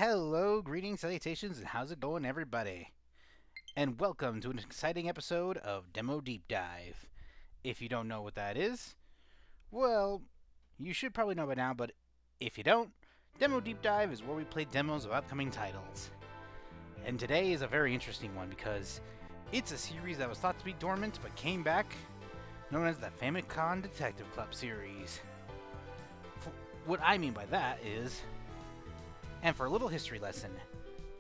Hello, greetings, salutations, and how's it going, everybody? And welcome to an exciting episode of Demo Deep Dive. If you don't know what that is, well, you should probably know by now, but if you don't, Demo Deep Dive is where we play demos of upcoming titles. And today is a very interesting one because it's a series that was thought to be dormant but came back, known as the Famicon Detective Club series. What I mean by that is, and for a little history lesson,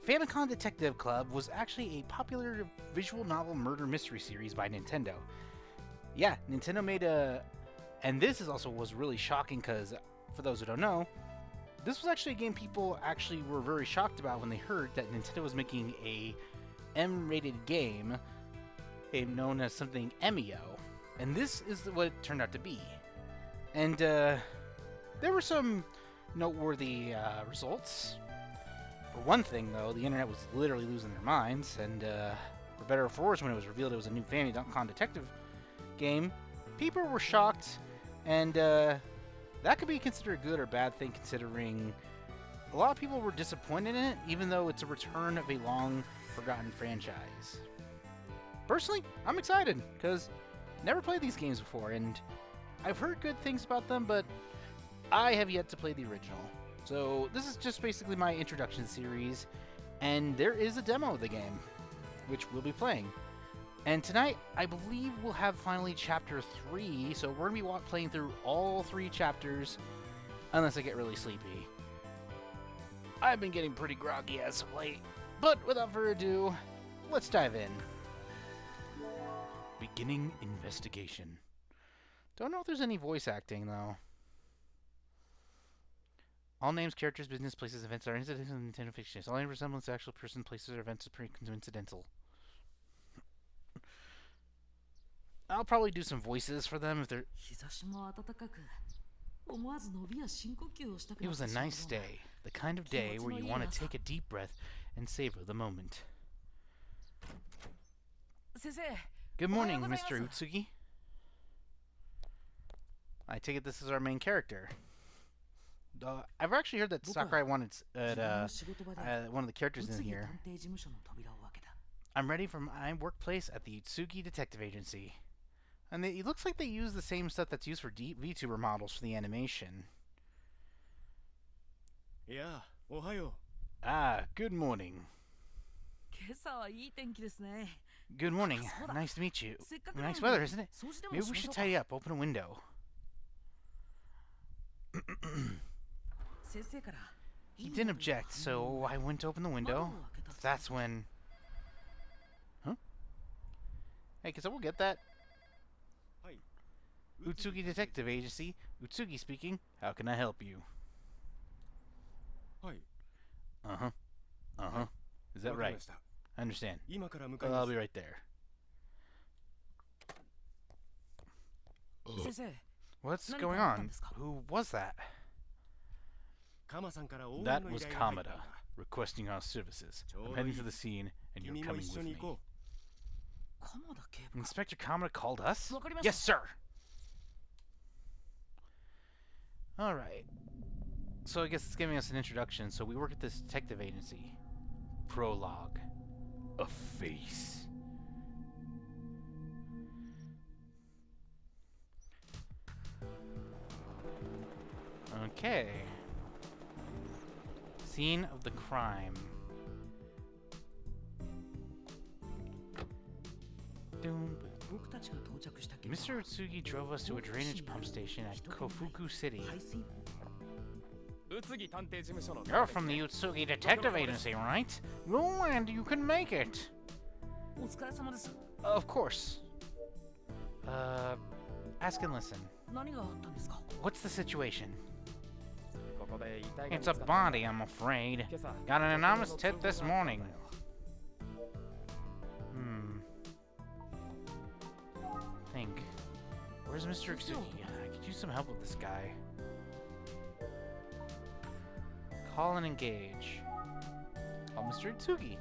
Famicon Detective Club was actually a popular visual novel murder mystery series by Nintendo. Yeah, Nintendo made a... And this was really shocking because, for those who don't know, this was actually a game people actually were very shocked about when they heard that Nintendo was making a M-rated game known as something Emio. And this is what it turned out to be. And there were some noteworthy results. For one thing, though, the internet was literally losing their minds, and for better or for worse, when it was revealed it was a new Famicom Detective game, people were shocked, and that could be considered a good or bad thing, considering a lot of people were disappointed in it, even though it's a return of a long-forgotten franchise. Personally, I'm excited, because never played these games before, and I've heard good things about them, but I have yet to play the original. So this is just basically my introduction series, and there is a demo of the game, which we'll be playing. And tonight, I believe we'll have finally Chapter 3, so we're going to be playing through all 3 chapters, unless I get really sleepy. I've been getting pretty groggy as of late, but without further ado, let's dive in. Beginning investigation. Don't know if there's any voice acting, though. All names, characters, business, places, events are incidental and Nintendo fictions. All any resemblance to actual person, places, or events is pretty coincidental. I'll probably do some voices for them if they're... It was a nice day. The kind of day where you want to take a deep breath and savor the moment. Good morning, Mr. Utsugi. I take it this is our main character. I've actually heard that Sakurai wanted one of the characters in here. I'm ready for my workplace at the Utsugi Detective Agency. And it looks like they use the same stuff that's used for VTuber models for the animation. Yeah, ohayo. Ah, good morning. Good morning. Nice to meet you. Nice weather, isn't it? Maybe we should tidy up, open a window. He didn't object, so I went to open the window. That's when... Huh? Hey, can someone get that? Utsugi Detective Agency. Utsugi speaking. How can I help you? Uh-huh. Uh-huh. Is that right? I understand. I'll be right there. What's going on? Who was that? That was Kamada, requesting our services. I'm heading to the scene, and you're coming with me. Inspector Kamada called us? Yes, sir! Alright. So I guess it's giving us an introduction. So we work at this detective agency. Prologue. A face. Okay. Scene of the crime. Mr. Utsugi drove us to a drainage pump station at Kofuku City. You're from the Utsugi Detective Agency, right? Oh, and you can make it! Of course. Ask and listen. What's the situation? It's a body, I'm afraid. Got an anonymous tip this morning. Think. Where's Mr. Utsugi? I could use some help with this guy. Call and engage. Call Mr. Utsugi.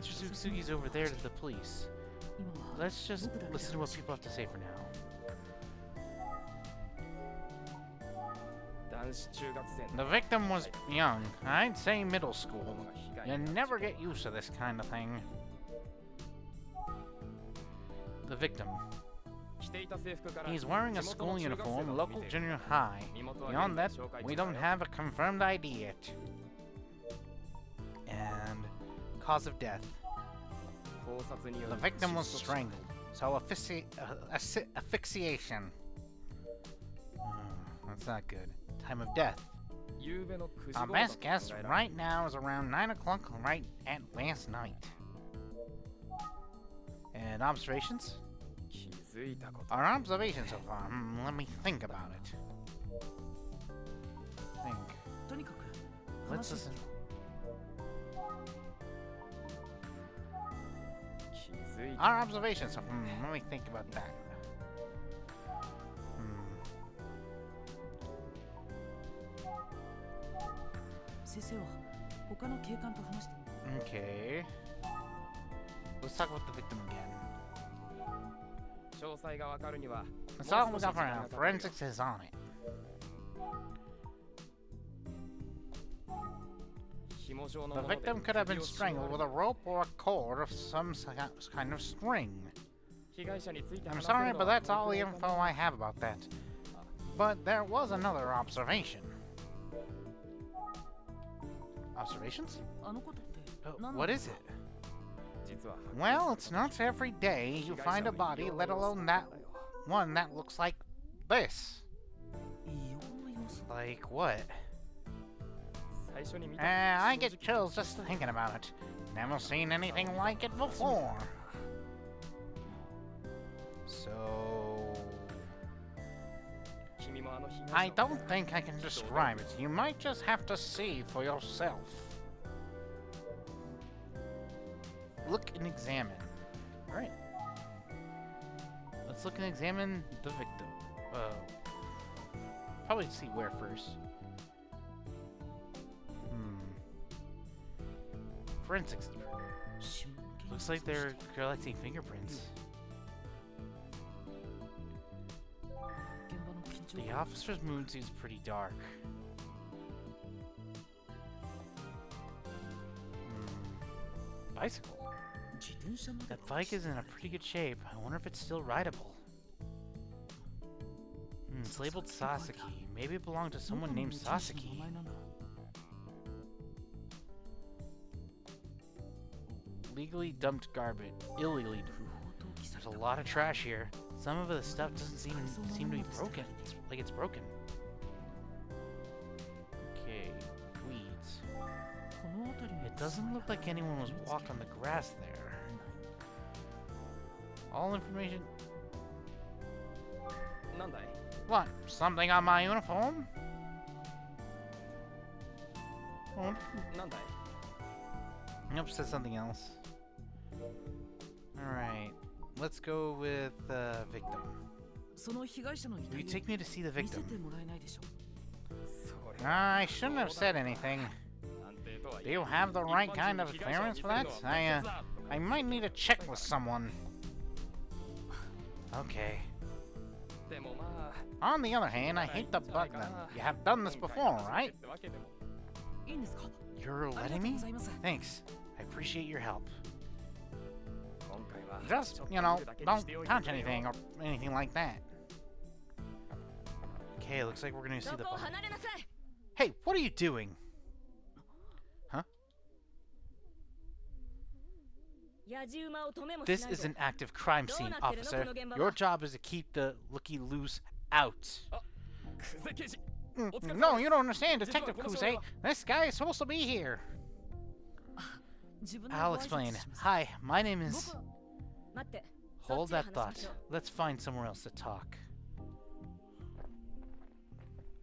Mr. Utsugi's over there to the police. Let's just listen to what people have to say for now. The victim was young. I'd say middle school. You never get used to this kind of thing. The victim. He's wearing a school uniform, local junior high. Beyond that, we don't have a confirmed ID yet. And cause of death. The victim was strangled, so asphyxiation. That's not good. Time of death. Our best guess right now is around 9 o'clock right at last night. And observations? Our observations so far, let me think about it. Let's listen. Our observations so let me think about that. Okay. Let's talk about the victim again. That's all we got for now. Forensics is on it. The victim could have been strangled with a rope or a cord of some kind of string. I'm sorry, but that's all the info I have about that. But there was another observation. Observations? What is it? Well, it's not every day you find a body, let alone that one that looks like this. Like what? I get chills just thinking about it. Never seen anything like it before. So... I don't think I can describe it. You might just have to see for yourself. Look and examine. Alright. Let's look and examine the victim. Probably see where first. Forensics. Looks like they're collecting fingerprints. The officer's mood seems pretty dark. Bicycle. That bike is in a pretty good shape. I wonder if it's still rideable. It's labeled Sasaki. Maybe it belonged to someone named Sasaki. Legally dumped garbage. Illegally. There's a lot of trash here. Some of the stuff doesn't seem to be broken. It's like it's broken. Okay, weeds. It doesn't look like anyone was walking on the grass there. All information. What? Something on my uniform? Nope, said something else. Alright, let's go with the victim. Will you take me to see the victim? I shouldn't have said anything. Do you have the right kind of clearance for that? I might need to check with someone. Okay. On the other hand, I hate to bug them. You have done this before, right? You're letting me? Thanks. I appreciate your help. Just, you know, don't touch anything or anything like that. Okay, looks like we're gonna see the body. Hey, what are you doing? Huh? This is an active crime scene, officer. Your job is to keep the looky-loose out. No, you don't understand, Detective Kusei. This guy is supposed to be here. I'll explain. Hi, my name is... Hold that thought. Let's find somewhere else to talk.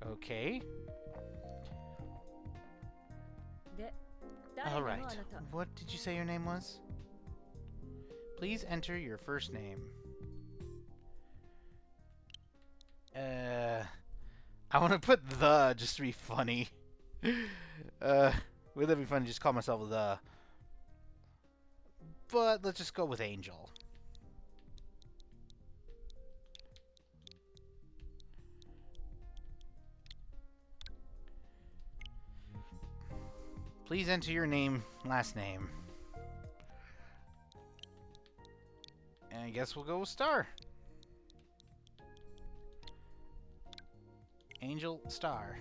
Okay. Alright. What did you say your name was? Please enter your first name. I want to put the just to be funny. Would that be funny? Just call myself the. But let's just go with Angel. Please enter your name, last name. And I guess we'll go with Star. Angel Star.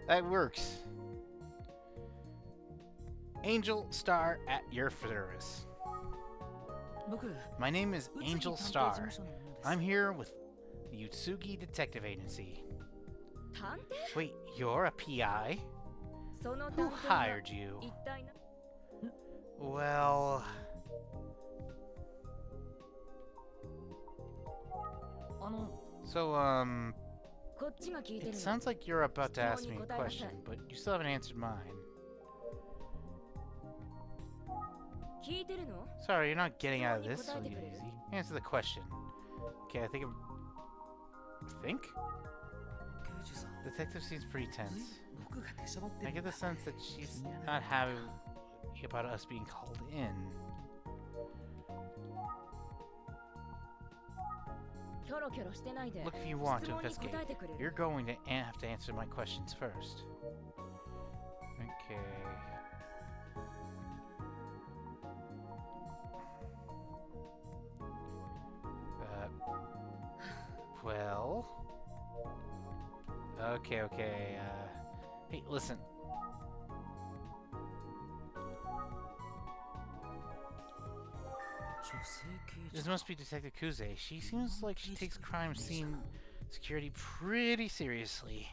That works. Angel Star at your service. My name is Angel Star. I'm here with the Utsugi Detective Agency. Wait, you're a PI? Who hired you? Well... So, it sounds like you're about to ask me a question, but you still haven't answered mine. Sorry, you're not getting out of this so easy. Answer the question. Okay, I think? Detective seems pretty tense. I get the sense that she's not happy about us being called in. Look, if you want to investigate, you're going to have to answer my questions first. Okay. Well... Okay, hey, listen. This must be Detective Kuze. She seems like she takes crime scene security pretty seriously.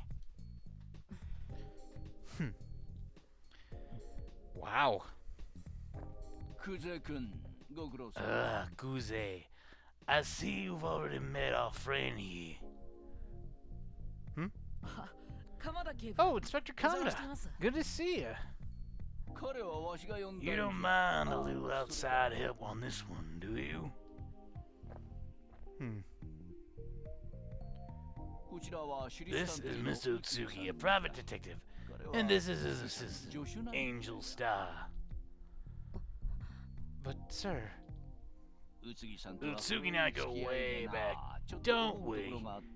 Wow. Kuze-kun, Kuze. I see you've already met our friend here. Oh, Inspector Kamada. Good to see you. You don't mind a little outside help on this one, do you? This is Mr. Utsugi, a private detective, and this is his assistant, Angel Star. But, sir, Utsugi and I go way back, don't we?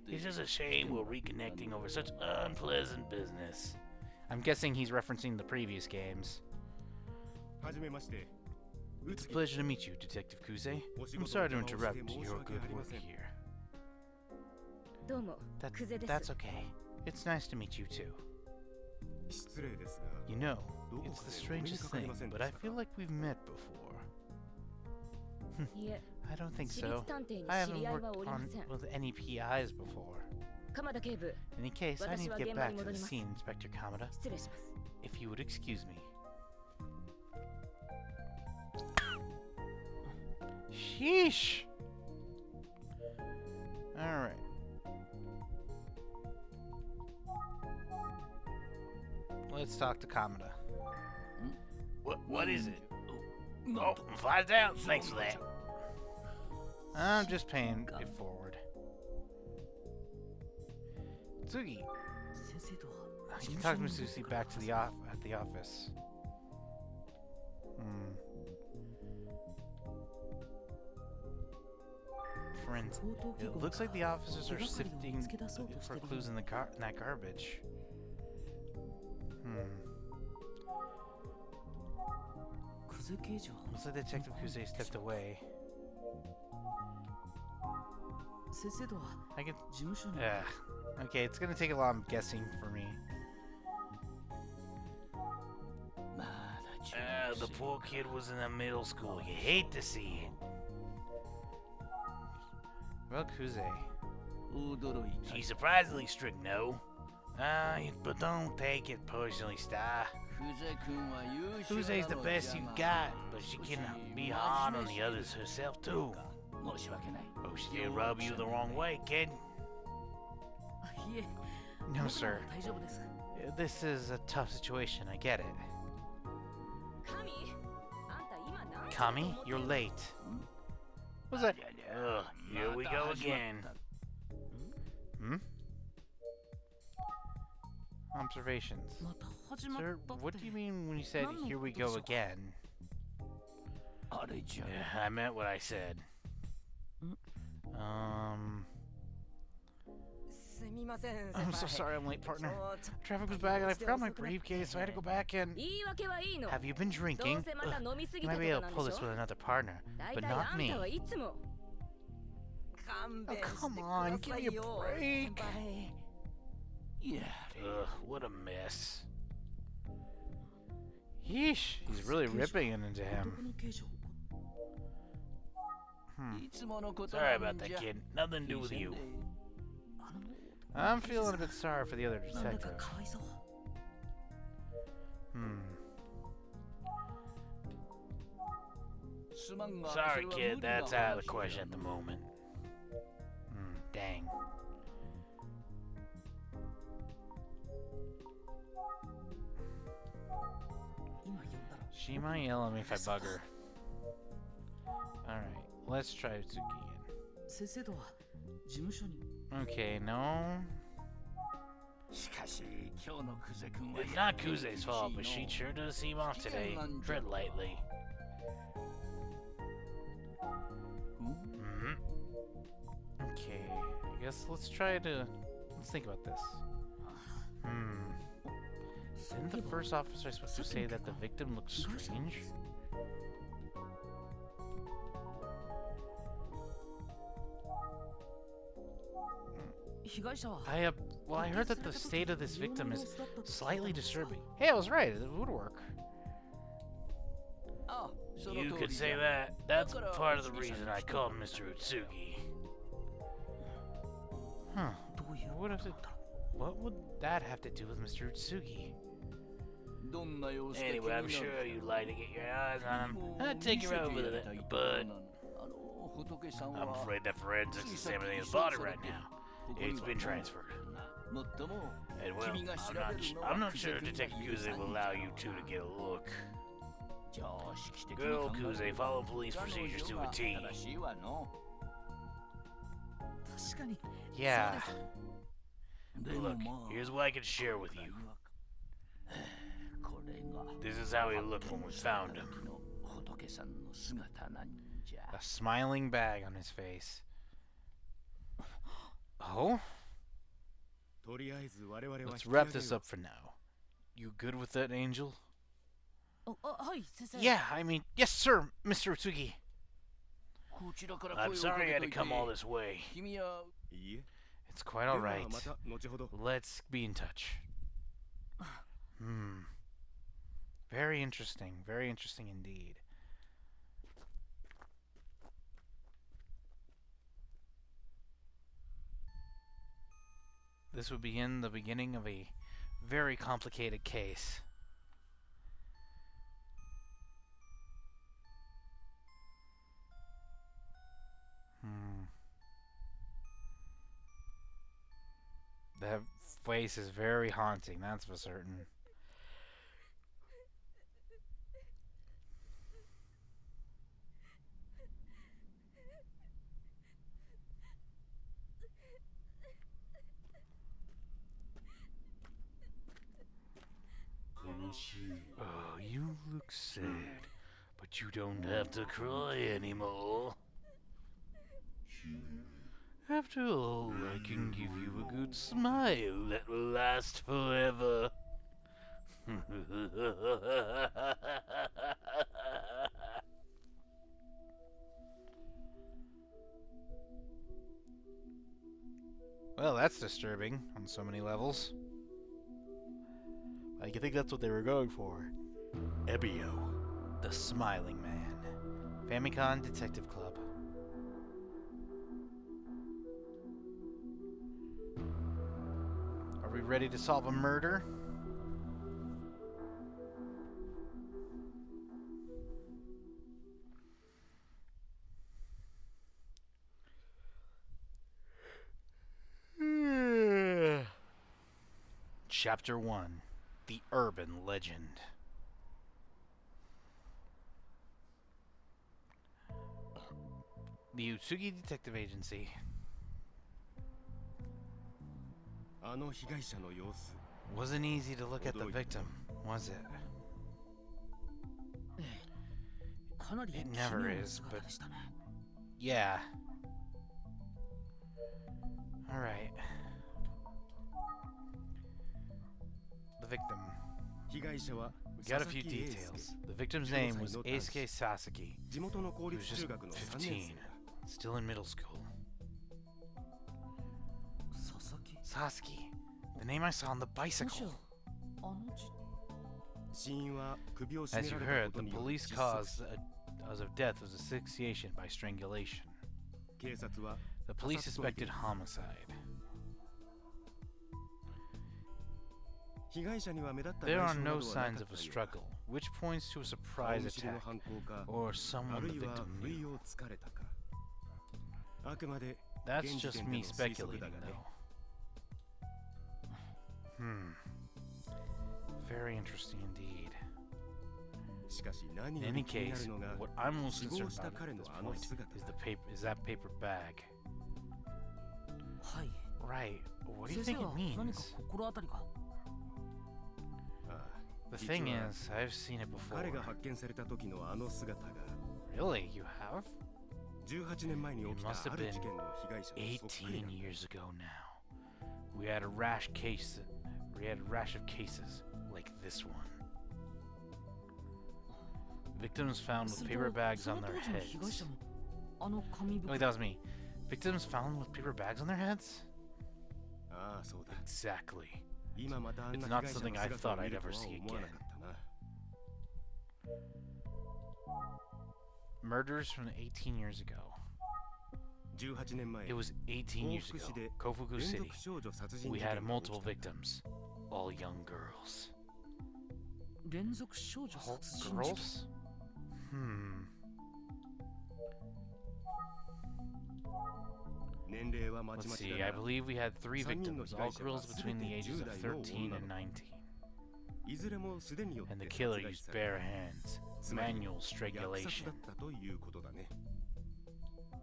It's just a shame we're reconnecting over such unpleasant business. I'm guessing he's referencing the previous games. It's a pleasure to meet you, Detective Kuze. I'm sorry to interrupt your good work here. That's okay. It's nice to meet you too. You know, it's the strangest thing, but I feel like we've met before. I don't think so. I haven't worked with any PIs before. In any case, I need to get back to the scene, Inspector Kamada. If you would excuse me. Sheesh! Alright. Let's talk to Kamada. What is it? Oh, 5 down. Thanks for that. I'm just paying it forward. Tsugi. I can talk to Misusi back to the at the office. Friends, it looks like the officers are sifting for clues in that garbage. Looks like Detective Kuze stepped away. I can... okay, it's gonna take a lot of guessing for me. The poor kid was in a middle school. You hate to see it. Well, Kuze. She's surprisingly strict, no? But don't take it personally, Star. Kuze's the best you got, but she can be hard on the others herself, too. Oh, she didn't rub you the wrong way, kid. No, sir. This is a tough situation, I get it. Kami, you're late. What's that? Ugh, here we go again. Observations. Sir, what do you mean when you said, here we go again? Yeah, I meant what I I'm so sorry I'm late, partner. Traffic was bad and I forgot my briefcase, so I had to go back and... Have you been drinking? Ugh. You might be able to pull this with another partner, but not me. Oh, come on, give me a break. Yeah. Ugh, what a mess. Yeesh, he's really ripping it into him. Sorry about that, kid. Nothing to do with you. I'm feeling a bit sorry for the other detective. Sorry, kid, that's out of the question at the moment. Dang. She might yell at me if I bug her. Alright, let's try Tsuki again. Okay, no. It's not Kuze's fault, but she sure does seem off today. Tread lightly. Okay, I guess let's think about this. Isn't the first officer supposed to say that the victim looks strange? I heard that the state of this victim is slightly disturbing. Hey, I was right, it would work. You could say that. That's part of the reason I called Mr. Utsugi. Huh. What would that have to do with Mr. Utsugi? Anyway, I'm sure you'd like to get your eyes on him. I'd take you over there, but I'm afraid that forensics is examining his body right now. It's been transferred. And well, I'm not sure Detective Kuze will allow you two to get a look. Good old Kuze, follow police procedures to a T. Yeah. Look, here's what I can share with you. This is how he looked when we found him. A smiling bag on his face. Oh? Let's wrap this up for now. You good with that, Angel? Yeah, I mean, yes, sir, Mr. Utsugi. I'm sorry I had to come all this way. It's quite alright. Let's be in touch. Very interesting indeed. This would begin the beginning of a very complicated case. That face is very haunting, that's for certain. Oh, you look sad, but you don't have to cry anymore. After all, I can give you a good smile that will last forever. Well, that's disturbing on so many levels. I think that's what they were going for. Emio, the Smiling Man. Famicon Detective Club. Are we ready to solve a murder? Chapter 1. The Urban Legend. The Utsugi Detective Agency. Wasn't easy to look at the victim, was it? It never is, but yeah. Alright. victim. 被害者は We got a few details. The victim's name was Eisuke Sasaki. 地元の公 He 立 was 中 just 学の3年 15, 生 still in middle school. 佐々木 Sasaki, the name I saw on the もしや bicycle. あのじ死因は首を絞 As め you られた heard, こと the による police 窒息 cause of death was asphyxiation by strangulation. 警察は The police suspected homicide. 被害者には目立った There 外 are 傷な no どはな signs か of っ a たようだ struggle, which points to a 顔 surprise 見知りの attack 犯行か or あ someone る the いは victim 不意 knew. をつかれたかあくまで That's 現時 just 点で me の推測 speculating, だがね though. Very interesting indeed. しかし何 In より any 気にな case, るのが what I'm most 死 concerned 亡した about 彼 at の this あの point 姿 is that paper bag. はい Right. What do you 先 think 生 it は何か means? 心当たりがああ The 実 thing は is, I've seen it 彼 before. が発見された時のあの姿が Really? You have? 18年前に起 It き must た have ある been 事件の被害者とそっくり 18だ years ago now. We had a rash of cases like this one. Victims found with する paper と bags そ on の their 当時の被害 heads. 者もあの紙 Wait, 袋 that was me. Victims found with paper bags on their heads? ああそうだ Exactly. 今またあん It's な not 被害者 something の I 姿を thought 見 I'd ると ever は see 思わな again. かったな Murders from 18 years ago. 18年前 It was 18 years ago. Kofuku 連 City. 続少女殺人 We 事 had 件が起き multiple たんだ victims. All young girls. 連続少女 All 殺人事件 girls? Hmm. 年齢はまち Let's まち see. だ I が believe we had 3 3人の victims, 被 all 害者は girls between the 全て ages of 10代の 13 女 and の子 19. いずれも素手によっ And the て killer 殺害 used され bare hands, つまり manual 虐殺 strangulation. だったということだね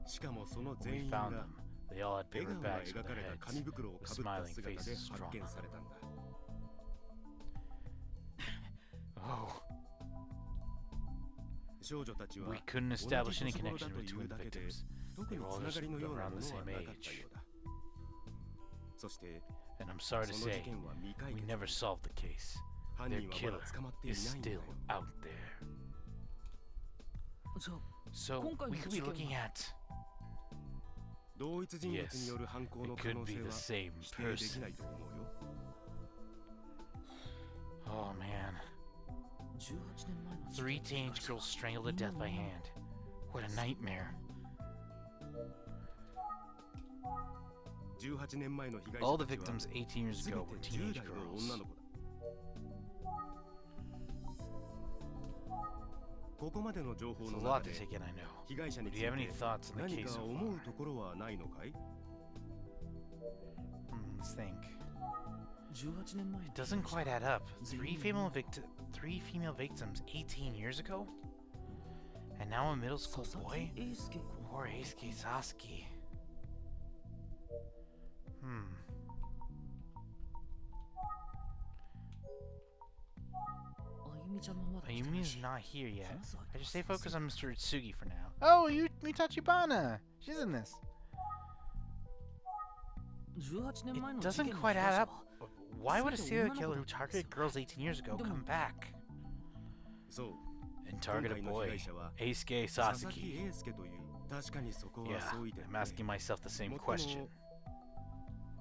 しかもその When 全 we 員 found が them, they all had 笑 paper 顔が bags 描 on か their れた heads. 紙袋をかぶった Smiling 姿で faces 発 drawn 見 on されたんだ Oh, 少女たちは we couldn't 同じ establish any 年頃だ connection とい between う the だけで victims. 特 They に were all つな just がりのような around も the のは same なかった age. ようだそして And I'm そ sorry の to 事 say, 件は未解 we 決 never solved the case. 犯 Their 人はま killer だ捕まってい is ないんだよ still out there. じゃあ So 今回の we could be 事件は looking at. 同一人物による犯行 It の可 could 能 be 性 the は same 否定でき person. ないと思うよ Oh man. 18年前の事 Three 件の被害 teenage 者 girls strangled to death by hand. What a nightmare. 18年前の被害 All 者 the たちは victims 18 years 全 ago て were 10 teenage 代の girls. 女の子だここまでの情報 It's の a 中 lot で to take in, I know. 被害者に Do つい you have any て thoughts on the 何 case か so 思う far? ところはないのかい Let's think. 18年前 It doesn't quite add up. Three female victims 18 years ago? And now a middle school 佐々 boy? 木英介君 Poor Eisuke Sasaki. Hmm. あゆみちゃんもまだ来てない Ayumi's し not here yet. 話す相手 I は just stay 先 focused 生 on Mr. Utsugi for now. Oh, Mitachibana! She's in this. 18年 It 前の事 doesn't 件の quite 被 add 害者 up. は Why would a 全て女 serial の子 killer だ who ったんですよ。 targeted girls 18 years ago でも come back そう and 今 target 回 a の被 boy, 害者は Eisuke 佐々木 Sasaki? 英介という確かにそこは Yeah, そういて I'm asking myself the same もっと question. も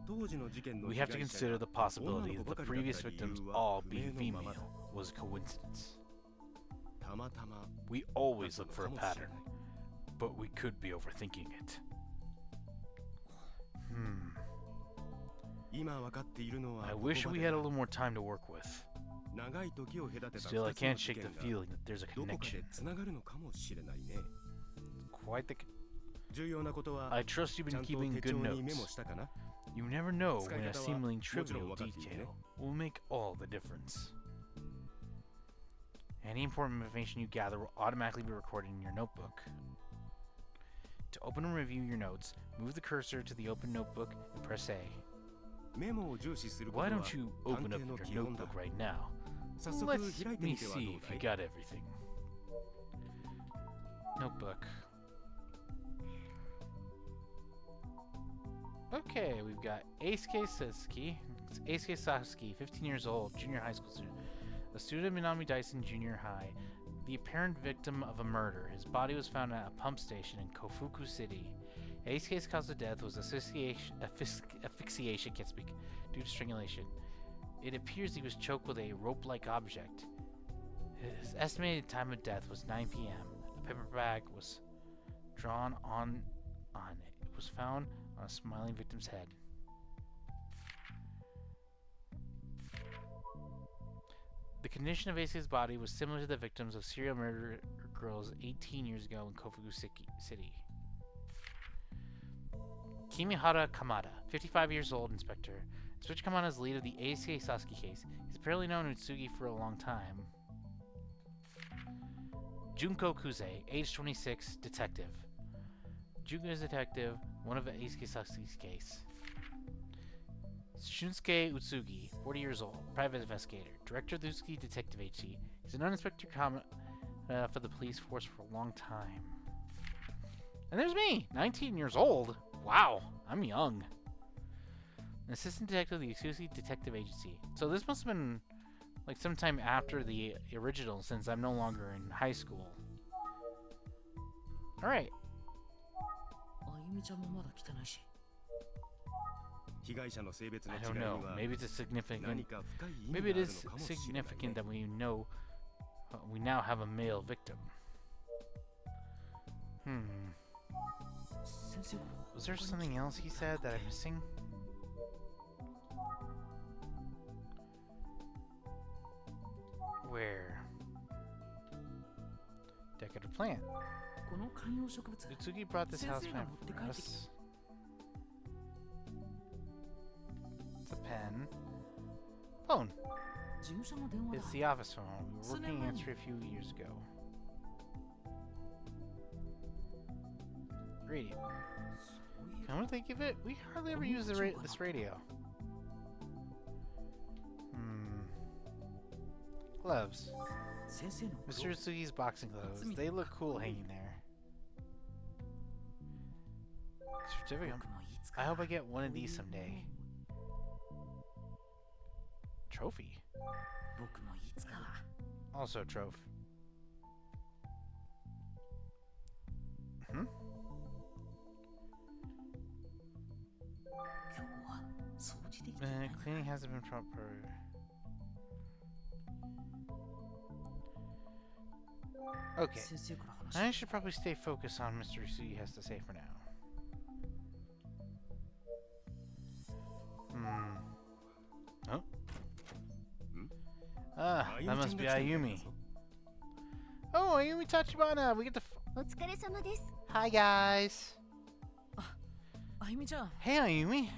当時の事件の We 被 have 害 to 者 consider が the 女 possibility の that 子ば the かりだ previous った理 victims 由 all は不明 being のまま female だ was a coincidence. たまたま We だ always ったの look か for a もしれ pattern, ない but we could be overthinking it. Hmm. 今分かっているのは I ここ wish ま we で had a だ little more time to work with. 長い時を隔てた Still, I 2つの can't 事 shake the 件が feeling that there's a どこか connection. でつながるのかもしれないね Quite the. 重要なことは I trust you've ちゃ been んと keeping 手 good 帳にメモ notes. したかな You never know 使い when a 方は seemingly もちろん trivial 分かっているね detail will make all the difference. Any important information you gather will automatically be recorded in your notebook. To open and review your notes, move the cursor to the open notebook and press A. メモを重視するこ Why とは don't you 探 open 偵 up の your 基本だ notebook right now? 早速 Let 開いて me みてはどう see if だ you い got everything. Notebook. Okay, we've got Eisuke Sasaki, Victims. Eisuke Sasuke, 15 years old, junior high school student. A student at Minami Dyson Junior High. The apparent victim of a murder. His body was found at a pump station in Kofuku City. Eisuke's cause of death was asphyxiation, can't speak, due to strangulation. It appears he was choked with a rope-like object. His estimated time of death was 9 p.m. A paper bag was drawn on it. It was found on a smiling victim's head. The condition of Ace's body was similar to the victims of serial murder girls 18 years ago in Kofuku City. Kimihara Kamada, 55 years old, inspector. Inspector Kamada is lead of the Eisuke Sasuke case. He's apparently known Utsugi for a long time. Junko Kuze, age 26, detective. Junko is a detective, one of Eisuke Sasuke's case. Shunsuke Utsugi, 40 years old, private investigator, director of the Utsugi Detective Agency. He's an inspector for the police force for a long time. And there's me, 19 years old. Wow, I'm young. An assistant detective of the Utsugi Detective Agency. So this must have been like sometime after the original, since I'm no longer in high school. Alright. あゆみちゃんもまだ来てないし。 被害者の性別の I 違い don't に know. は Maybe it's a 何 significant. か深い意 Maybe 味 it がある is のかもしれない significant ね that we know we now have a male victim. Was there something else he said that I'm missing? Where? Decorative plant. この観葉植物 Utsugi brought this house 先生が plant 持って for 帰ってきた us. It's a pen. Phone. 事務所の電話だ It's the office phone. We were working against it a few years ago. Radio. そういえば Come to think of it, we hardly ever use this radio. Gloves. 先生の Mr. Utsugi's boxing gloves. They look cool hanging there. Certificate. 僕もいつ I か hope I get one of these someday. Trophy. 僕もいつかは Also a trophy. Hmm? 今日は掃除できてない Cleaning hasn't been proper. Okay. 先生から話 I should probably stay focused on Mr. Utsugi has to say for now. Oh? Ah, that must be Ayumi. Oh, Ayumi Tachibana! We get the. お疲れ様です。 Hi, guys! あゆみちゃん Hey, Ayumi!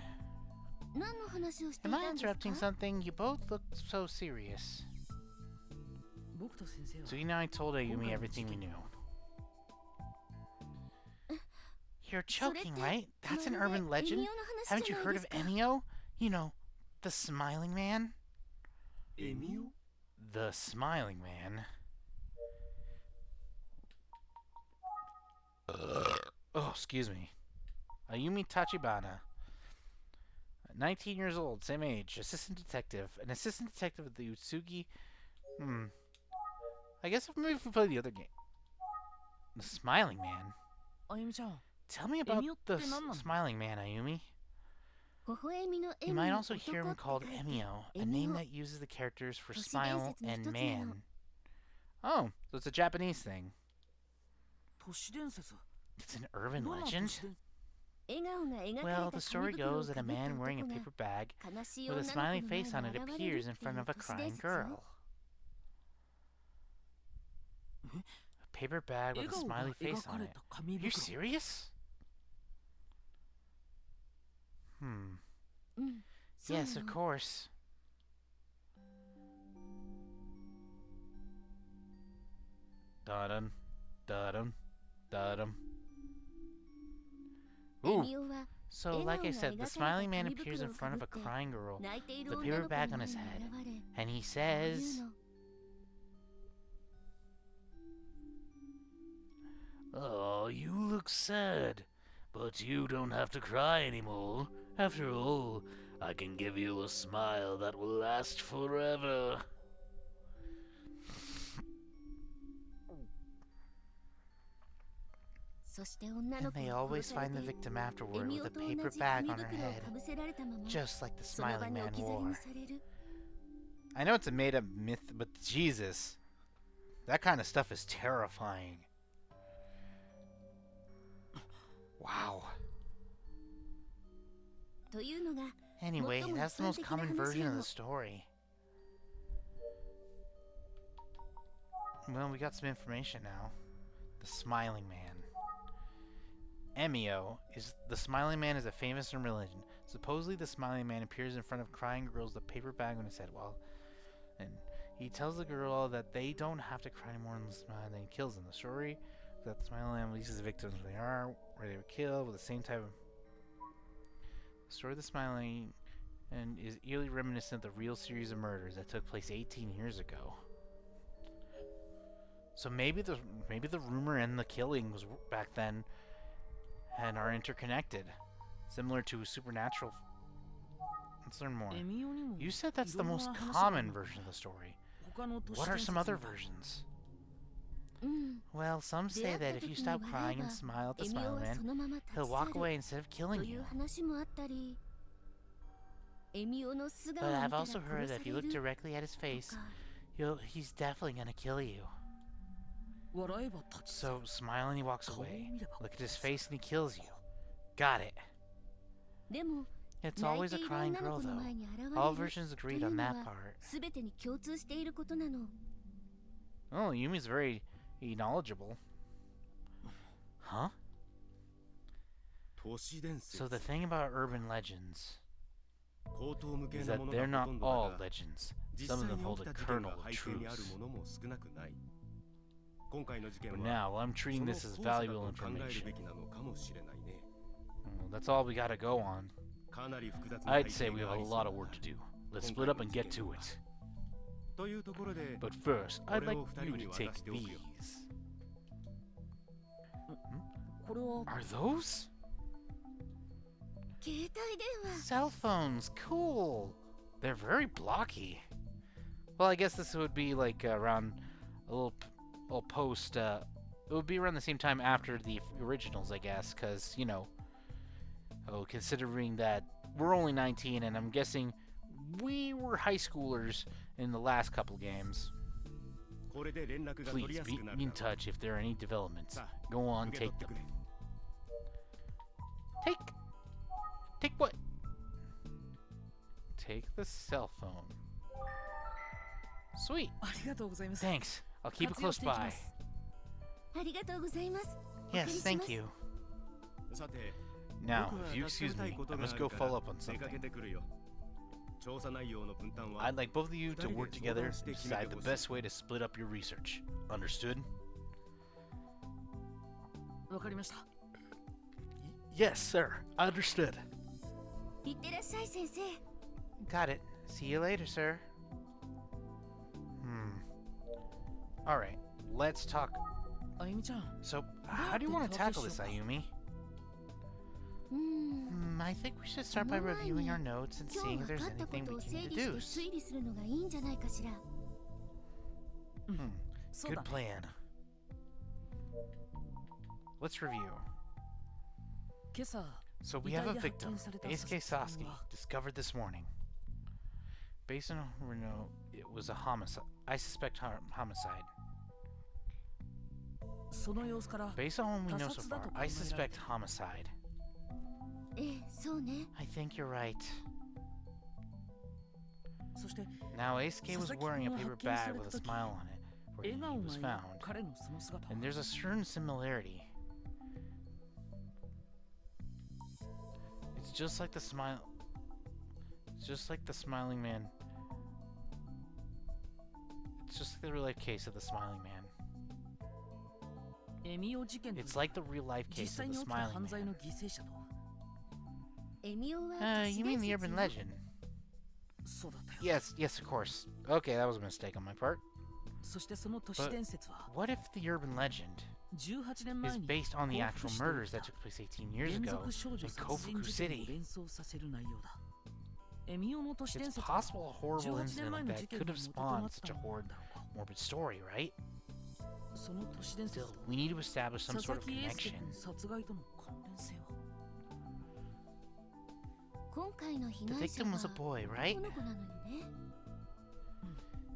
何の話をしてい Am I たんです interrupting か？ something? You both look so serious. 僕と先生は Utsugi and I told Ayumi everything we knew. You're joking, right? That's an urban legend? Haven't you heard of Emio? You know, the smiling man? エミオ The smiling man. Oh, excuse me. Ayumi Tachibana. 19 years old, same age, assistant detective. An assistant detective at the Utsugi. I guess maybe if we play the other game. The smiling man? あゆみちゃん Tell me about Emio the って何なの？ smiling man, Ayumi. 微笑みの You 笑み might の also hear him 男っ called て書いて Emio, a エミ name オ that uses the characters for 都市 smile 伝説の and 一つなの。 man. Oh, so it's a Japanese thing. 都市伝説 It's an urban どんな都 legend? 市伝笑顔が描かれ Well, た the story 紙袋を goes that か a ぶった man wearing a 男 paper bag が悲しい with a 女の子 smiley の face 前 on に it 現れ appears る in ってい front う of a 都市伝 crying 説 girl. よ。 A paper bag 笑 with a 顔が smiley face 描か on れ it. た紙 You 袋 serious? うん、そうよ Yes, of course. Da-dum, da-dum, da-dum. エ Ooh, ミオは so like I said, the smiling man appears in front of a crying girl, 泣いている the 女 paper の子 bag の on 前 his に head, 現れ and he 言う says, の。 Oh, you look sad, but you don't have to cry anymore. After all, I can give you a smile that will last forever. And they always find the victim afterward with a paper bag on her head, just like the smiling man wore. I know it's a made-up myth, but Jesus, that kind of stuff is terrifying. Wow. Anyway, that's the most common version of the story. Well, we got some information now. The Smiling Man. Emio is the Smiling Man is a famous urban legend. Supposedly, the Smiling Man appears in front of crying girls with a paper bag on his head, and he tells the girl that they don't have to cry anymore and smile, and then he kills them. The story is that the Smiling Man releases the victims where they are, where they were killed, with the same type of. The story of the Smiling and is eerily reminiscent of the real series of murders that took place 18 years ago. So maybe the rumor and the killings back then and are interconnected, similar to supernatural. Let's learn more. You said that's the most common version of the story. What are some other versions? Well, some say that if you stop crying and smile at the Smiling Man, he'll walk away instead of killing you. But I've also heard that if you look directly at his face, he's definitely gonna kill you. So smile and he walks away. Look at his face and he kills you. Got it. It's always a crying girl, though. All versions agreed on that part. Oh, Yumi's very knowledgeable. Huh? So the thing about urban legends is that they're not all legends. Some of them hold a kernel of truth. But now, I'm treating this as valuable information. Well, that's all we gotta go on. I'd say we have a lot of work to do. Let's split up and get to it. But first, I'd like you to take these. Are those? Cell phones, cool. They're very blocky. Well, I guess this would be like around a little post. It would be around the same time after the originals, I guess, because, you know, considering that we're only 19, and I'm guessing we were high schoolers in the last couple games. Please be in touch if there are any developments. Go on, take them. Take what? Take the cell phone. Sweet. Thanks. I'll keep it close by. Yes, thank you. Now, if you excuse me, I must go follow up on something. I'd like both of you to work together and decide the best way to split up your research. Understood? Yes, sir. Understood. Got it. See you later, sir. Alright, let's talk. So, how do you want to tackle this, Ayumi? I think we should start by reviewing our notes and seeing if there's anything we can deduce. Good plan. Let's review. So we have a victim, Eisuke Sasuke, discovered this morning. Based on what we know, it was a homicide. I suspect homicide. Based on what we know so far, I suspect homicide. I think you're right. Now, Eisuke was wearing a paper bag with a smile on it where he was found, and there's a certain similarity. It's just like the smile. It's just like the Smiling Man. It's just like the real life case of the Smiling Man. It's like the real life case of the Smiling Man. You mean the urban legend? Yes, of course. Okay, that was a mistake on my part. But what if the urban legend is based on the actual murders that took place 18 years ago in Kofuku City? エミオの都市伝 It's 説は possible a horrible 18 incident 年前 like の事 that 件 could の have 元とな spawned っ such た a の horrid, だが morbid story, right? その都市伝説 Still, と we need to establish some 佐 sort 々 of 木英介 connection. 君殺害との関連性は今回の被 The 害者 victim は was a boy, 男 right? の子なのよね。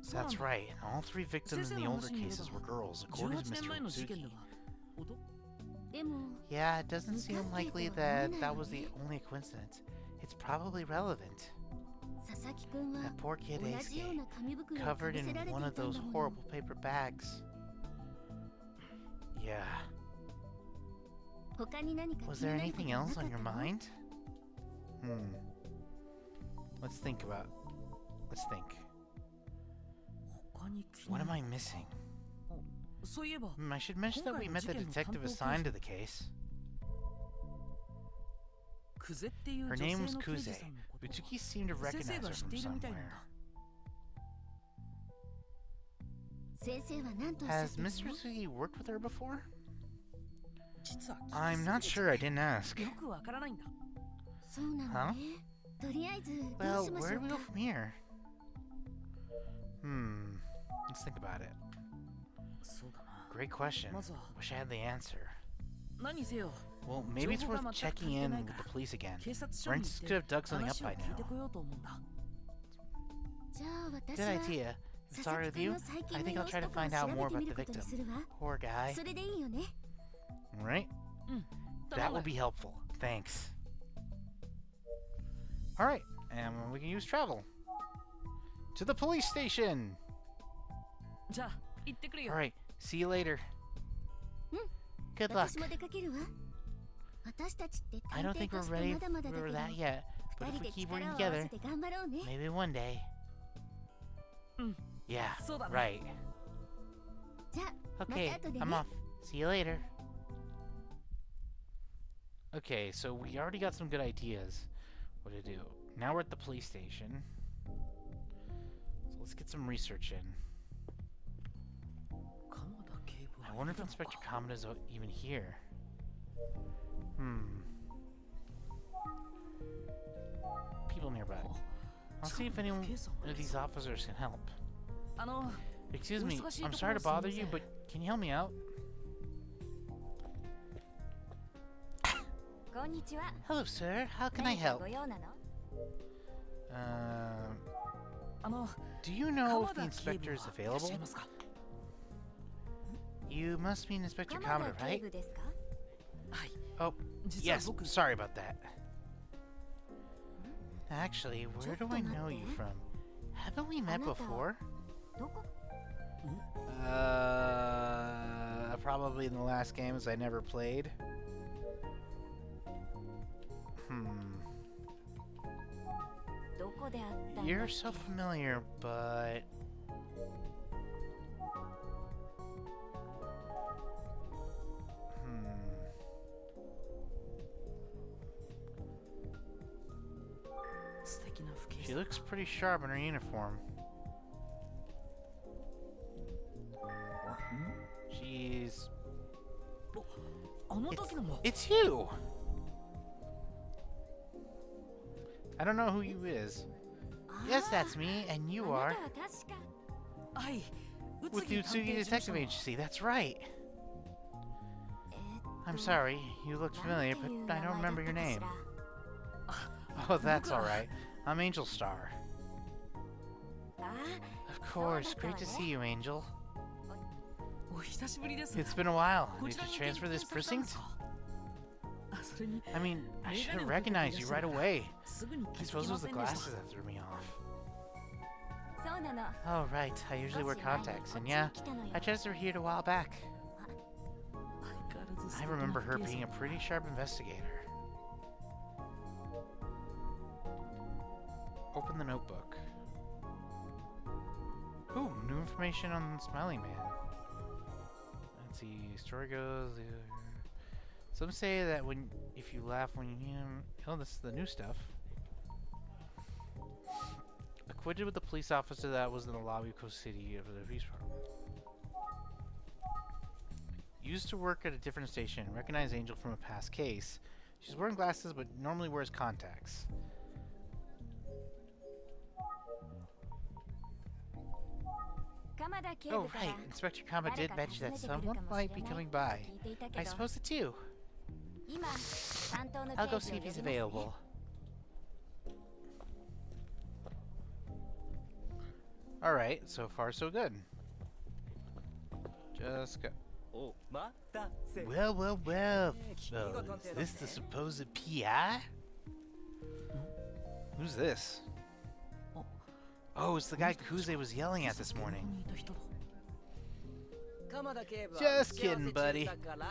そうなん That's だ right, and all three victims in the older cases were girls, according to 18年前 Mr. の事件 Utsuki. では男でも Yeah, it doesn't seem likely that that was the only coincidence. It's probably relevant. 佐々木くんは That poor kid 同じよう Eisuke, な紙袋をか covered ぶせ in られてい one た of んだ those もの。 horrible paper bags. Yeah. 他に何か Was 気に there なること anything はな else か on った your の？ mind? Let's think. 他に気に What な am る I missing? そういえば I should mention that we met the detective assigned to the case. クゼっていう Her 女性 name の was 刑事 Kuze. さんのことを Utsuki seemed to 先生 recognize が her 知って from いるみたいなん somewhere. だ先生は何とおっしゃっ Has てる Mr. の？ Utsuki worked with her before? 実は I'm not sure. I didn't ask. よくわからないんだそうなのね。とりあえずど Well, うしまし where ょ do う we か go。from here? Let's think about it. そうだな Great question. まずは Wish I had the answer. 何せよ Well, maybe it's 情報 worth が全く checking 足りて in ない with から the police again. 警察署に Ernst 行 could って have dug something up 話を by 聞いて now. こようと思うんだじゃあ私 Good は idea. If it's 佐々 alright 木 with くん you, の最 I 近の think 様 I'll 子 try と とかを find 調 out べ more て about み the ることに victim. するわ。 Poor guy. それでいいよね。Right? うん頼 That む would be helpful. Thanks. Alright, and we can use travel. To the police station! じゃあ行ってくるよ Alright, see you later. うん Good luck. 私も出かけるわ。私たちって I 探 don't think 偵と we're して ready まだまだだ for けど、 that yet, but 二 if 人 we で keep 力 working を合わ together, せて頑張ろうね。 maybe one day. うん Yeah, そうだね right. じゃあ、 Okay, また後で I'm ね。 off. See you later. Okay, so we already got some good ideas what to do. Now we're at the police station. So let's get some research in. 鎌田警部 I は wonder い if るの Inspector か Kamada's even here. People nearby. I'll see if anyone of these officers can help. あの Excuse me, お忙しい I'm とこ sorry ろ to すみま bother せん you, but can you help me out? こんにちは。 Hello, sir. How can I 何か help? ご用なの？ あの Do you know if 鎌 the 田警 inspector 部 is はいらっしゃ available? いますか You must mean Inspector 鎌 Kamada, 田警 right? 部ですか？はい Oh, 実は yes. 僕 Sorry about that. Actually, where do I know you from? Haven't we met あなた before? どこ？ Probably in the last games I never played. Hmm. どこで会ったんだっ You're け？ so familiar, but... Hmm. 素敵な不景 She さ looks pretty sharp in her uniform. She's... あの時のも It's you! I don't know who you is. Yes, that's me, and you あ are なたは確か。はい with 宇 the 津木 Utsugi 探偵事務 Detective 所の Agency. That's right. え I'm sorry, you looked なんて familiar, いう but I 名 don't 前だっ remember た your か name. しら？ Oh, that's alright. I'm Angel Star. あ Of そうだ course, ったわ great to ね。 see you, Angel. お久しぶりです It's been a while. こ Did ち you らに transfer 転 this 勤されたんで precinct? すかあそれに I mean, I should have メガネをかけて recognized い you らっしゃ right るから away. すぐに I 気づ suppose き it ま was せ the んでした glasses that threw me off. そうなの。 Oh, right. I usually wear 少し前に contacts, こっ and ち yeah, に来たのよ。 I transferred here a while back. 相変わらず素 I 敵な remember 不 her 景さ being a pretty sharp investigator. Open the notebook. Ooh, new information on the Smiling Man. Let's see. Story goes. Some say that if you laugh when you oh, this is the new stuff. Acquitted with the police officer that was in the lobby of Coast City of the police department. Used to work at a different station. Recognize Angel from a past case. She's wearing glasses, but normally wears contacts. Oh, right. Inspector Kama did mention that someone might be coming by. I suppose it's you. I'll go see if he's available. Alright, so far so good. Just go. Well, well, well. So, is this the supposed PI? Who's this? Oh, it's the guy Kuze was yelling at this morning. Just kidding, buddy.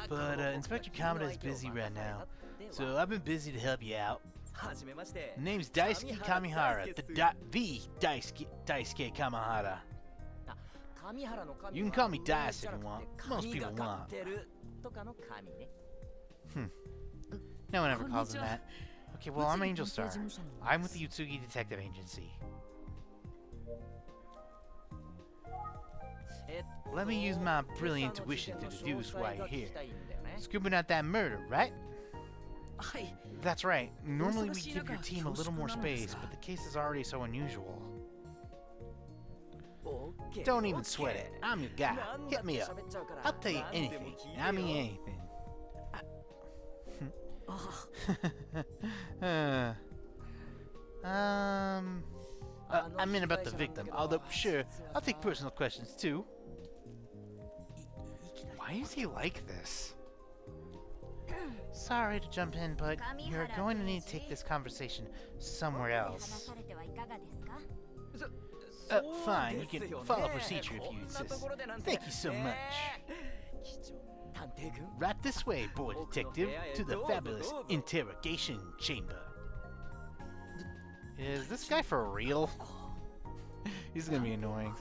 But Inspector Kamada is busy right now, so I've been busy to help you out. Name's Daisuke Kamihara, the Daisuke Kamihara. You can call me Dice if you want. Most people want. No one ever calls him that. Okay, well, I'm Angel Star. I'm with the Utsugi Detective Agency. Let me use my brilliant intuition to deduce why you're here. Scooping out that murder, right? That's right. Normally we give your team a little more space, but the case is already so unusual. Don't even sweat it. I'm your guy. Hit me up. I'll tell you anything. I mean anything. I mean about the victim, although sure, I'll take personal questions too. Why is he like this? Sorry to jump in, but you're going to need to take this conversation somewhere else. Fine, you can follow procedure if you insist. Thank you so much. Right this way, boy detective, to the fabulous interrogation chamber. Is this guy for real? He's gonna be annoying.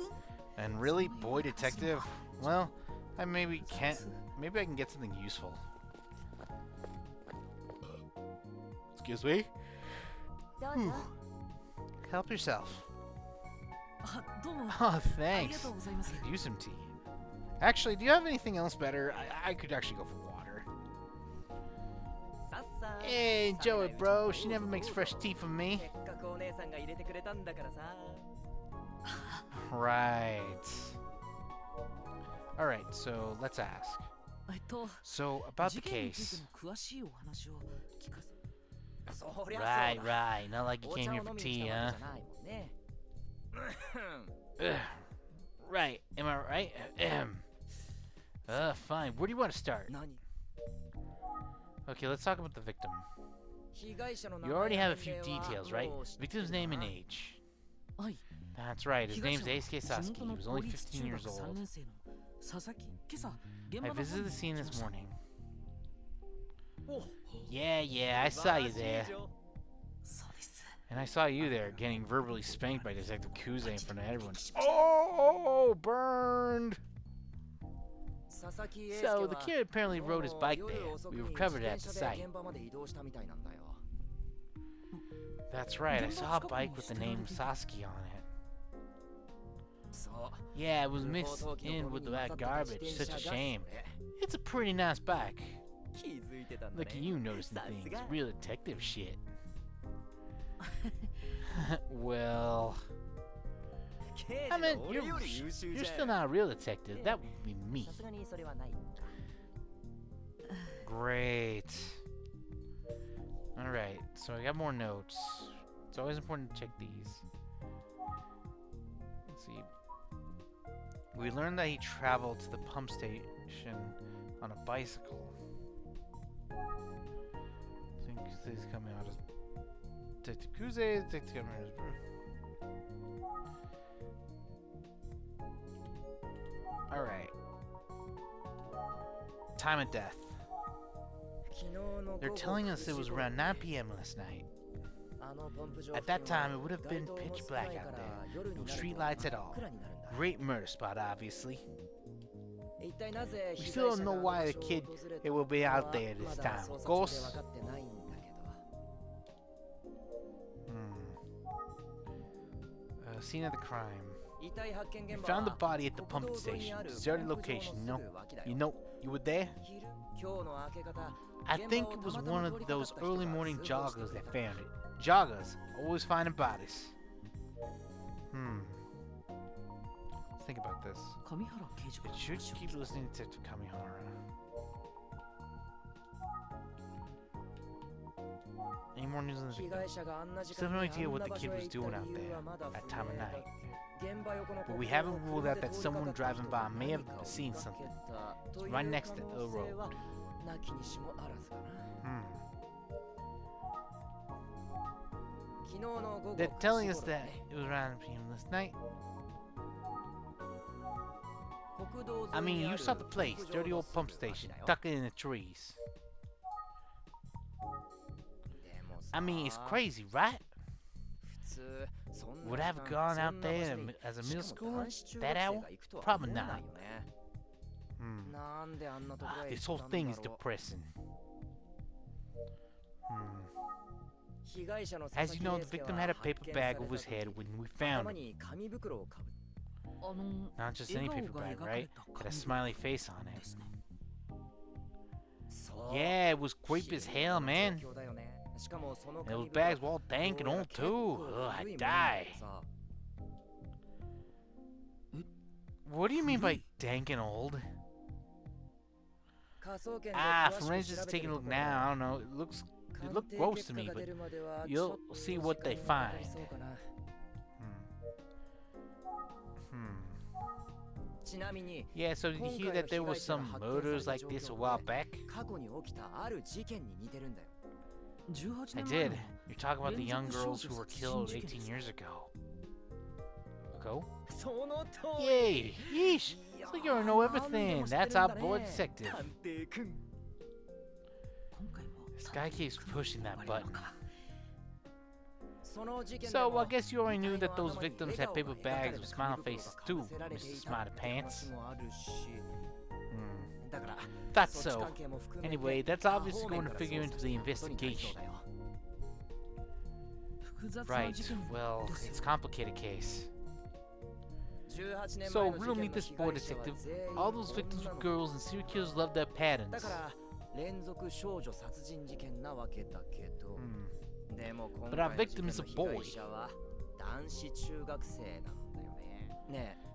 And really, boy detective? Well, maybe I can get something useful. Excuse me? Whew. Help yourself. Oh, thanks. I could use some tea. Actually, do you have anything else better? I could actually go for water. Hey, enjoy it, bro. She never makes fresh tea for me. Right. Alright, so let's ask. So, about the case. Right. Not like you came here for tea, huh? Right, am I right? Fine. Where do you want to start? Okay, let's talk about the victim. You already have a few details, right? Victim's name and age. That's right, his name's Eisuke Sasaki. He was only 15 years old. I visited the scene this morning. Yeah, I saw you there. And I saw you there, getting verbally spanked by Detective Kuze in front of everyone. Oh, burned! So, the kid apparently rode his bike there. We recovered it at the site. That's right, I saw a bike with the name Sasaki on it. Yeah, it was mixed in with that garbage. Such a shame. It's a pretty nice bike. Look at you noticing things. Real detective shit. Well, I mean, you're still not a real detective. That would be me. Great. Alright, so I got more notes. It's always important to check these. Let's see. We learned that he traveled to the pump station on a bicycle. I think he's coming out as Detective Kuze, Detective Kamihara's brother. Alright. Time of death. They're telling us it was around 9 p.m. last night. At that time, it would have been pitch black out there. No street lights at all. Great murder spot, obviously. We still don't know why the kid will be out there this time. Of course. Scene of the crime. We found the body at the pumping station. Deserted location. You were there? I think it was one of those early morning joggers that found it. Joggers always finding bodies. think about this. 上原刑事 It should keep listening to Kamihara. Any more news on the victim? Still have no idea what the kid was doing out there that time of night. But we haven't ruled out that someone driving by may have seen something. It's right next to the road. They're telling us that it was around p.m. this night. I mean, you saw the place, dirty old pump station, tucked in the trees. I mean, it's crazy, right? Would I have gone out there as a middle schooler that hour? Probably not. This whole thing is depressing. As you know, the victim had a paper bag over his head when we found him. Not just any paper bag, right? Had a smiley face on it. Yeah, it was creepy as hell, man. And those bags were all dank and old too. Ugh, I'd die. What do you mean by dank and old? Forensics taking a look now. I don't know. It looked gross to me, but you'll see what they find. Yeah, so did you hear that there was some murders like this a while back? I did. You're talking about the young girls who were killed 18 years ago. Go? Yay! Yeesh! So you know everything. That's our boy detective. This guy keeps pushing that button. So I guess you already knew that those victims had paper bags with smile faces too, Mr. Smarty Pants. Thought so. Anyway, that's obviously going to figure into the investigation. Right, well, it's a complicated case. So, riddle me this, boy detective. All those victims were girls and serial killers love their patterns. But our victim is a boy.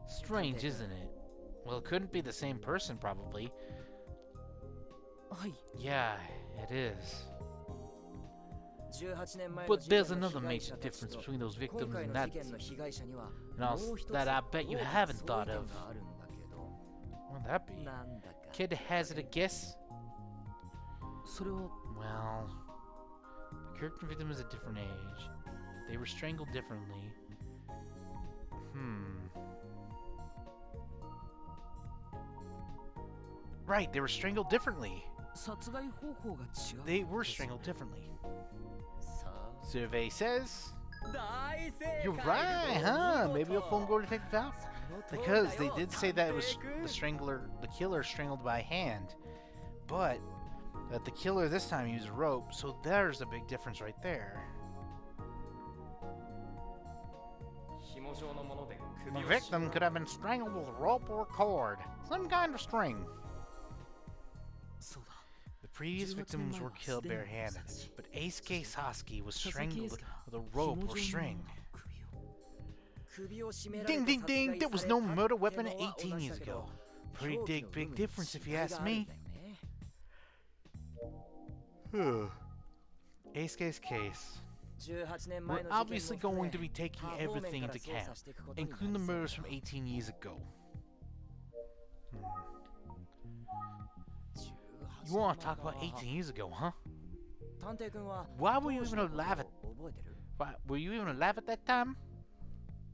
Strange, isn't it? Well, it couldn't be the same person, probably. Yeah, it is. But there's another major difference between those victims and all that I bet you haven't thought of. What would that be? Kid hazard a guess? Well, the character victim is a different age. They were strangled differently. Right, they were strangled differently. They were strangled differently. Survey says... You're right, huh? Maybe a phone go detective out? Because they did say that it was the killer strangled by hand. But that the killer this time used a rope, so there's a big difference right there. The victim could have been strangled with a rope or cord. Some kind of string. The previous victims were killed barehanded, but Eisuke Sasuke was strangled with a rope or string. Ding ding ding! There was no murder weapon 18 years ago. Pretty big difference if you ask me. Eisuke's case. We're obviously going to be taking everything into account, including the murders from 18 years ago. You want to talk about 18 years ago, huh? Why were you even alive at that time?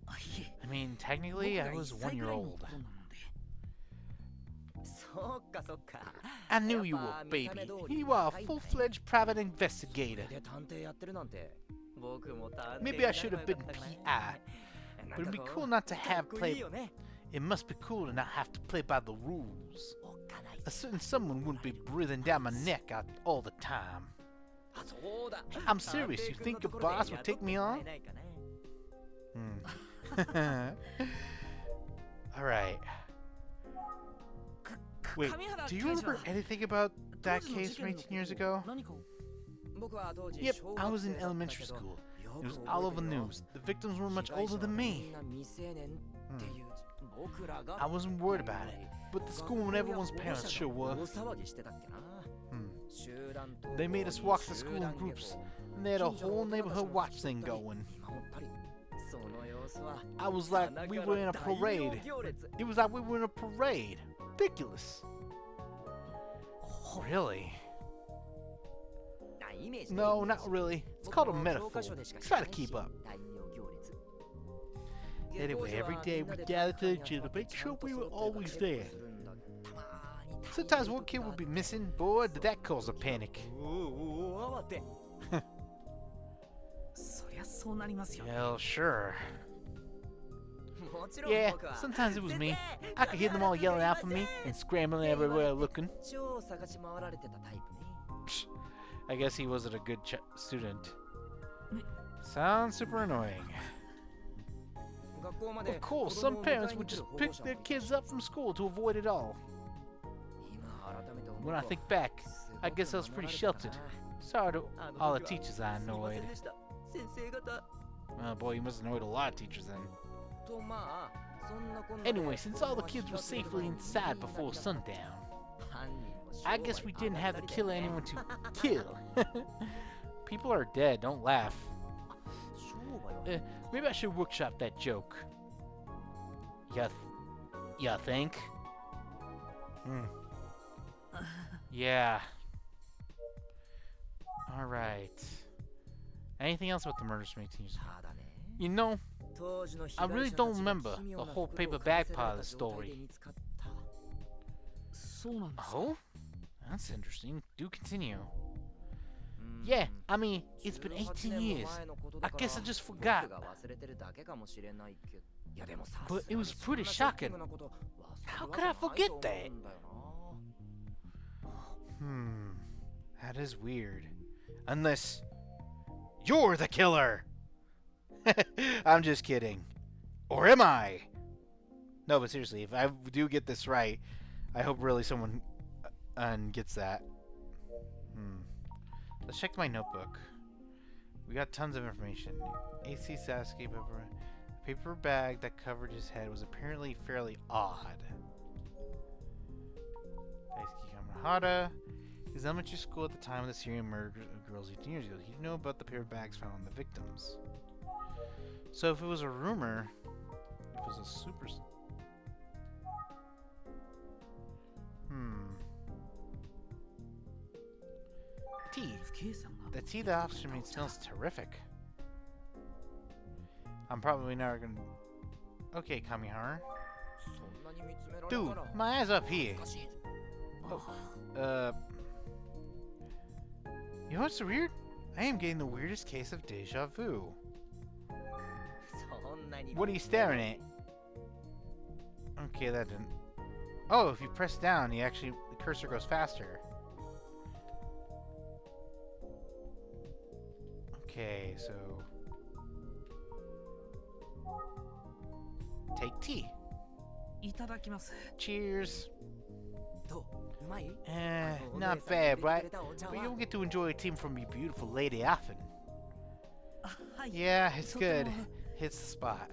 I mean, technically, I was 1 year old. I knew you were a baby. You are a full-fledged private investigator. Maybe I should have been PI, but it'd be cool not to have play. It must be cool to not have to play by the rules. A certain someone wouldn't be breathing down my neck out all the time. I'm serious. You think your boss would take me on? Alright. Wait, do you remember anything about that case from 18 years ago? Yep, I was in elementary school. It was all over the news. The victims were much older than me. I wasn't worried about it, but the school and everyone's parents sure were. They made us walk to school in groups, and they had a whole neighborhood watch thing going. I was like we were in a parade. It was like we were in a parade. Ridiculous. Really? No, not really. It's called a metaphor. Try to keep up. Anyway, every day we gathered to each other to make sure we were always there. Sometimes one kid would be missing. Boy, did that cause a panic. Well, sure. Yeah, sometimes it was me. I could hear them all yelling out for me and scrambling everywhere looking. Psh, I guess he wasn't a good student. Sounds super annoying. Of course, some parents would just pick their kids up from school to avoid it all. When I think back, I guess I was pretty sheltered. Sorry to all the teachers I annoyed. Oh boy, you must have annoyed a lot of teachers then. Anyway, since all the kids were safely inside before sundown, I guess we didn't have to kill anyone to kill. People are dead, don't laugh. Maybe I should workshop that joke. Ya think? Yeah. Alright. Anything else about the murder from 18 years ago? You know, I really don't remember the whole paper bag part of the story. Oh? That's interesting. Do continue. Yeah, I mean, it's been 18 years. I guess I just forgot. But it was pretty shocking. How could I forget that? That is weird. Unless you're the killer. I'm just kidding. Or am I? No, but seriously, if I do get this right, I hope really someone gets that. Let's check my notebook. We got tons of information. AC Sasuke paper bag that covered his head was apparently fairly odd. Daisuke Kamihara. His elementary school at the time of the serial murder of girls 18 years ago. He didn't know about the paper bags found on the victims. So if it was a rumor, it was a super... Tea. The tea the officer made smells terrific. I'm probably never gonna... Okay, Kamihara. Dude, my eyes up here. Oh, you know what's so weird? I am getting the weirdest case of deja vu. What are you staring at? Okay, that didn't... Oh, if you press down, the cursor goes faster. Okay, so... Take tea. Cheers. Not bad, right? But you don't get to enjoy a tea from your beautiful lady often. Yeah, it's good. Hits the spot.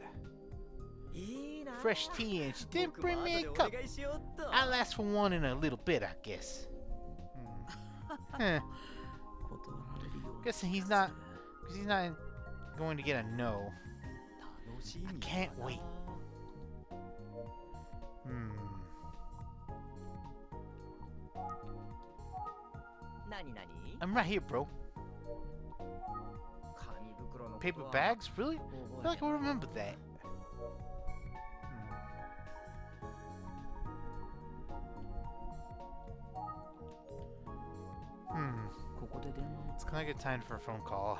Fresh tea, and she didn't bring me a cup. I'll ask for one in a little bit, I guess. Guessing he's not going to get a no. I can't wait. I'm right here, bro. Paper bags? Really? I feel like I remember that. It's kind of a good time for a phone call.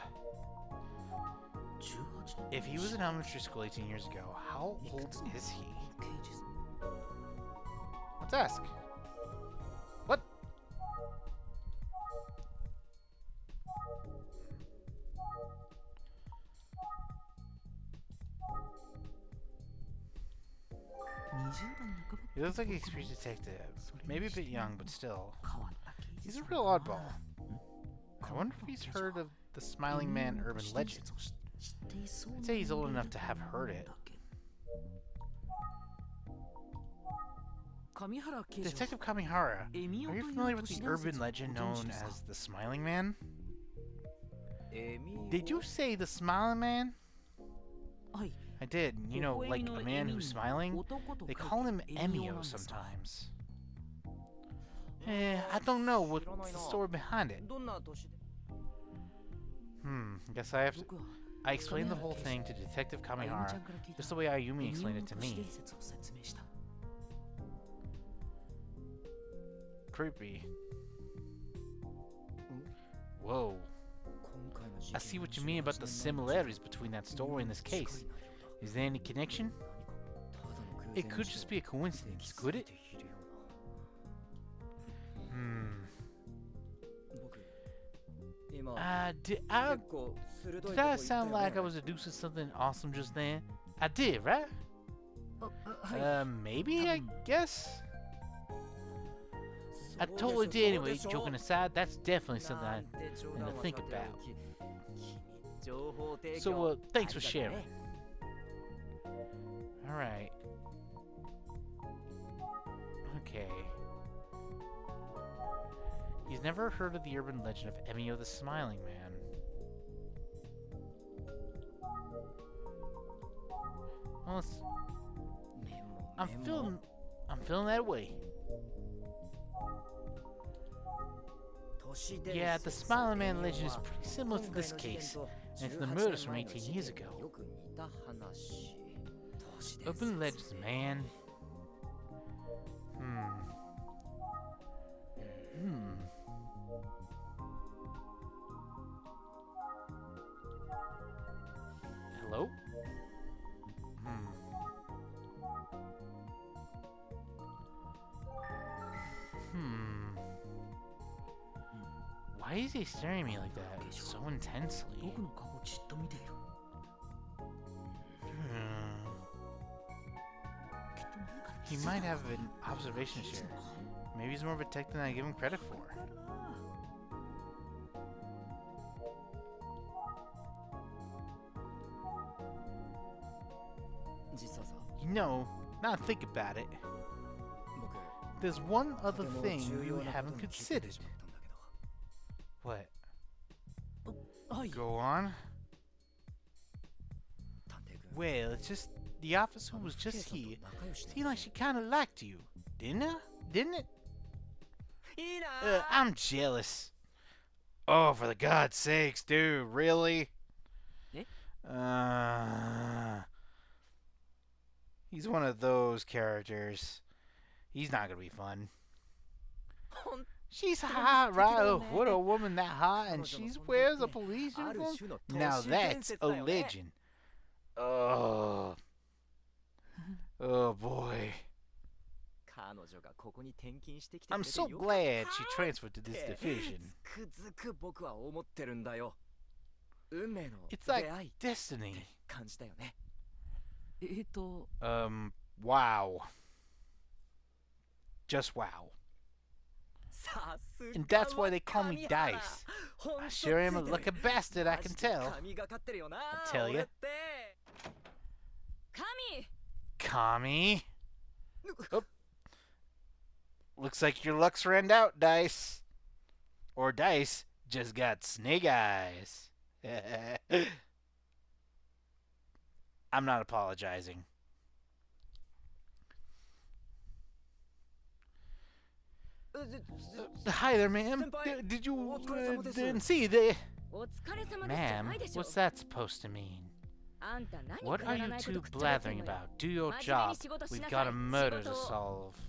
If he was in elementary school 18 years ago, how old is he? Let's ask. What? He looks like an experienced detective. Maybe a bit young, but still. He's a real oddball. I wonder if he's heard of the Smiling Man urban legend. I'd say he's old enough to have heard it. 上原刑事は Detective Kamihara, エミオ are と you いう familiar with 都市 the 伝 urban 説を legend ご存知 known ですか as the Smiling Man? エミ Did you say the Smiling Man? はい I did. You know, like a man who's smiling? 男と They 書 call い him てエミオ Emio なんですが sometimes. I don't know what's the story behind it. どんな年で I guess I have to. 僕は I explained the whole thing to Detective あゆみちゃ Kamihara んから聞いた just the way エ Ayumi ミオ explained の it to 都市伝 me. 説を説明した Creepy. Whoa. 今回の事 I 件 see は what you mean about the similarities between that story and this case. Is there any connection? ただの偶然 It could just be a coincidence, could it? 僕今 Did 結構鋭いこと did 言 I ったよ sound like I ね was deducing something awesome just then? I did, right? はい Maybe, I guess? I totally did anyway, joking aside, that's definitely something I... なんて冗談は think さて about. おき君情報提 So, 供 thanks for ありがと sharing. ね Alright. Okay. He's never heard of the urban legend of Emio the Smiling Man. Well, I'm メモ feeling that way. 都市伝 Yeah, the 説 Smiling Man エミオ legend is は pretty similar to 今 this 回の事件 case, と and to the 18 murders from 年前の 18 事 years 件 ago. がよく似た話都市伝説 Urban legends, man. Hello? Why is he staring at me like that? So intensely. 僕の顔をじっと見ている きっと何かに He 気づいた might の have か an observation 刑事 share. のか Maybe he's more of a tech than I give him credit for. だな 実はさ You know, now that I think about it, 僕 there's one と other ても thing 重 you 要なこと haven't に気づいて considered. しまったんだけど What? はい Go on? 探偵君 Well, it's just the officer who was ケイ just さんと here 仲良しだ seemed like she kind of liked you, didn't it? Didn't it? いいな I'm jealous. Oh, for the God's sakes, dude, really? Eh? He's one of those characters. He's not gonna be fun. ほん She's 本当に hot, 素敵だ right? よね。 What a woman that hot, and 彼女の she 存在 wears a って police ある uniform? 種の都 Now 市伝 that's 説 a だよね legend. Oh. Oh boy. 彼女がここに転勤してきてく I'm れて so よかっ glad た she transferred to this って division. つくづく僕は思ってるんだよ運命の It's 出 like 会いっ destiny. て感じだよねWow. Just wow. さすが And that's why they call me 神原 Dice. ほんと I sure am a ついてる lucky bastard, I マ can ジで tell. 神がかってるよな tell ya. 俺って Kami! Kami. Oh. Looks like your luck's ran out, Dice. Or Dice just got snake eyes. I'm not apologizing. Hi there, ma'am. Senpai, Did you お疲れ様です。 didn't see the お疲れ様ですじゃ ma'am? ないでしょ What's that supposed to mean? あんた何 What くだ are ら you ないこ two とくっちゃべってん blathering のよ about? Do your 真面目に job. 仕事し We've な got さ a い murder 仕 to 事を solve.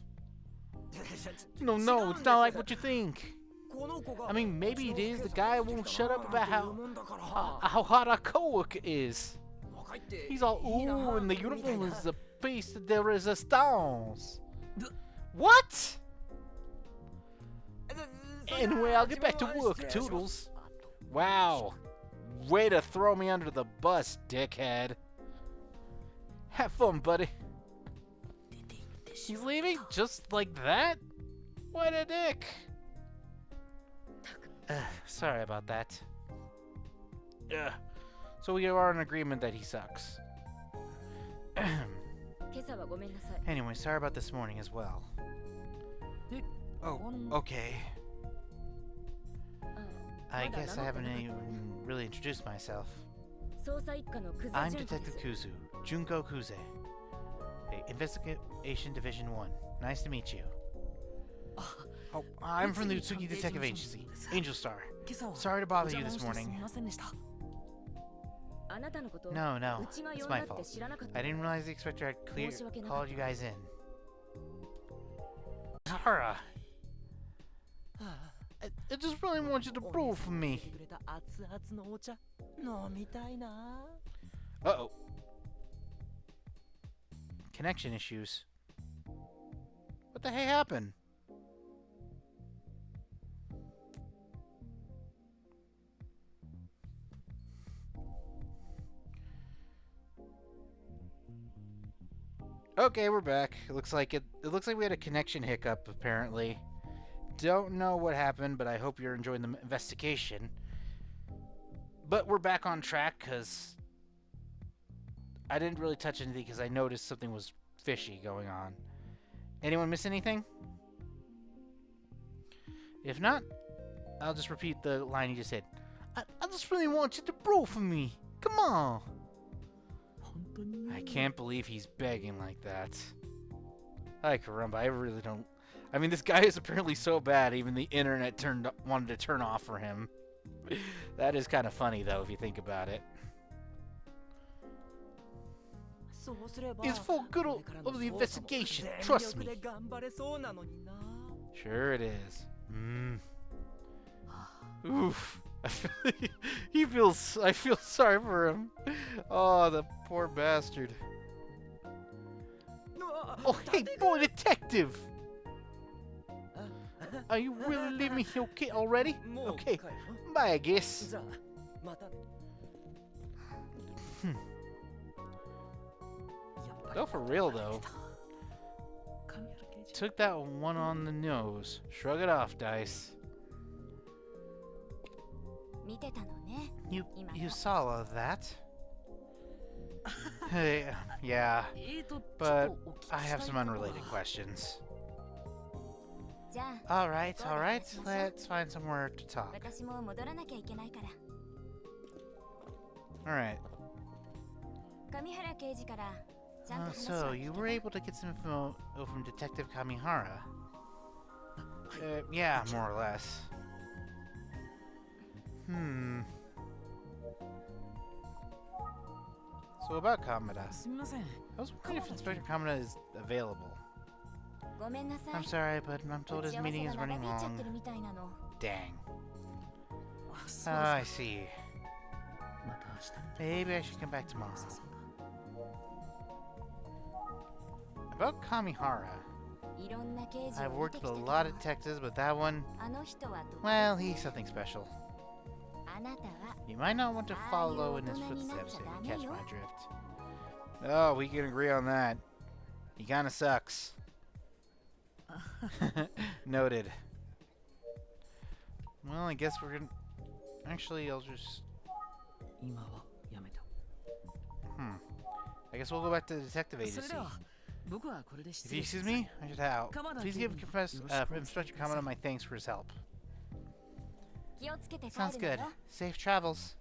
No, no, it's not like what you think. この子が I mean, maybe it is. The guy won't shut up about なんて言うもんだから how hot our coworker is. 若いって He's all いいな ooh, and the みたい uniform な is a piece that there is a stones. The- What? それじゃあ Anyway, I'll get back to 自分は work, 失礼します Toodles. Wow. Way to throw me under the bus, dickhead. Have fun, buddy. 出て行ってし He's まう leaving just like that? What a dick. Sorry about that. So we are in agreement that he sucks. 今朝はごめんなさい。 Anyway, sorry about this morning as well. Oh, okay. あ I まだ guess 名 I 乗って haven't なかった even really introduced myself. 捜査一課の久世 I'm 純子で Detective す。 Kuzu, Junko Kuze. Hey, Investigation Division 1. Nice to meet you. Oh, I'm from the Utsugi Detective Agency, Angel Star. 今朝は Sorry to お bother 邪 you 魔を this してす morning. みませんでした。あなたのこと No, no, うちが it's 呼ん my だって fault. 知らなかった I didn't realize the inspector had clear 申し訳なかった called you guys in. Hara, I just really want you to brew for お姉 me. さんが入れてくれた熱々のお茶飲みたいな。 Uh-oh. Connection issues. What the heck happened? Okay, we're back. It looks like we had a connection hiccup apparently. Don't know what happened, but I hope you're enjoying the investigation. But we're back on track cuz I didn't really touch anything because I noticed something was fishy going on. Anyone miss anything? If not, I'll just repeat the line you just said. I just really want you to brew for me. Come on. 本当に I can't believe he's begging like that. Ay, caramba, I really don't... I mean, this guy is apparently so bad, even the internet wanted to turn off for him. That is kind of funny, though, if you think about it. そうすれば It's for good これからの of the 捜査も investigation. 全 Trust 力 me. で頑張れそうなのにな。 Sure it is. Oof. I feel sorry for him. Oh, the poor bastard. うわ Oh, hey, 立て boy detective! あ Are you really leaving me here okay already? もう Okay, 帰るの bye, I guess. じゃあまたね。 Hmm. やっぱり No, for real, though. 神原刑事 Took that one on the nose. Shrug it off, Dice. 見てたのね。 You 今の you saw all of that? Hey, yeah, ちょっ but とお聞きした I い have こ some とは unrelated questions. じゃあ Alright, alright, let's find somewhere to talk. 私も戻らなきゃいけないから。 Alright, 上原刑事からちゃんと話を so 聞け you た were able to get some info from Detective Kamihara? Yeah, more or less. Hmm. So about Kamada. すみません。 I was wondering if Inspector Kamada is available. ごめんなさい。 I'm sorry, but I'm 打 told ち his 合わせ meeting が is 長 running 引いちゃって long. るみたいなの。 Dang. あ、そう Ah, I ですか。 see. また明日みたい Maybe I should come back tomorrow. な。そうだ About Kamihara, いろんな刑事 I've を見 worked て with きた a けど、 lot of detectives, but that one, あの人は特別 well, he's something special. あなたは You might not want to follow in his footsteps if you catch my drift. Oh, we can agree on that. He kinda sucks. Noted. Well, I guess we're gonna... Actually, I'll just... 今はやめた。 I guess we'll go back to the detective それ agency. では僕はこれで If 失 you 礼し excuse ます。 me, I should head out. Kamada Please give Keiben, Inspector Kamada my thanks for his help. 気をつけて帰 Sounds るの good. よ。 Safe travels.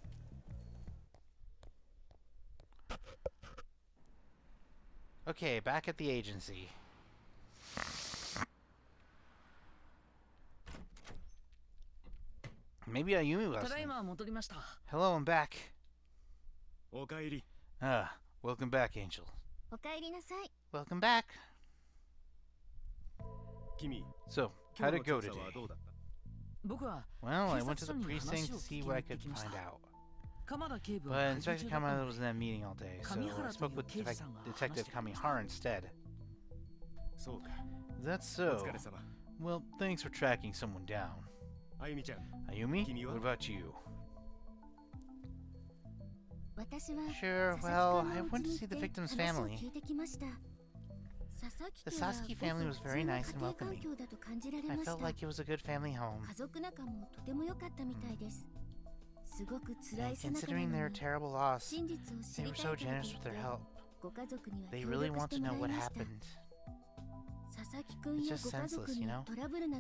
Okay, back at the agency. Maybe Ayumi was ただい listening. ま戻りました。 Hello, I'm back. おかえり Welcome back, Angel. おかえりなさい。 Welcome back. 君 So, 今 how'd 日 it の go 調査 today? はどうだった 僕は Well, I went to the 警察署に precinct 話 to を see 聞き what I に行って could きました。 find out. 鎌田警部は But 会議 Inspector 中だった Kamada の was in that meeting all day, so I Kamihara spoke with という刑事さんが Detective 話してくれました。 Kamihara instead. そうか That's お so. 疲れ様 Well, thanks for tracking someone down. あゆみちゃん Ayumi, Kimi wa? what about you? 私は Sure, 佐 well, 々木 I 君の went お to 家 see に the 行って victim's 話を family. 聞いてきました。佐々木 The 家は Sasaki ごく family was 普 very 通の nice and 家庭環 welcoming. 境だと感じられ I ました。 felt like it was a good family home. 家族仲もとても良かったみたいです。すごく辛 And いさなかな considering の their に terrible loss, 真実を知 they り were た so いからと generous 言っ with て their help. They really want to know what happened. It's just senseless, you know?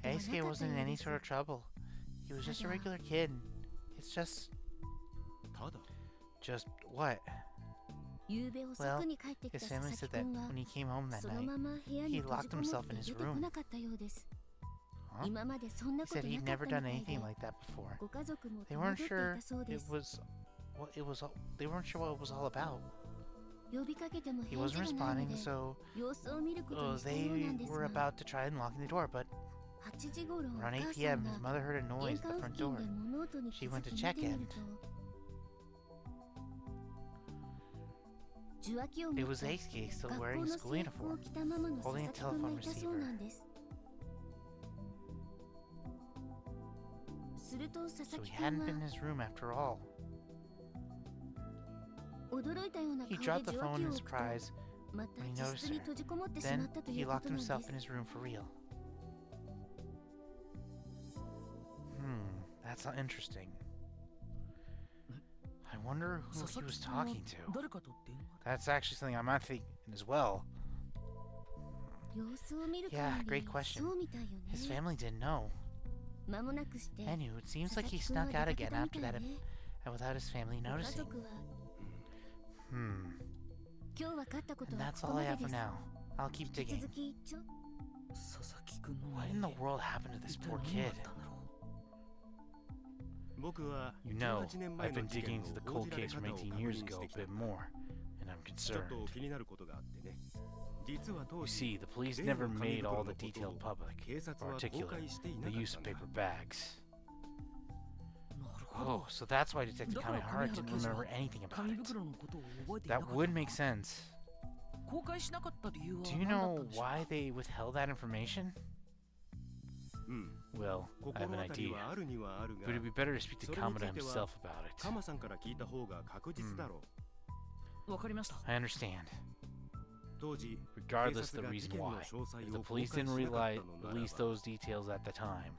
Eisuke wasn't in any sort of trouble. He was just a regular kid. It's just... ただ Just what? Well, his family said that when he came home that night, he locked himself in his room. Huh? He said he'd never done anything like that before. They weren't sure it was... They weren't sure what it was all about. He wasn't responding, so they were about to try unlocking the door, but around 8 p.m., his mother heard a noise at the front door. She went to check in. It was Eisuke still wearing his school uniform, holding a telephone receiver. So he hadn't been in his room after all. He dropped the phone in surprise when he noticed her. Then he locked himself in his room for real. That's not interesting. I wonder who he was talking to. That's actually something I'm not thinking as well. Yeah, great question. His family didn't know. Emio, it seems like he snuck out again after that and without his family noticing. And that's all I have for now. I'll keep digging. What in the world happened to this poor kid? You know, I've been digging into the cold case from 18 years ago a bit more, and I'm concerned. You see, the police never made all the detail public, or articulate the use of paper bags. Oh, so that's why Detective Kamihara didn't remember anything about it. That would make sense. Do you know why they withheld that information? Well, I have an idea. But it'd be better to speak to Kamada himself about it. I understand. Regardless of the reason why, if the police didn't release those details at the time,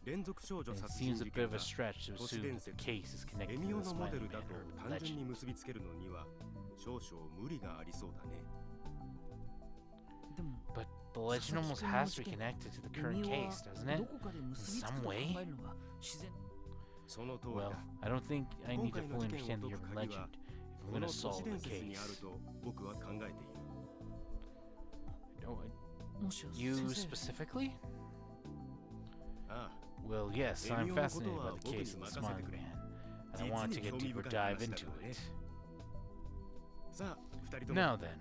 then it seems a bit of a stretch to assume that the case is connected to the Smiling Manor legend. But the legend almost has to be connected to the current case, doesn't it? In some way? Well, I don't think I need to fully understand the urban legend if I'm going to solve the case. You specifically? Well, yes, I'm fascinated by the case of the Smiling Man, and I want to get a deeper dive into it. Now then,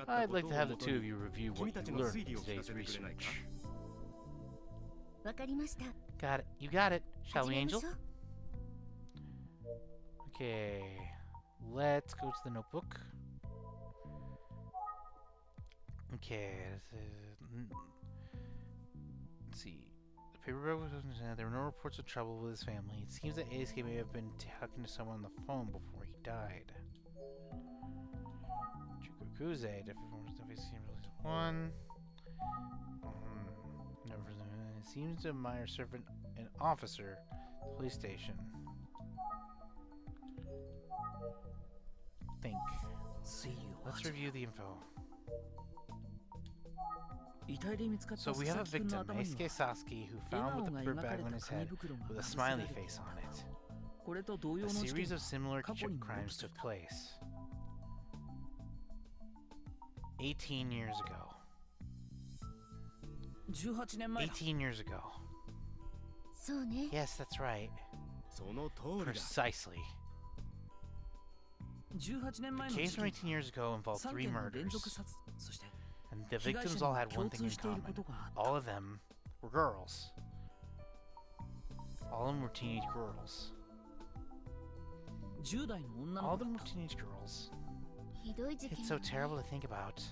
I'd like to have the two of you review what you learned in today's research. Got it. You got it. Shall we, Angel? Okay, let's go to the notebook. Okay, let's see. The paperback was there were no reports of trouble with his family. It seems that Eisuke may have been talking to someone on the phone before he died. Chikukuze, different forms of one. It seems to admire servant an officer, police station. Think. Let's review the info. So we have a victim, Eisuke Sasuke, who found with a paper bag on his head with a smiley face on it. A series of similar crimes took place 18 years ago. 18 years ago. Yes, that's right. Precisely. The case from 18 years ago involved 3 murders. And the victims all had one thing in common. All of them were girls. All of them were teenage girls. All of them were teenage girls. It's so terrible to think about.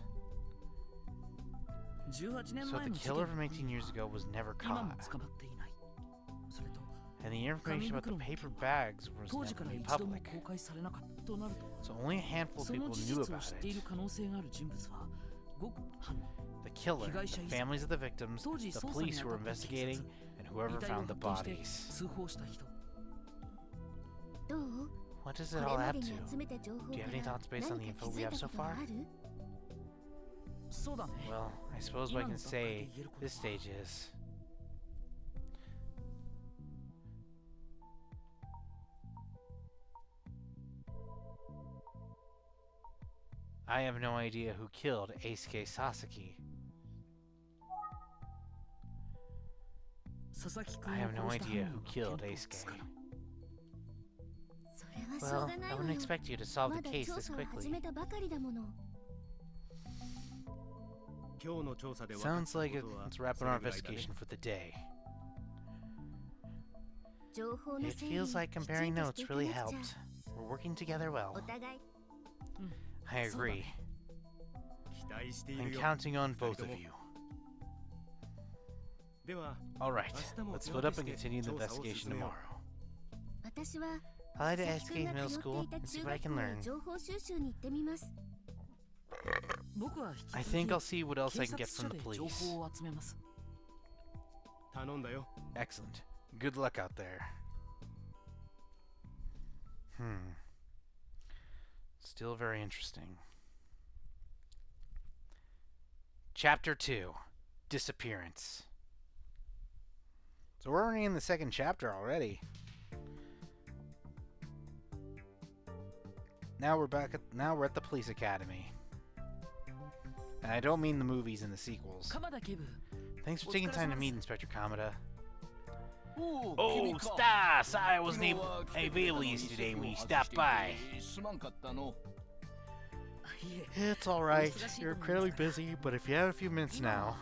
So the killer from 18 years ago was never caught. And the information about the paper bags was never made public. So only a handful of people knew about it. The killer, the families of the victims, the police who were investigating, and whoever found the bodies. What does it all add to? Do you have any thoughts based on the info we have so far? そうだね Well, I suppose what I can say this stage is... I have no idea who killed Eisuke Sasaki. I have no idea who killed Eisuke. Well, I wouldn't expect you to solve the case this quickly. Sounds like it's wrapping our investigation for the day. It feels like comparing notes really helped. We're working together well. I agree. I'm counting on both of you. Alright, let's split up and continue the investigation tomorrow. I'll head to SK Middle School and see what I can learn. I think I'll see what else I can get from the police. Excellent. Good luck out there. Still very interesting. Chapter 2. Disappearance. So we're already in the second chapter already. Now we're at the police academy. And I don't mean the movies and the sequels. Thanks for taking time to meet Inspector Kamada. Oh, Stas! I wasn't available yesterday when you stopped by. It's alright. You're incredibly busy, but if you have a few minutes now...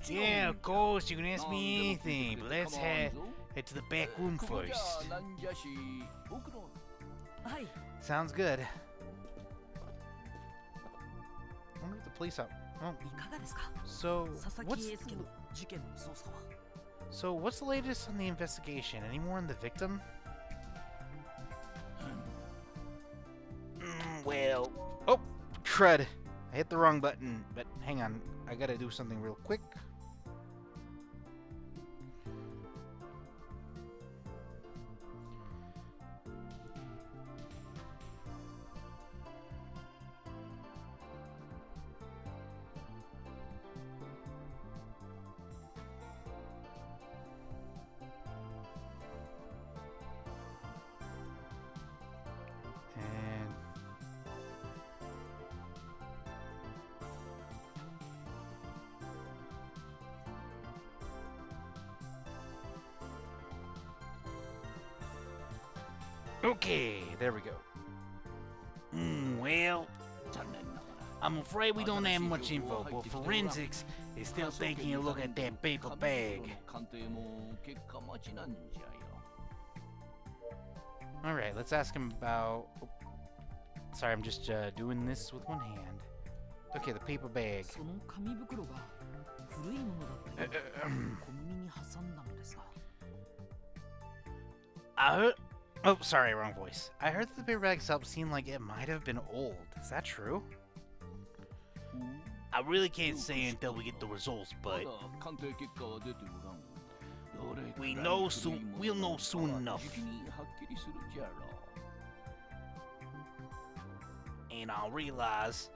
Yeah, of course, you can ask me anything, but let's head to the back room first. Sounds good. I wonder if the police are... Oh. So what's the latest on the investigation? Any more on the victim? Well... Oh! Crud! I hit the wrong button, but hang on. I gotta do something real quick. Okay, there we go. Well, I'm afraid we don't have much info, but forensics is still taking a look at that paper bag. Alright, let's ask him about... Sorry, I'm just doing this with one hand. Okay, the paper bag. I heard... Oh, sorry, wrong voice. I heard that the paper bag itself seemed like it might have been old. Is that true? I really can't say until we get the results, but... We'll know soon enough. And I'll realize...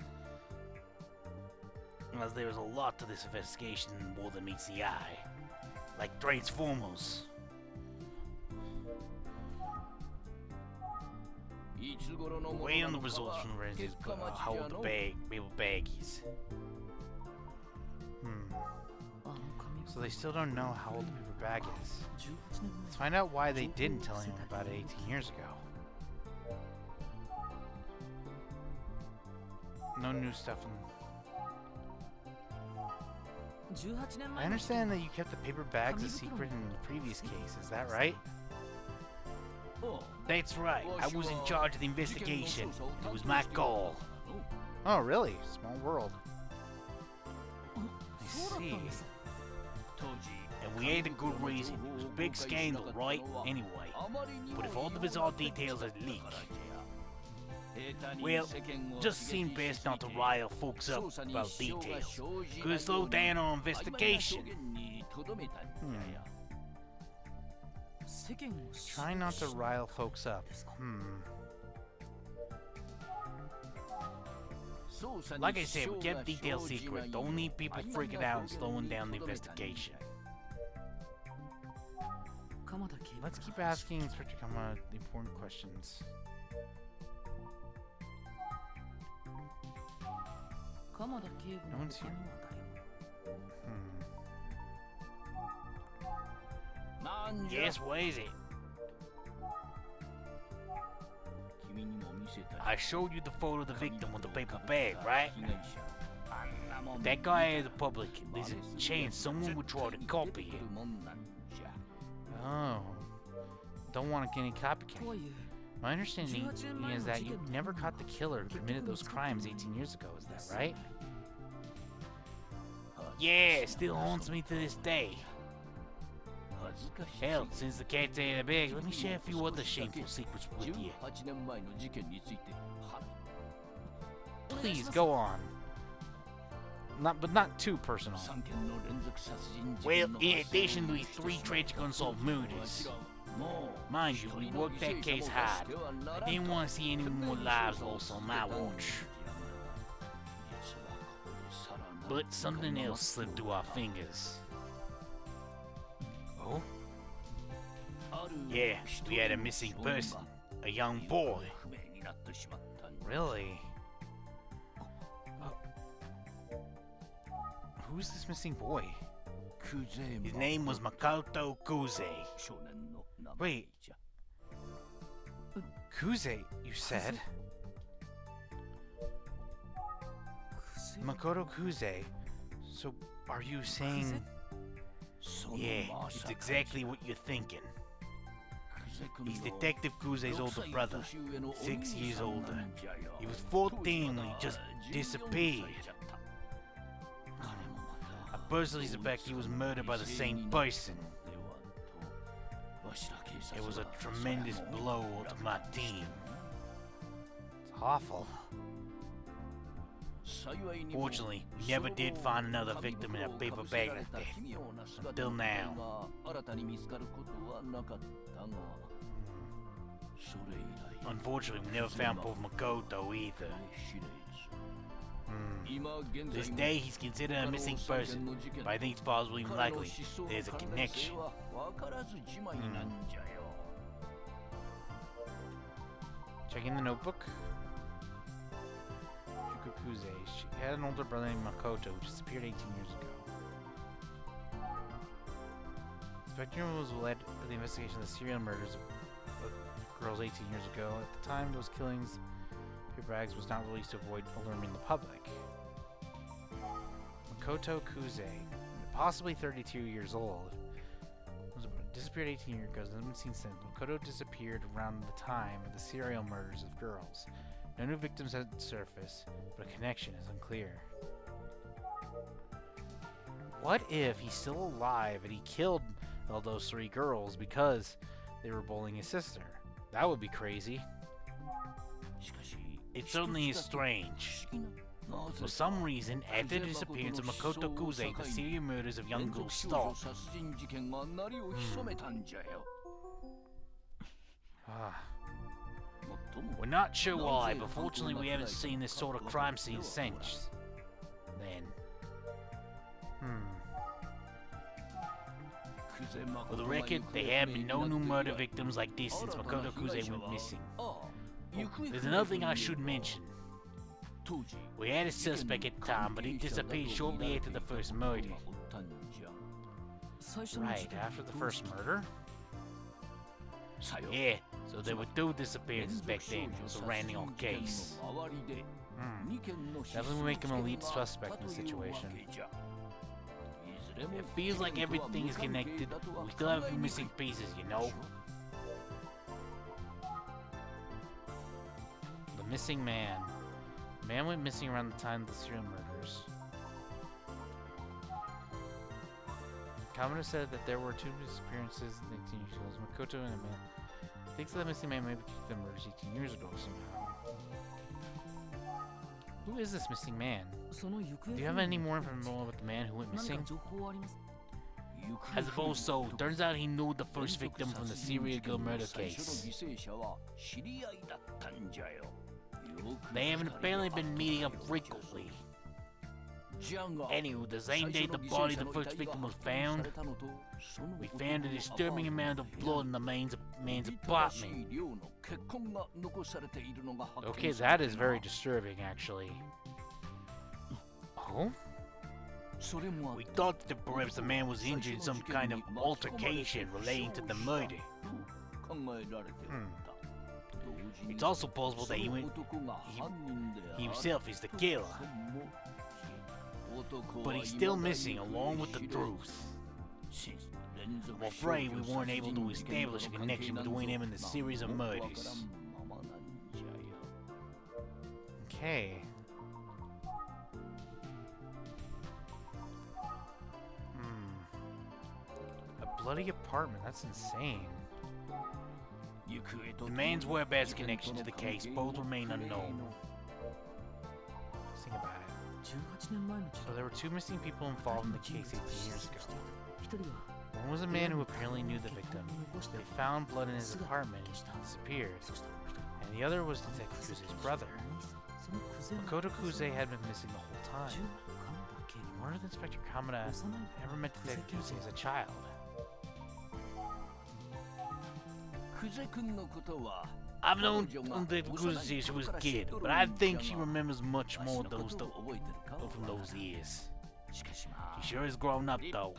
As there's a lot to this investigation more than meets the eye. Like Transformers. Wait on the results from the forensics, but how old the paper bag is. So they still don't know how old the paper bag is. Let's find out why they didn't tell anyone about it 18 years ago. No new stuff in... I understand that you kept the paper bags a secret in the previous case, is that right? That's right. I was in charge of the investigation. It was my call. Oh, really? Small world. I see. And we had a good reason. It was a big scandal, right? Anyway. But if all the bizarre details are leaked... Well, just seemed best not to rile folks up about details. Could slow down our investigation. Try not to rile folks up. Like I said, we kept details secret. Don't need people freaking out and slowing down the investigation. Let's keep asking Inspector Kamada the important questions. No one's here. Yes, what is it? I showed you the photo of the victim with the paper bag, right? If that guy is the public, there's a chance someone would try to copy it. Oh. Don't want to get any copycat. My understanding is that you never caught the killer who committed those crimes 18 years ago, is that right? Yeah, it still haunts me to this day. Hell, since the cat's out of the bag, let me share a few other shameful secrets with you. Please, go on. But not too personal. Well, in addition to these 3 tragic unsolved murders, mind you, we worked that case hard. I didn't want to see any more lives lost on my watch. But something else slipped through our fingers. Oh? Yeah, we had a missing person. A young boy. Really? Who's this missing boy? His name was Makoto Kuze. Wait. Kuze, you said? Makoto Kuze. So, are you saying... Yeah, it's exactly what you're thinking. He's Detective Kuze's older brother, 6 years older. He was 14 when he just disappeared. I personally suspect he was murdered by the same person. It was a tremendous blow to my team. It's awful. Fortunately, we never did find another victim in a paper bag like that. Until now. Unfortunately, we never found poor Makoto either. This day, he's considered a missing person, but I think it's possibly likely there's a connection. Checking the notebook. Kuze. She had an older brother named Makoto who disappeared 18 years ago. Inspector was led to the investigation of the serial murders of girls 18 years ago. At the time, those killings, paper bags was not released to avoid alarming the public. Makoto Kuze, possibly 32 years old, disappeared 18 years ago. Hasn't been seen since. Makoto disappeared around the time of the serial murders of girls. No new victims had surfaced, but a connection is unclear. What if he's still alive and he killed all those 3 girls because they were bullying his sister? That would be crazy. It certainly is strange. For some reason, after the disappearance of Makoto Kuze, the serial murders of young girls stopped. We're not sure why, but fortunately we haven't seen this sort of crime scene since then. For the record, there have been no new murder victims like this since Makoto Kuze went missing. There's another thing I should mention. We had a suspect at the time, but he disappeared shortly after the first murder. Right, after the first murder? Yeah, so there were 2 disappearances back then. It was a random case. Definitely make him a lead suspect in the situation. It feels like everything is connected. We still have a few missing pieces, you know? The missing man. The man went missing around the time of the serial murders. Kamada said that there were 2 disappearances in the 18 years ago. Makoto and Emio thinks that the missing man may be the murders 18 years ago somehow. Who is this missing man? Do you have any more information about the man who went missing? I suppose so. Turns out he knew the first victim from the serial killer murder case. They haven't apparently been meeting up frequently. Anyway, the same day the body of the first victim was found, we found a disturbing amount of blood in the man's apartment. Okay, that is very disturbing, actually. Oh? We thought that perhaps the man was injured in some kind of altercation relating to the murder. It's also possible that he himself is the killer. But he's still missing along with the truth. I'm afraid we weren't able to establish a connection between him and the series of murders. Okay. A bloody apartment, that's insane. The man's whereabouts connection to the case both remain unknown. Let's think about it. So there were two missing people involved in the case 18 years ago. One was a man who apparently knew the victim. They found blood in his apartment and disappeared. And the other was Detective Kuze's brother. Makoto Kuze had been missing the whole time. Where did Inspector Kamada ever met Detective Kuze as a child? I've known Detective Kuze since she was a kid, but I think she remembers much more of from those years. She sure has grown up, though.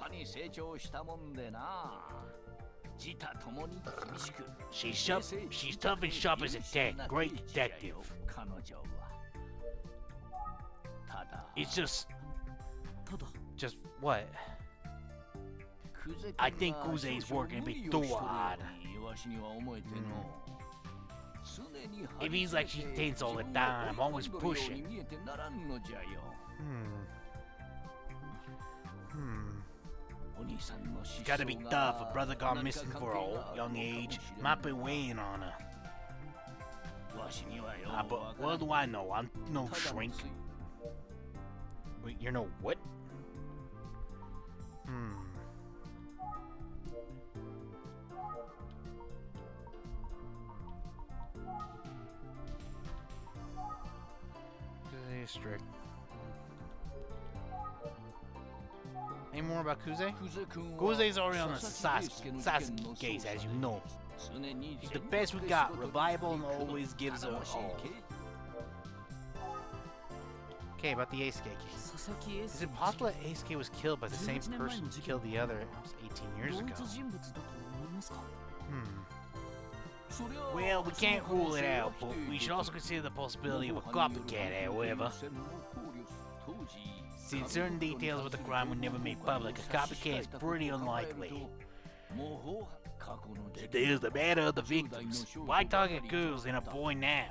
She's tough and sharp as a tack. Great detective. It's just what? I think Kuze's working a bit too hard. It feels like she's tense all the time, always pushing. She's gotta be tough. A brother gone missing for a young age might be weighing on her. But what do I know? I'm no shrink. Wait, you're no what? District. Any more about Kuze? Kuze's already on the Sasuke case, as you know. He's the best we got, reliable and always gives her all. Okay, about the Eisuke case. Is it possible that Eisuke was killed by the same person who killed the other 18 years ago? Well, we can't rule it out, but we should also consider the possibility of a copycat, however. Since certain details of the crime were never made public, a copycat is pretty unlikely. There's the matter of the victims. Why target girls and a boy now?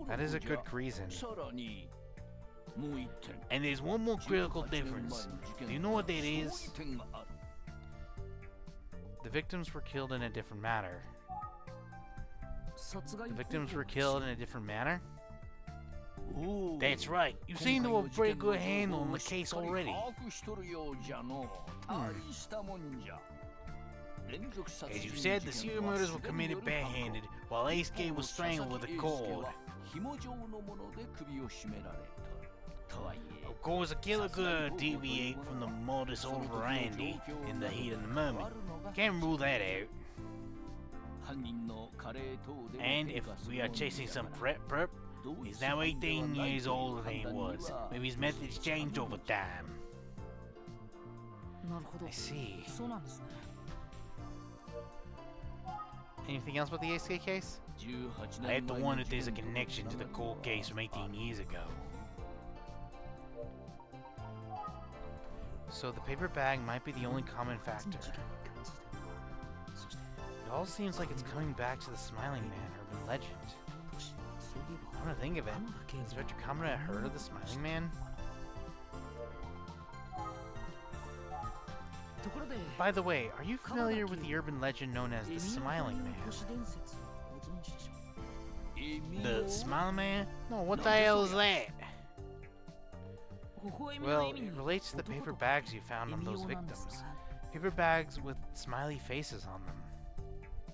That is a good reason. And there's one more critical difference. Do you know what that is? The victims were killed in a different manner. The victims were killed in a different manner? That's right. You seem to have a pretty good handle on the case already. As you said, the serial murders were committed barehanded, while Eisuke was strangled with a cord. Of course, a killer could deviate from the modus operandi in the heat of the moment. Can't rule that out. And if we are chasing some perp, he's now 18 years older than he was. Maybe his methods changed over time. I see. Anything else about the Eisuke case? I have to wonder if there's a connection to the cold case from 18 years ago. So the paper bag might be the only common factor. It all seems like it's coming back to the Smiling Man urban legend. I want to think of it. Has Inspector Kamada heard of the Smiling Man? By the way, are you familiar with the urban legend known as the Smiling Man? The Smiling Man? No, what the hell is that? Well, it relates to the paper bags you found on those victims. Paper bags with smiley faces on them.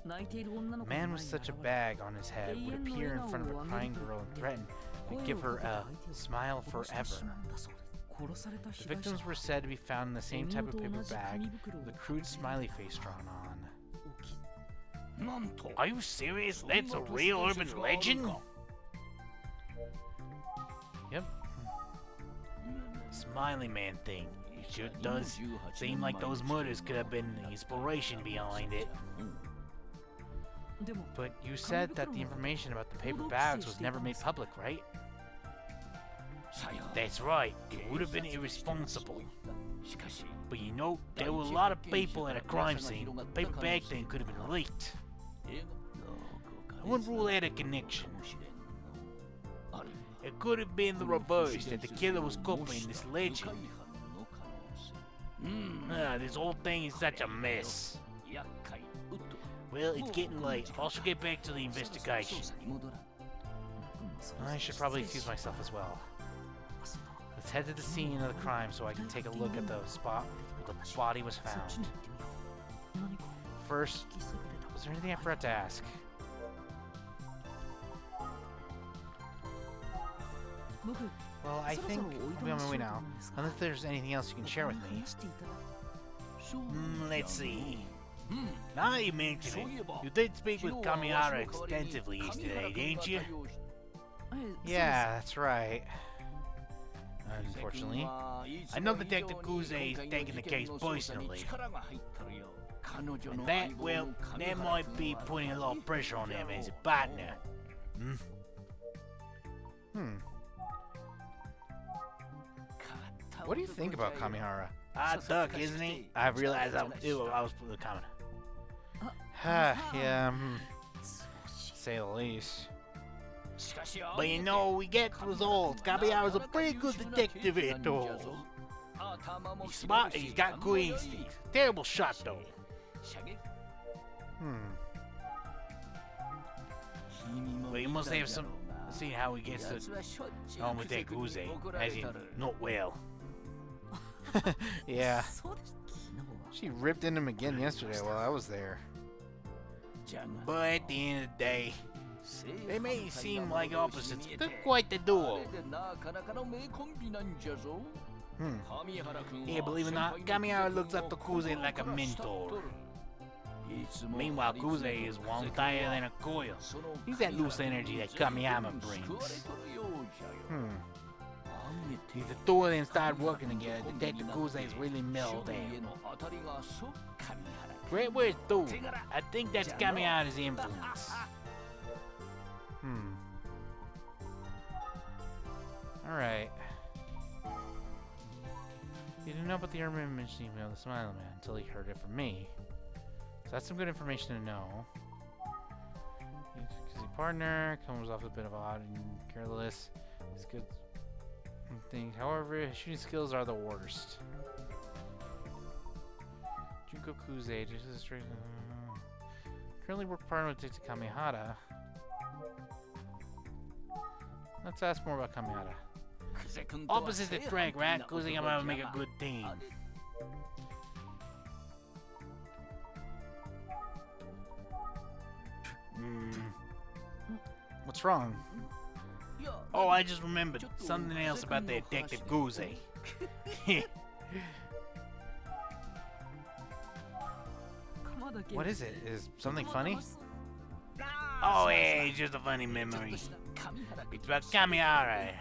A man with such a bag on his head would appear in front of a crying girl and threaten to give her a smile forever. The victims were said to be found in the same type of paper bag with a crude smiley face drawn on. Are you serious? That's a real urban legend? Yep. Smiley Man thing. It sure does seem like those murders could have been the inspiration behind it. But you said that the information about the paper bags was never made public, right? That's right. It would have been irresponsible. But you know, there were a lot of people at a crime scene. The paper bag thing could have been leaked. I wouldn't rule out a connection. It could have been the reverse, that the killer was copying this legend. This whole thing is such a mess. Well, it's getting late. I should get back to the investigation. I should probably excuse myself as well. Let's head to the scene of the crime so I can take a look at the spot where the body was found. First, was there anything I forgot to ask? Well, I think I'll be on my way now. Unless there's anything else you can share with me. Let's see. Now you mention it, you did speak with Kamihara extensively yesterday, didn't you? Yeah, that's right. Unfortunately, I know Detective Kuze is taking the case personally. And that, well, that might be putting a lot of pressure on him as a partner. What do you think about Kamihara? Duck, isn't he? I realized I was putting the comment. Yeah, say the least. But you know, we get results. Kamihara's a pretty good detective at all. He's smart, he's got good instincts. Terrible shot, though. But you must have some... seen how he gets to home with that Kuze, as in, not well. Yeah. She ripped into him again yesterday while I was there. But at the end of the day, they may seem like opposites, but they're quite the duo. Yeah, believe it or not, Kamihara looks up to Kuze like a mentor. Meanwhile, Kuze is one tighter than a coil. He's that loose energy that Kamihara brings. If the two of them start working together, Detective Kuze is really mellowed down. Great words, too. I think that's Kamihara's influence. Alright. He didn't know about the urban mentioning email of the Smiley Man until he heard it from me. So that's some good information to know. He's a partner, comes off a bit of odd and careless. He's good things. However, his shooting skills are the worst. Junko Kuze, just as straight. Currently work partner with Detective Kamihara. Let's ask more about Kamihara. Opposite the track, right? Kuze and Kamihara make a good team. What's wrong? Oh, I just remembered something else about the Detective Kuze. What is it? Is something funny? Oh, yeah, it's just a funny memory. It's about Kamihara.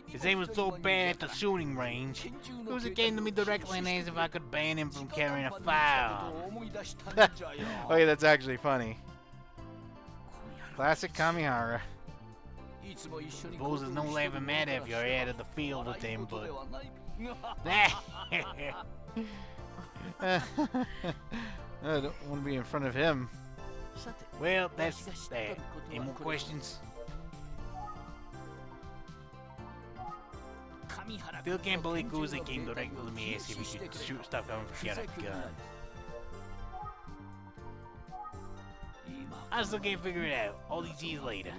His aim was so bad at the shooting range, Kuze came to me directly and asked if I could ban him from carrying a firearm. Oh, yeah, that's actually funny. Classic Kamihara. Suppose there's no laughing matter if you're out of the field with him, but... I don't want to be in front of him. Well, that's that. Any more questions? Still can't believe Kuze came directly to me asking if he could shoot stuff out and get a gun. I still can't figure it out, all these years later.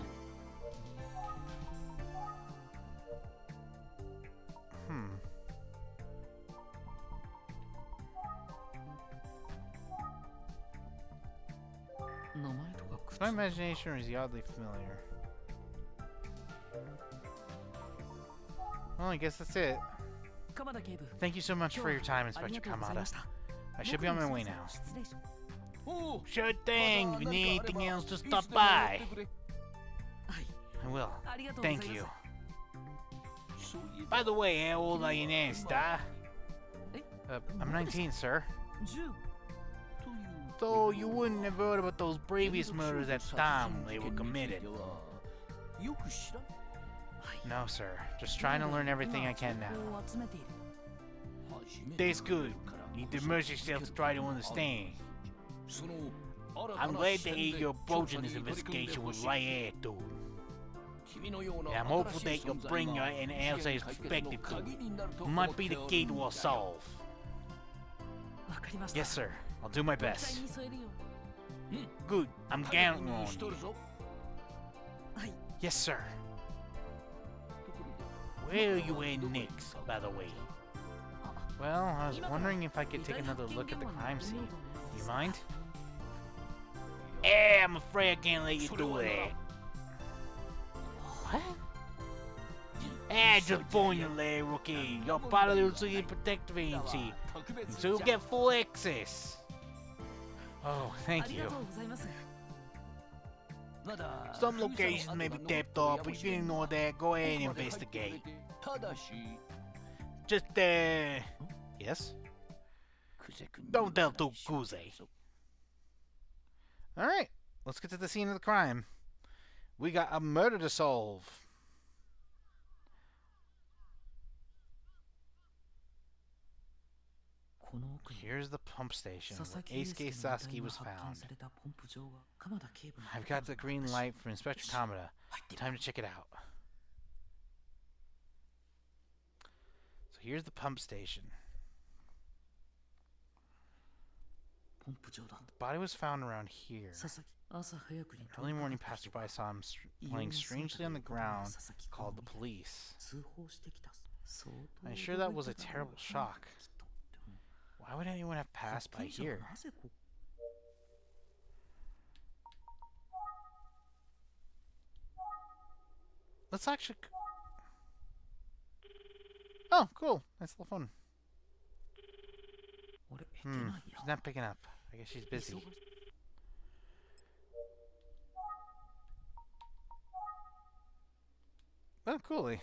It's my imagination, or is he oddly familiar? Well, I guess that's it. 鎌田警部 Thank you so much for your time, Inspector ありがとうござい Kamada. ました I should be on my way now. 失礼します おう Sure thing. If you need anything else, just い stop つでもや by. ってくれ はい I will. ありがとうございます Thank you. そういえば By the way, how old are you now, Star? Eh? I'm 19, sir. 10 という So you wouldn't have heard about those previous murders at the time they were committed. よく知らん No, sir. Just trying to learn everything I can now. 情報を集めている That's good. Need to immerse yourself to try to understand. その I'm glad to hear you're approaching this investigation with right attitude. Yeah, I'm hopeful that you'll bring your and outside perspective to it. Might be the key to our solve. わかりました Yes, sir. I'll do my 期待 best. に添えるよ Good. I'm counting on しと you. るぞ はい Yes, sir. Where are you heading next, by the way? Well, I was wondering if I could take another look at the crime scene. Do you mind? Eh, I'm afraid I can't let you do that. What? Eh, just pulling your leg, rookie. You're part of the City Protective Agency, so you'll get full access. Oh, あ thank り you. がとうございます まだ Some locations may be tapped off, but you can ignore that. Go ahead and investigate. ただし Just, yes? クゼ君 Don't tell to Kuze. Alright, let's get to the scene of the crime. We got a murder to solve. Here's the pump station where Eisuke Sasuke was found. I've got the green light from Inspector Kamada. Time to check it out. So here's the pump station. The body was found around here. 佐々木朝早くに Early morning passerby saw him laying strangely on the ground, called the police. 通報してきた相当 I'm sure that was a terrible shock. Why would anyone have passed by here? なぜこ Let's actually... Oh, cool. Nice little phone. あれ出ないや She's not picking up. I guess she's busy. 忙し Oh, coolly.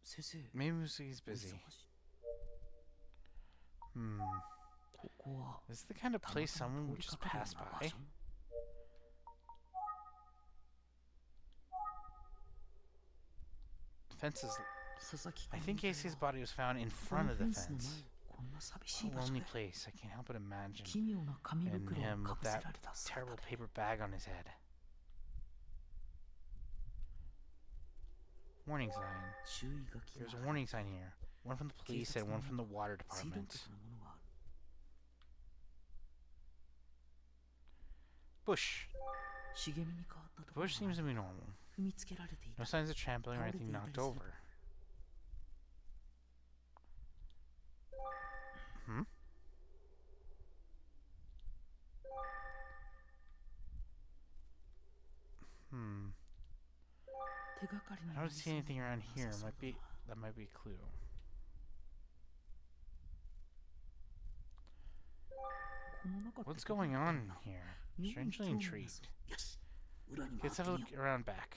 先生 Maybe he's busy. 忙しい Hmm. ここは Is this the kind of たま place たま someone 通 would り just かかる pass ような by? 場所 The fence is... 佐々木 I 君 think の遺体 Casey's は body was found in この front of フ the ェンスの fence. 前こんな寂し A い場所 lonely で place. I can't help but imagine. 奇妙な紙 And 袋を him か with ぶせ that られた terrible 姿で paper bag on his head. Warning sign. 注意書き There's が a warning sign here. One from the police and one from the water 水道 department. 局のものがある Bush. 茂みに変わったと The ころ bush が seems to be normal. 踏みつけられてい No た signs of trampling or anything knocked over. Hmm? Hmm. 手がかりに I な don't り see そう anything な around な here. さそう Might be だ that might be a clue. この中って What's going on here? 妙に Strangely 興味な intrigued. そうよし裏に回 Let's って have a みよ look around back.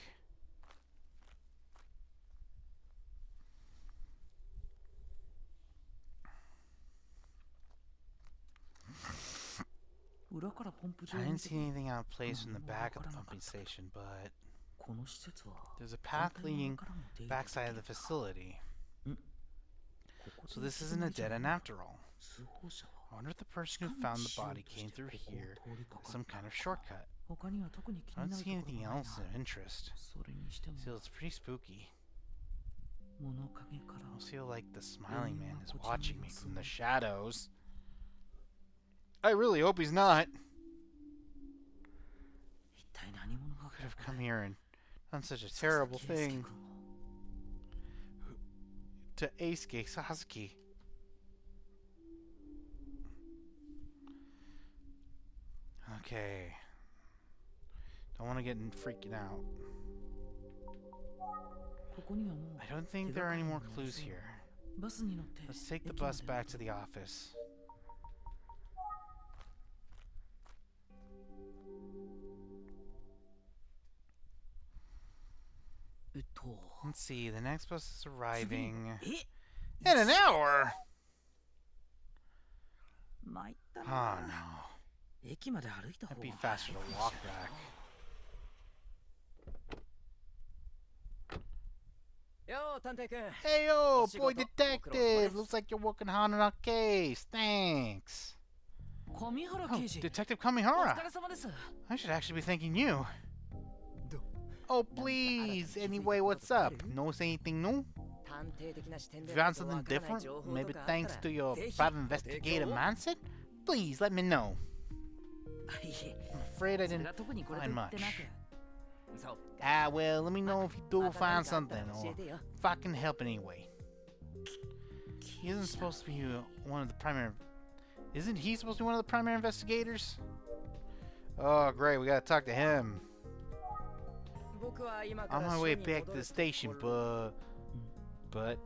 I didn't see anything out of place in the back of the pumping station, but この施設は there's a 反 path 対側 leading からも出入りできる backside of the facility. ここ So で this isn't a dead end after all. 通報者 I は wonder if the person who found the body came through here with some kind of shortcut. 他には特に気 I に don't なる see ところ anything はない else な of interest. それにしても Still, it's pretty spooky. 物陰から I almost feel like the smiling man is watching me from the shadows. I really hope he's not. 一体何者が Could have come here and done such a terrible 佐々木 thing. 圭介君を to Eisuke Sasuke. Okay. Don't want to get freaking out. I don't think there are any more clues here. Let's take the bus back to the office. Let's see, the next bus is arriving in an hour! Oh no. It'd be faster to walk back. Hey yo, boy detective! Looks like you're working hard on our case. Thanks. Oh, Detective Kamihara. I should actually be thanking you. Oh please, anyway, what's up? Notice anything new? If you found something different, maybe thanks to your private investigator mindset? Please, let me know. I'm afraid I didn't find much. Ah, well, let me know if you do find something, or if I can help in any way. He isn't supposed to be one of the primary... Isn't he supposed to be one of the primary investigators? Oh, great, we gotta talk to him. On my way back to the station, but...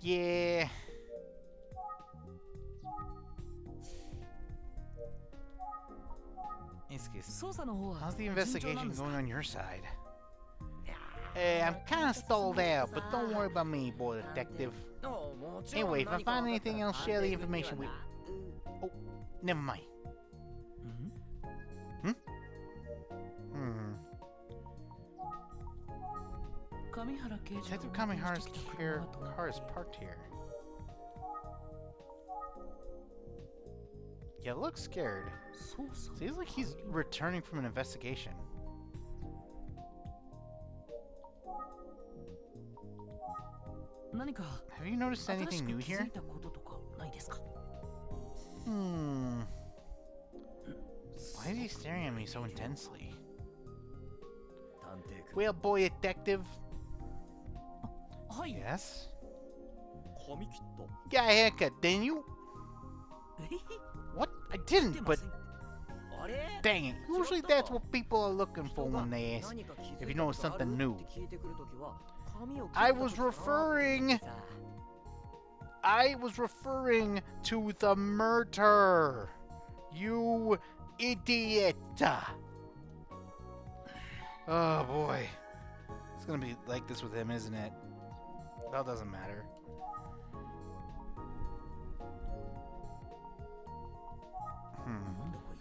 Yeah... How's the investigation going on your side? I'm kinda stalled out, but don't worry about me, boy detective. Anyway, if I find anything else, share the information with... Oh, never mind. Detective Kamihara's car is parked here. Yeah, looks scared. Seems like he's returning from an investigation. Have you noticed anything new here? Why is he staring at me so intensely? Well, boy detective. Yes? Got a haircut, didn't you? What? I didn't, but... Dang it. Usually that's what people are looking for when they ask if you know something new. I was referring to the murder. You idiot. Oh boy. It's gonna be like this with him, isn't it? Well, doesn't matter.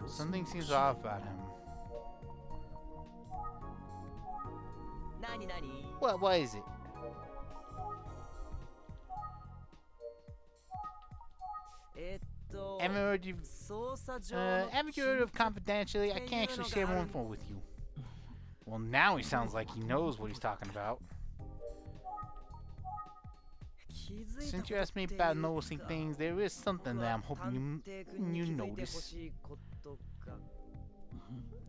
Something seems off about him. What is it? Emio, haven't you heard of confidentially? I can't actually share more info with you. Well, now he sounds like he knows what he's talking about. Since you asked me about noticing things, there is something that I'm hoping you notice.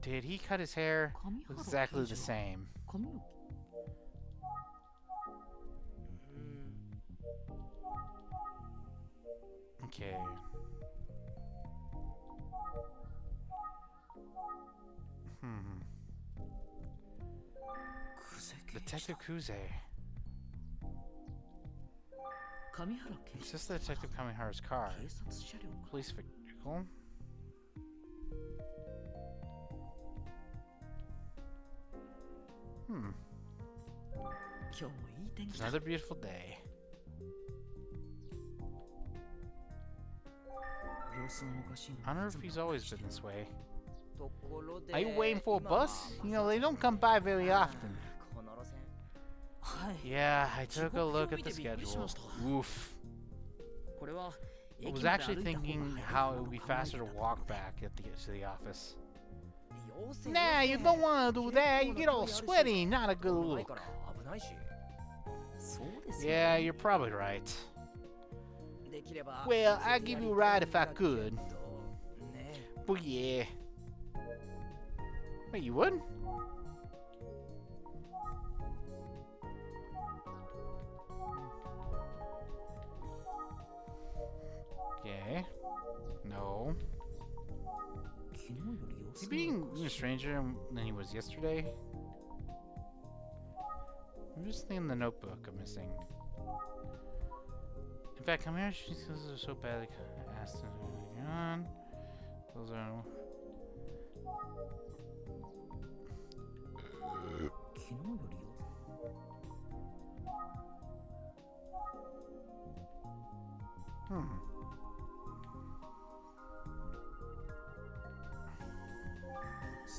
Did he cut his hair? Exactly the same. Okay. Detective Kuze. Is this the Detective Kamihara's car? Police vehicle? It's another beautiful day. I don't know if he's always been this way. Are you waiting for a bus? You know, they don't come by very often. Yeah, I took a look at the schedule. Oof. I was actually thinking how it would be faster to walk back to the office. Nah, you don't want to do that. You get all sweaty. Not a good look. Yeah, you're probably right. Well, I'd give you a ride if I could. But yeah. Wait, you would? Is he being a stranger than he was yesterday? I'm just thinking the notebook I'm missing. In fact, come here. She says they're so bad. I asked him on. Those are.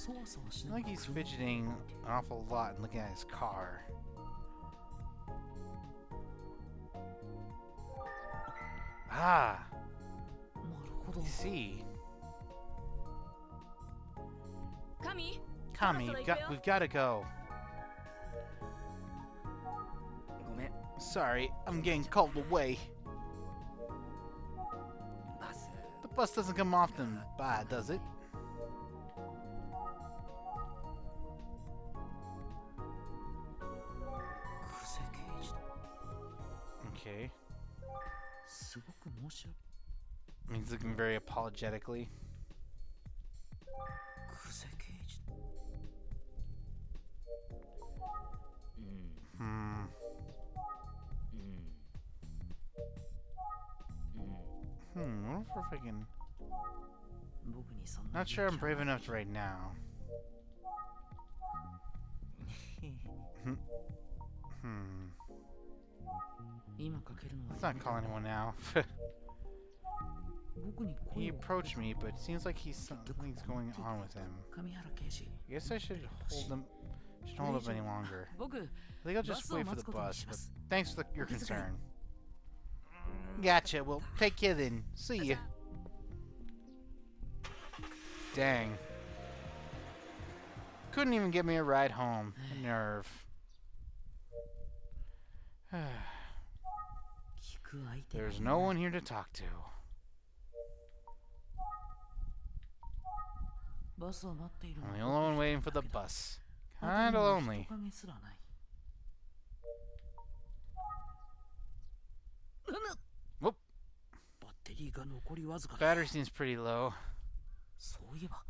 I feel like he's fidgeting an awful lot and looking at his car. Ah! I see. Kami, we've got to go. Sorry, I'm getting called away. The bus doesn't come often by, does it? Okay. He's looking very apologetically. I wonder if I can... Not sure I'm brave enough right now. Let's not call anyone now. He approached me, but it seems like something's going on with him. I guess I should hold up any longer. I think I'll just wait for the bus, but thanks for your concern. Gotcha, well, take care then. See ya. Dang. Couldn't even get me a ride home. Nerve. There's no one here to talk to. I'm the only one waiting for the bus. Kinda lonely. Whoop. Battery seems pretty low.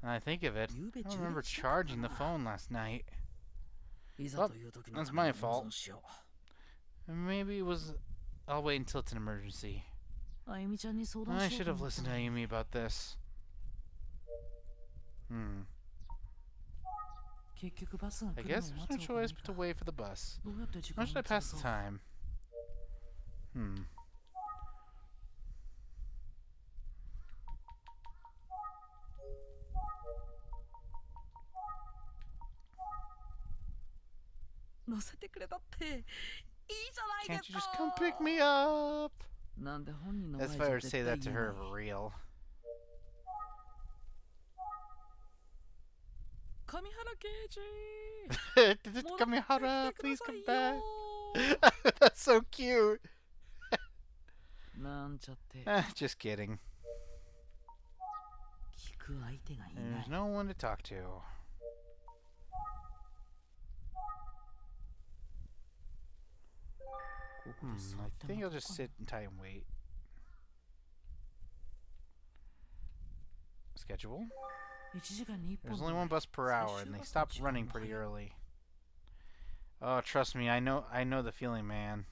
When I think of it, I don't remember charging the phone last night. Well, that's my fault. Maybe it was... I'll wait until it's an emergency. I should have listened to Ayumi about this. I guess there's no choice but to wait for the bus. How should I pass the time? Can't you just come pick me up? That's if I were to say that to her for real. Kamihara, please come back. That's so cute. Just kidding. There's no one to talk to. I think I'll just sit tight and wait. Schedule? There's only one bus per hour, and they stopped running pretty early. Oh, trust me, I know the feeling, man.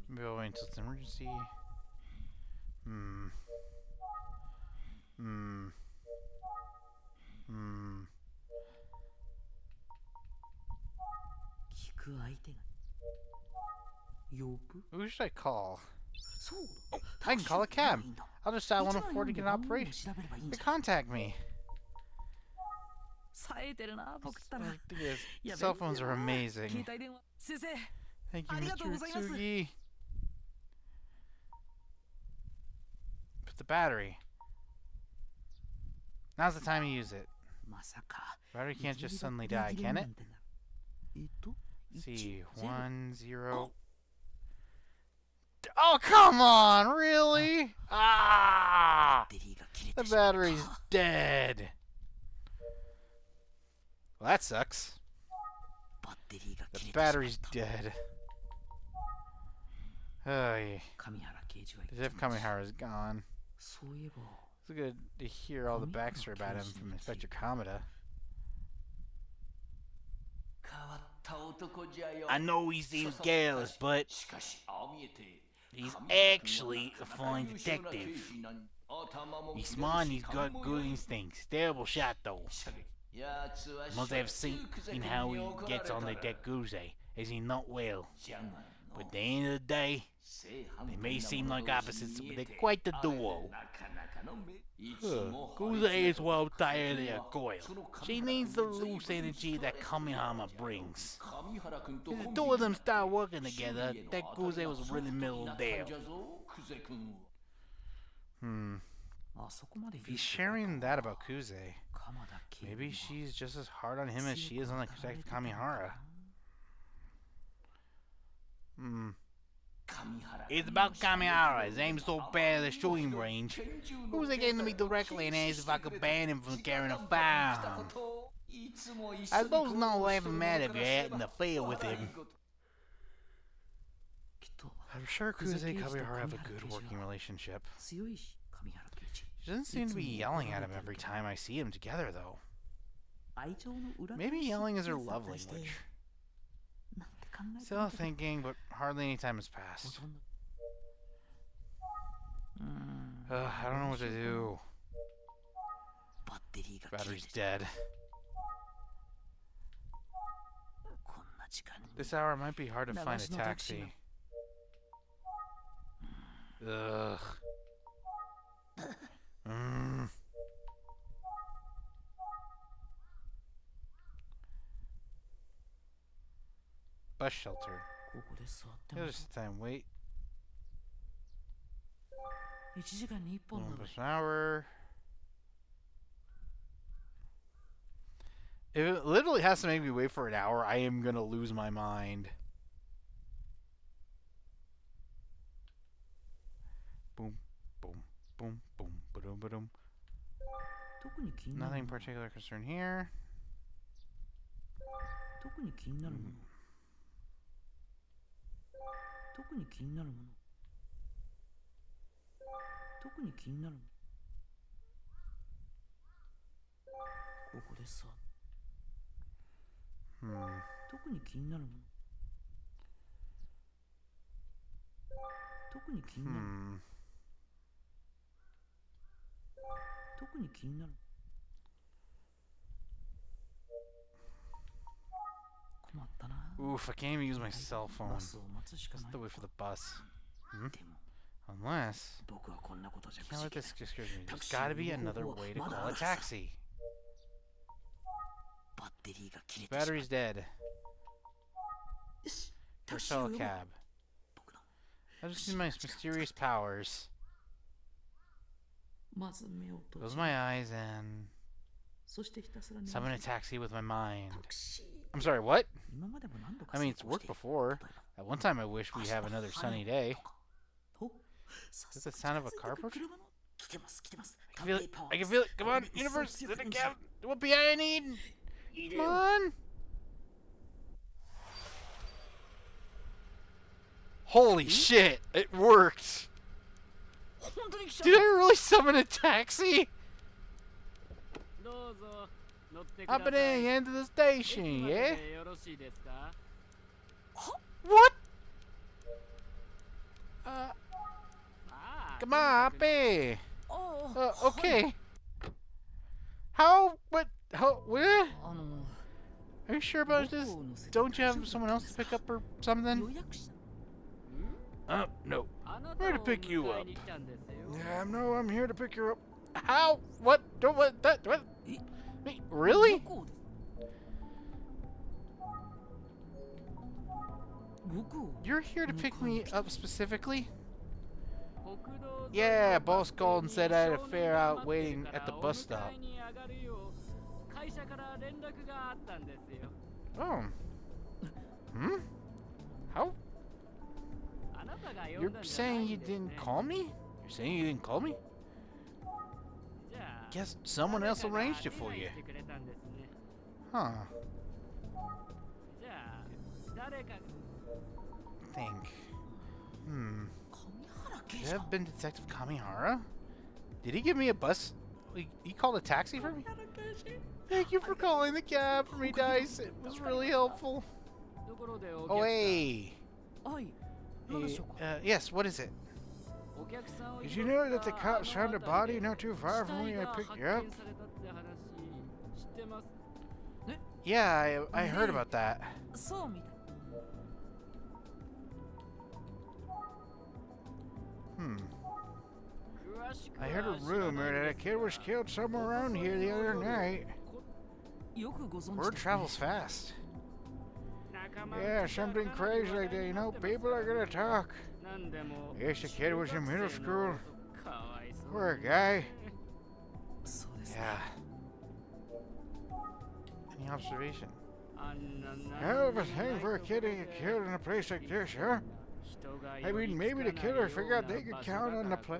Maybe I'll wait until it's an emergency. Who should I call? I can call a cab. I'll just dial 104 to get an operation. They contact me. Cell phones are amazing. Thank you, Mr. Utsugi. Put the battery. Now's the time to use it. Battery can't just suddenly die, can it? See, 1, 0. Oh, come on, really? Ah! テリーが切れ The てしまった battery's dead. Well, that sucks. バッテリーが The 切れてしまっ battery's た dead. Ay, 神原刑事は as 言 if ってました Kamihara's gone. そういえば It's good to hear all the backstory about him from Inspector Kamada. 変わった男じゃよ。 I know he seems careless, but しかし、ああ見えて he's 神原 actually 君 a は fine なかなか優秀な detective. 刑事なん頭も He's 切れ smart る and し he's got 勘も good 良い instincts. Terrible shot, though. やつは Must have しょっちゅ seen うクゼ in 君 how に he 怒られ gets た on the ら Dekguze. Is he not well? じゃがの But at the end of the day, 正反 they 対 may な seem 者 like 同士 opposites, に but 見え they're て quite the あれ duo. なかなかの目いつ Huh. も Guze is well tired of 君 their は coil. その She 神原 needs the 君に loose 随分 energy that 使われて Kamihama るじゃろ brings. 神原君と If コ the ン two ビ of them になって start working 修 together, 理への that 当たり Guze が was ソフト really にな middle ったん there. じゃぞクゼ君 Hmm. あそこまで If 言う he's ってこと sharing は that about Kuze, 鎌田警部 maybe は she's just as hard on him as she is on the 強く当たられ Detective てたのか Kamihara. な Hmm. 神原 It's about Kamihara. His aim's so bad at the shooting range. Who's they came to me directly and asked if I could ban him from carrying a firearm? I suppose no one will ever matter if you're at an affair with him. きっと I'm sure Kuze and 刑事と Kamihara have a 神原 good 刑事は working relationship. 強いし神原刑事 She doesn't seem to be yelling at him every time I see him together, though. 愛情の裏 Maybe yelling is her love 返して language. なんて考えて Still るけど thinking, but hardly any time has passed. ほとんどうーん I don't know what to do. バッテリーが切れ Battery's て dead. こんな時間に This hour it might be hard to find a 流しのタクシー taxi. の Ugh. Mm. Bus shelter. ここで座っても He'll just sit and wait. 1時間に1本 One なの bus an hour. If it literally has to make me wait for an hour, I am gonna lose my mind. Boom, boom, boom, boom, ba-dum, ba-dum. 特に気になる Nothing もの particular concern here. 特に気になるもの特に気になるもの特に気になるものここで座っ Hmm. 特に気になるもの特に気になるもの Hmm. 特に気になる困ったな Oof, I can't even use my cell phone. バスを待つしか Just ない to wait for the bus. Hmm? でも Unless... 僕はこんなことじゃ Can't let く this じけ excuse me. タ There's クシー gotta be の another 方法は way to まだ call あ a るさ taxi. バッテリーが切れてしまった Battery's dead. よしタ Or クシーを cell 呼ぼう cab. 僕の I just need my mysterious powers. まず目を閉 Close じ my eyes and そしてひたすら眠 summon a る taxi with my mind. タクシー I'm sorry, what? 今までも何度か I mean, it's 成功し worked ている before. 例えば At one time, I wish we have another sunny day. お Is that the sound of a car approaching? 来てます来てます I can feel it. I can feel it. Come on, universe. Let it go. What PI I need? Come on. Holy shit! It worked. 本当に来ちゃ Did I really summon a taxi? どうぞ乗ってください。 Happening into the station, 駅まで yeah? でよろしいですか？ What? まあ Come on, Happy. お Okay. How? What? How? What? あの Are you sure about this? Don't you have someone else to pick up or 予 something? 約した No. あな I'm た here を to pick you 迎え up. に来たんですよ。 Yeah, no, I'm here to pick her up. How? What? Don't what? That? What? Me? Really? どこで僕を You're here to pick me up specifically? 国道沿いの Yeah, バ boss ス停 called and に said I had a 少年 fare が out 待って waiting るか at the らお bus stop. 迎えに上がるよう会社から連絡があったんですよ。 Oh. Hmm? How? あなたが呼ん You're だんじゃない saying ん you ですね didn't call me? You're saying you didn't call me? じゃあ Guess someone else 誰かが arranged it 手 for 配 you. してくれたんですね Huh. じゃあ誰か Think. Hmm. 上原刑 Could 事 it have been Detective Kamihara? Did he give me a bus? He called a taxi for me? Thank you for calling the cab for me, Dice. It was really helpful. ところでお客 Oh, さん hey. はい何でしょうか Yes, what is it? お客さんを Did 拾 you っ know that た the cops あ found の a 辺り body で not too far 死 from 体 where I が picked 発 you up? 見されたって話知ってます Yeah, I heard about that. そうみたい Hmm. 詳しく I は heard a 知らない rumor that a んです kid が was killed somewhere around here the other night. よくご存知 Word ですね travels fast. 仲間内 Yeah, じゃ something かなり crazy 話 like 題 that, you にな know, ってます people か are ら gonna talk. なんでも Yes, the kid was in 中 middle 学生の school. かわいそう Poor guy. そうですね Yeah. Any observation? あんな Hell of a thing for a kid to get killed in a place like this, huh? I mean, maybe the killer figured they could count on the pla-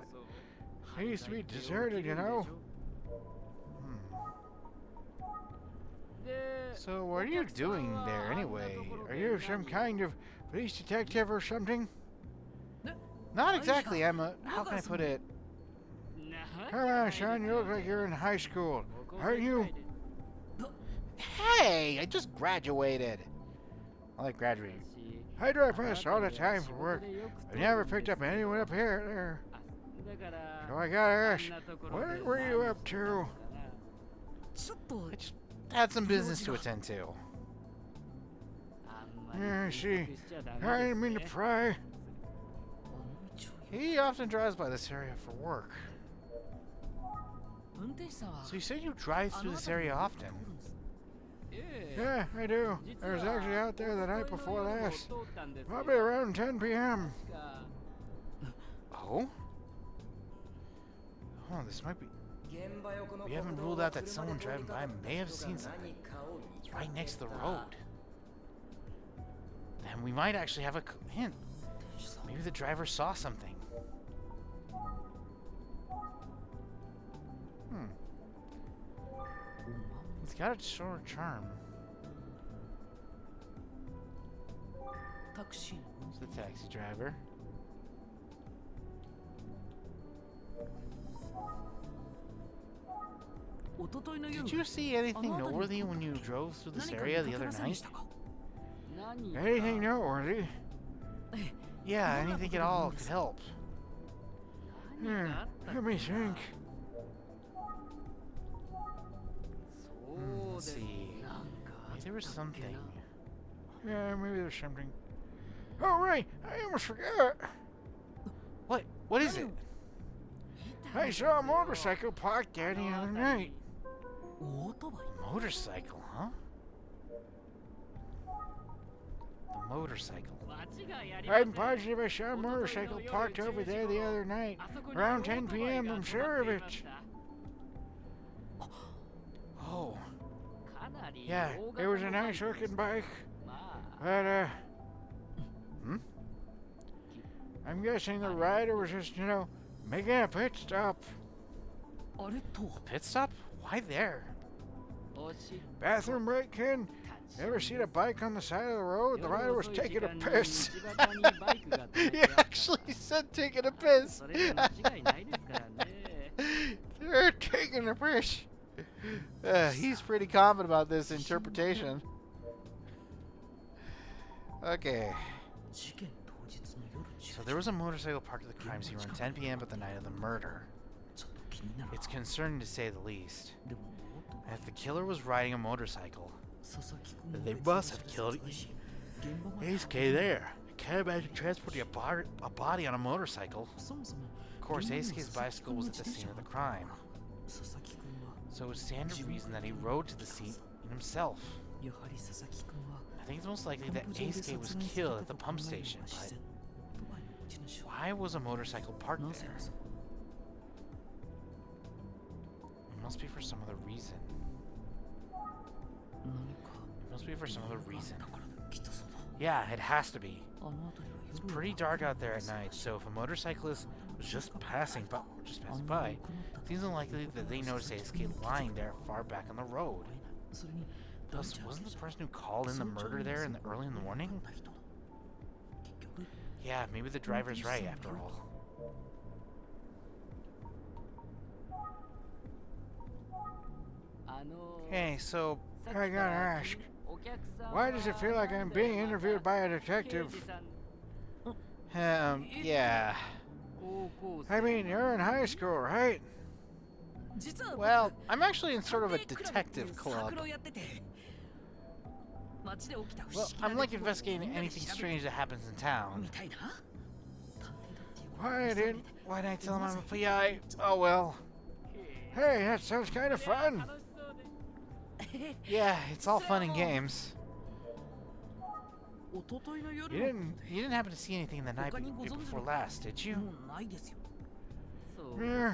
It used to be deserted, you know. So what are you doing there anyway? Are you some kind of police detective or something? Not exactly. I'm a. How can I put it? Come on, son, you look like you're in high school. Aren't you? Hey, I just graduated. Well, I graduated. I drive past all the time for work. I've never picked up anyone up here there. So I gotta ask, what were you up to? ちょっと I just had some business to attend to. Yeah, I see. I didn't mean to pry. He often drives by this area for work. 運転手さんは So you said you drive あ through の this 辺り area に often. 通るんです Yeah, I do. I was actually out there the night before last. Probably around 10 p.m. Oh? Oh, this might be. We haven't ruled out that someone driving by may have seen something. It's right next to the road. Then we might actually have a hint. Maybe the driver saw something. It's got a short charm. タクシーの運 It's the taxi driver. Did you see anything noteworthy when you drove through this 何か area 見 the かけ other ませんで night? したか Anything noteworthy? Yeah, anything at all could help. Let me think. Let's see. Maybe there was something. Yeah, maybe there's something. Oh, right! I almost forgot! What? What is it? I saw a motorcycle parked there the other night. オートバイ Motorcycle, huh? The motorcycle. I'm positive I saw a motorcycle parked over there the other night. Around 10 p.m., I'm sure of it. Oh, Yeah, it was a nice looking bike. But, I'm guessing the rider was just, making a pit stop. あれとは pit stop? Why there? Bathroom break, kid? Ever seen a bike on the side of the road? The rider was taking a piss. He actually said taking a piss. They're taking a piss. He's pretty confident about this interpretation. Okay. 事件当日の夜10 So there was a motorcycle parked at the crime scene around 10 p.m. at the night of the murder. ちょっと気になる It's concerning to say the least. でもオートバイ If the killer was riding a motorcycle, 佐々木君 They が must 別 have の killed 場所で殺害し現場まで he's K there. I can't imagine transporting a body on a motorcycle. そもそも Of course, 現場には Aisuke's 佐々木 bicycle 君の was 自 at the 転車 scene of が the あった crime, 佐々木君は so it would stand to reason that he rode to the scene himself. やはり佐々木君は I think it's most likely ポン that プ場で Aisuke was 殺害され killed た at the と考 pump えるの station, が自 but 然オートバイの持ち主は why was a motorcycle parked なぜ there? わざわ It must be for some other reason. ざ何か It must be for some other reason. だからきっとそうだ Yeah, it has to be. It's pretty dark out there at night, so if a motorcyclist was just passing by, it seems unlikely that they noticed a escape lying there far back on the road. Plus, wasn't the person who called in the murder there early in the morning? Yeah, maybe the driver's right after all. Hey, so I gotta ask, why does it feel like I'm being interviewed by a detective? Yeah. I mean, you're in high school, right? Well, I'm actually in sort of a detective club. Well, I'm like investigating anything strange that happens in town. Why didn't I tell him I'm a PI? Oh well. Hey, that sounds kind of fun. Yeah, it's all fun and games. You You didn't happen to see anything the night before last, did you? Nah,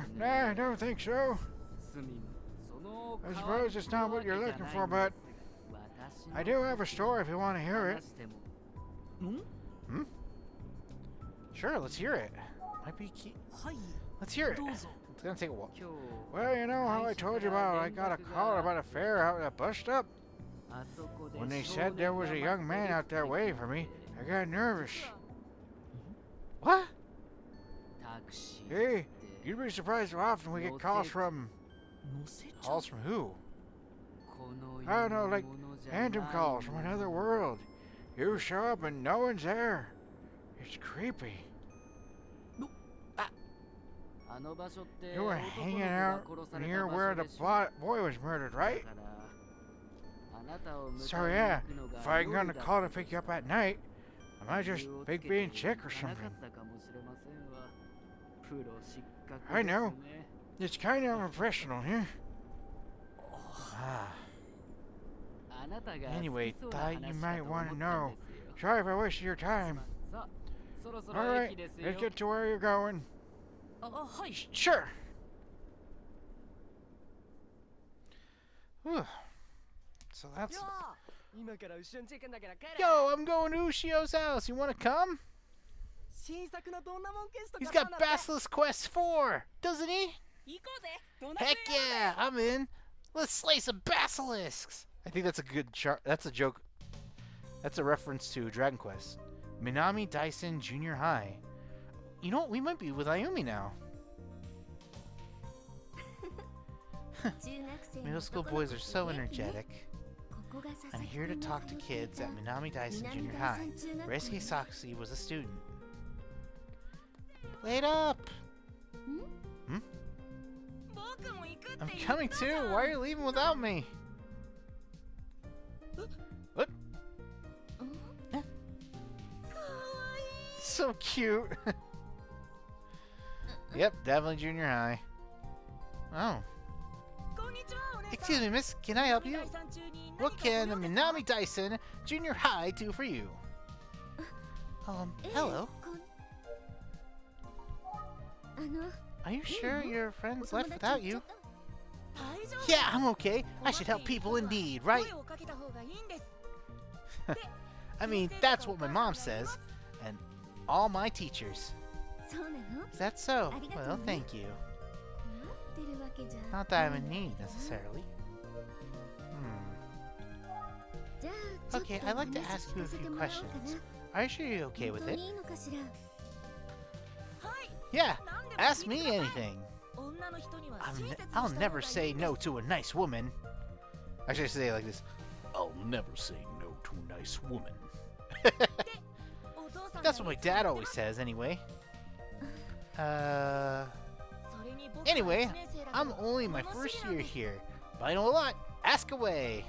I don't think so. I suppose it's not what you're looking for, but I do have a story if you want to hear it. Hmm? Sure, let's hear it. Might be key. Let's hear it. It's gonna take a while. Well, you know how I told you about I got a call about a fare out at a bus stop? When they said there was a young man out there waiting for me, I got nervous. What? Hey, you'd be surprised how often we get calls from... Calls from who? I don't know, like phantom calls from another world. You show up and no one's there. It's creepy. You were hanging out near where the boy was murdered, right? So yeah, if I'm gonna call to pick you up at night, I might just big being sick or something. I know. It's kind of impressional here. Ah. Anyway, thought you might want to know. Sorry if I wasted your time. Alright, let's get to where you're going. Sure. Whew. So that's... Yo, I'm going to Ushio's house. You want to come? He's got Basilisk Quest 4, doesn't he? Heck yeah, I'm in. Let's slay some basilisks. I think that's a good that's a joke. That's a reference to Dragon Quest. Minami Daisen Junior High. You know what? We might be with Ayumi now. Middle school boys are so energetic. I'm here to talk to kids at Minami Daisen Junior High. Reisuke Sakashi was a student. Wait up! Hmm? I'm coming too! Why are you leaving without me? What? So cute! Yep, definitely junior high. Oh. Excuse me, miss, can I help you? What can Minami Daisen Junior High do for you? Hello. Are you sure your friends left without you? Yeah, I'm okay. I should help people in need, right? I mean, that's what my mom says. And all my teachers. Is that so? Well, thank you. Not that I'm in need, necessarily. Okay, I'd like to ask you a few questions. Are you sure you're okay with it? Yeah, ask me anything. I'll never say no to a nice woman. Actually, I say it like this. I'll never say no to a nice woman. That's what my dad always says, anyway. Anyway, I'm only my first year here, but I know a lot. Ask away.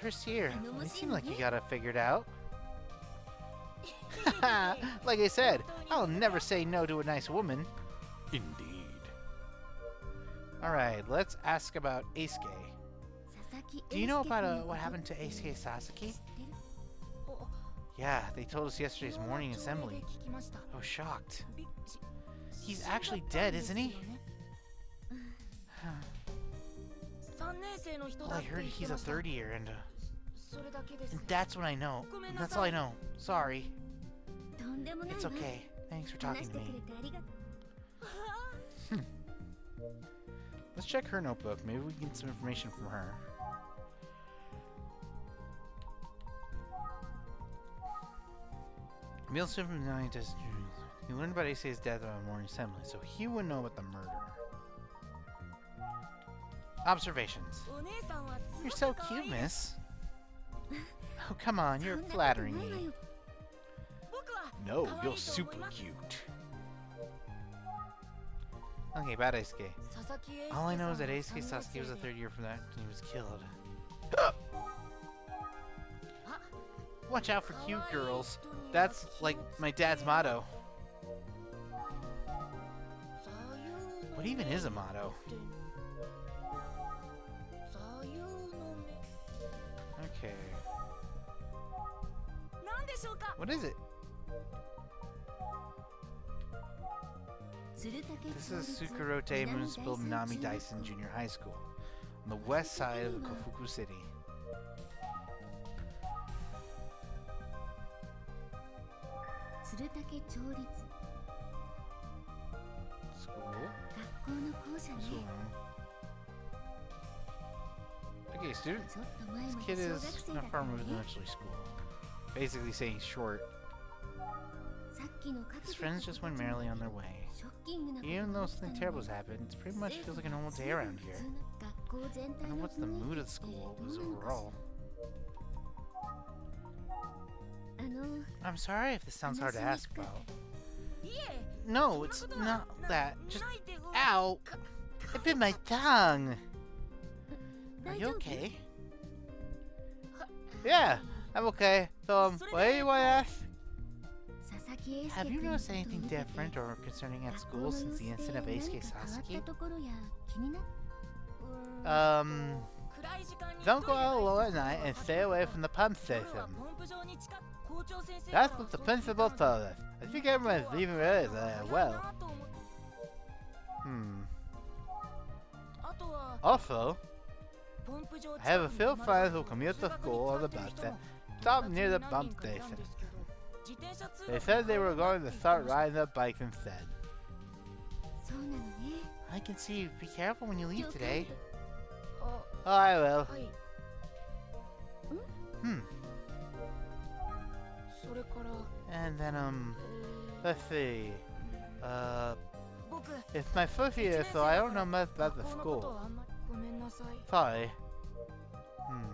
First year. It seems like you got it figured out. Like I said, I'll never say no to a nice woman. Indeed. Alright, let's ask about Eisuke. Do you know about what happened to Eisuke Sasaki? Yeah, they told us yesterday's morning assembly. I was shocked. He's actually dead, isn't he? Well, I heard he's a third year and And that's what I know. That's all I know. Sorry. とんでもないわ It's okay. Thanks for 話 talking し to てく me. れてありがと Let's check her notebook. Maybe we can get some information from her. Emil from the night test. He learned about Ace's death on a morning assembly, so he would know about the murder. Observations. お姉さんはすご You're く so 可愛 cute, い miss. Oh, come on, う you're そんなこと flattering ないわ me. よ僕は No, 可愛 you're いと思い super ます cute. Okay, about Eisuke. 佐々木英介 All I know is that さん Eisuke は Sasuke was the 三年 third year from that and he was killed. 生で Watch out for 可愛い cute 人に girls. は That's 気を like つ my け dad's motto. 座右の What even is a motto? 目座右の目 Okay. なんでしょうか What is it? 鶴竹 This is 町立 Sukurote 南 Municipal 第三 Nami 中学 Daisen 校 Junior High School on the west side of Kofuku City. 鶴竹町立 School? 学校の校舎ね School. Okay, student. ちょっと前 This ま kid で小 is 学生 not だった far の removed ね from actually school. Basically saying he's short. さっきのかけ His てた friends just went merrily on their way. ショッキングなこと Even が though 起きた something の terrible に has happened, it pretty much feels like a normal day around here. 学校全 I 体 don't know の what's the 雰囲 mood 気 of って school ど was うなのかし overall. ら I'm sorry if this sounds hard to ask about. いえ No, it's not that. Just ないで ow! I bit my tongue. Are 大 you 丈夫 okay? Yeah, I'm okay. So, what do you want to ask? 佐々木英介 Have you 君の noticed ことを anything 見てて different or concerning at 学校 school の since 様 the 子で incident of 何 Eisuke か変わっ Sasuke? たところや気になっ 暗い時間に Don't 一 go 人で out 外 alone 出 at するのは night and 避 stay ける away from the pump 夜は station. ポンプ場に近く校長先生 That's から what the そう言ってた principal ので told us. I think everyone's leaving early as well. なと思って Hmm. あとは Also, ポンプ場 I have a 近 few くに friends 生 who まれ commute た to school on the 通学 bus に使って that る人も stop near the 友達 bump に何人かいたん station. ですけど自転車通 They 学 said they were が going to start riding the bike instead. そうなのね I can see you. Be careful when you leave 了解 today. あ Oh, I will. はい Hmm. それから And then, え let's see. 僕 It's my first year, so I don't know much about the 学校のこと school. はあんまりごめんなさい Sorry. Hmm.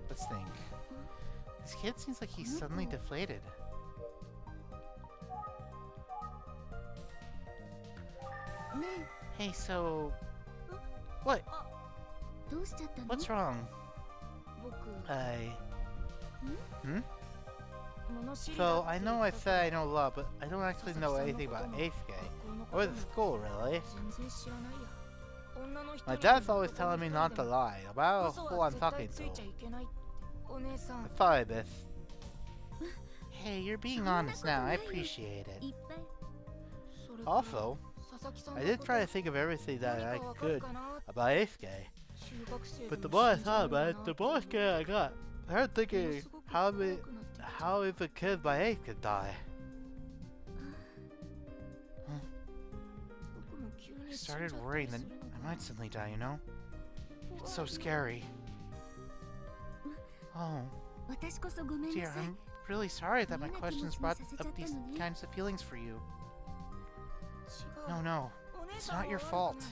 Let's think. This kid seems like he's suddenly deflated. Hey, so... What? どうしちゃったの What's wrong? 僕 Hmm? 物知りだ So, って I 言 know I ったけ said ど I know a lot, but I don't actually know anything about Eisuke. 学校のこと Or も the school, really. 全然知らないや女の人 My に dad's も always 男の telling me 人 not に to も lie about 嘘 who は I'm 絶対 talking ついちゃ to. いけないってお姉さん Sorry, Miss. Hey, you're being そんな honest こと now. な I いよ appreciate it. いっぱいそれから Also, 佐々木さん I の did こと try to think of everything that 何 I かわかる could かな about Eisuke. 中学生 But で the も more I 信じら thought れない about な it, the more scared I got. I started もの thinking すごく how 怖 it, くなってきちゃう how if a kid by age could die. 僕も急 I に死んじゃった started り worrying す that るの I か might suddenly die, you know? な It's so scary. Oh, 私こそごめん dear, なさい I'm really sorry that my 嫌な気持 questions ちに brought させちゃ up った these のね kinds of feelings for you. 違う No, no, お姉 it's さん not は your 悪く fault. ない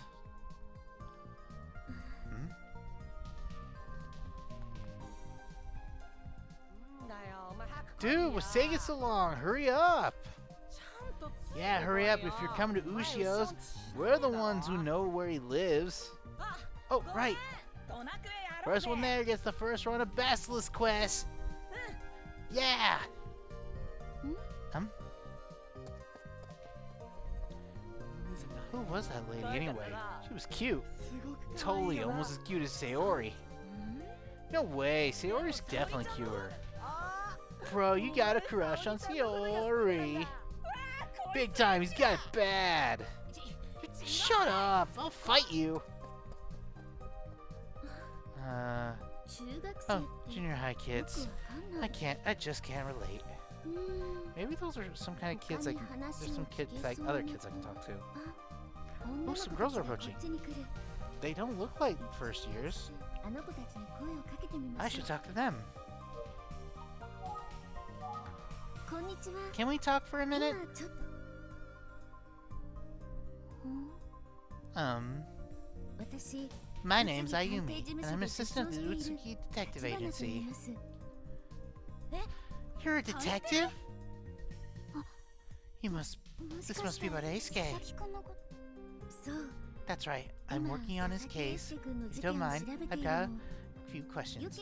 Hmm? なんだよお前早く来い Dude, よ what's taking so long? Hurry up! ちゃんとついて Yeah, こ hurry い up よ if you're coming to お前 Ushio's. 嘘ついて We're the んだろ ones who know where he lives. あ Oh, ごめん right. ドナクエやろう First ぜ one there gets the first run of Basilisk Quest. Yeah. Who was that lady anyway? She was cute. すごく可愛い Totally よな almost as cute as Sayori. うん No way, Sayori's definitely cuter. あ Bro, you got a crush on Sayori. Big time, he's got it bad. Shut up, I'll fight you. Oh, junior high kids. I just can't relate. Maybe those are some kind of kids there's some kids other kids I can talk to. Oh, some girls are approaching. They don't look like first years. I should talk to them. Can we talk for a minute? My name's Ayumi, and I'm assistant at the Utsuki Detective Agency. You're a detective? This must be about Eisuke. That's right, I'm working on his case. If you don't mind, I've got a few questions.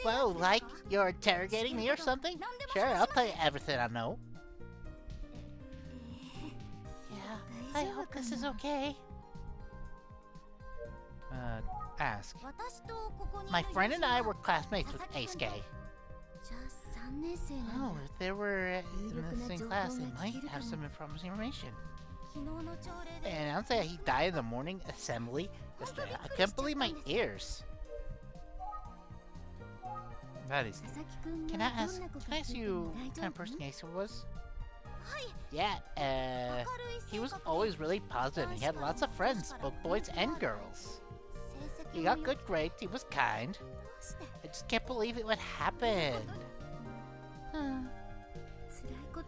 Whoa, like you're interrogating me or something? Sure, I'll tell you everything I know. Yeah, I hope this is okay. Ask. My friend and I were classmates with Eisuke. Oh, if they were in the same class, they might have some information. And I'll say he died in the morning assembly yesterday. I can't believe my ears. That is. Can I ask you what kind of person Eisuke was? Yeah, he was always really positive and he had lots of friends, both boys and girls. He got good grades, he was kind. I just can't believe it would happen. I'm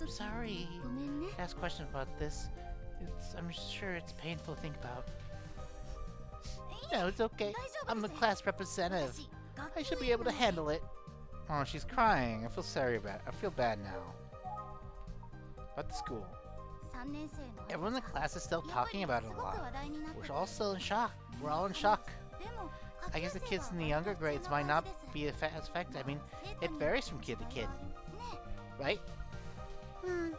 sorry to ask questions about this. I'm sure it's painful to think about. No, it's okay. I'm the class representative. I should be able to handle it. Oh, she's crying. I feel sorry about it. I feel bad now. About the school. Everyone in the class is still talking about it a lot. We're all still in shock. We're all in shock. I guess the kids in the younger grades might not be as affected. I mean, it varies from kid to kid. Right? Come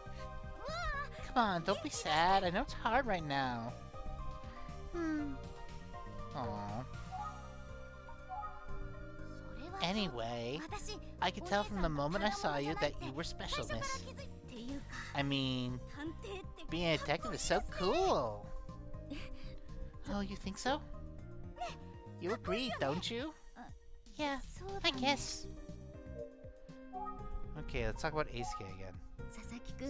on, don't be sad. I know it's hard right now. Aww. Anyway, I could tell from the moment I saw you that you were special, miss. I mean, being a detective is so cool. Oh, you think so? You agree, don't you? Yeah, I guess. Okay, let's talk about Eisuke again.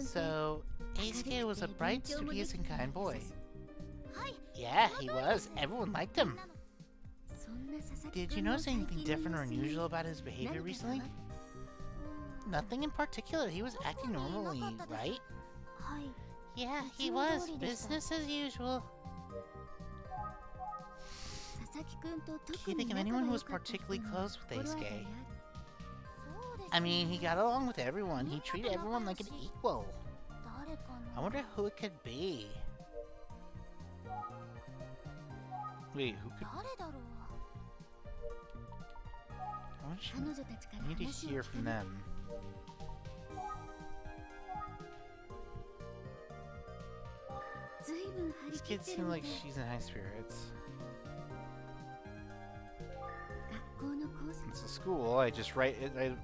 So, Eisuke was a bright, studious, and kind boy. Yeah, he was. Everyone liked him. Did you notice anything different or unusual about his behavior recently? Nothing in particular. He was acting normally, right? Yeah, he was. Business as usual. Can you think of anyone who was particularly close with Eisuke? I mean, he got along with everyone. He treated everyone like an equal. I wonder who it could be. Wait, who could... I need to hear from them. This kid seems like she's in high spirits. It's a school, I just write it.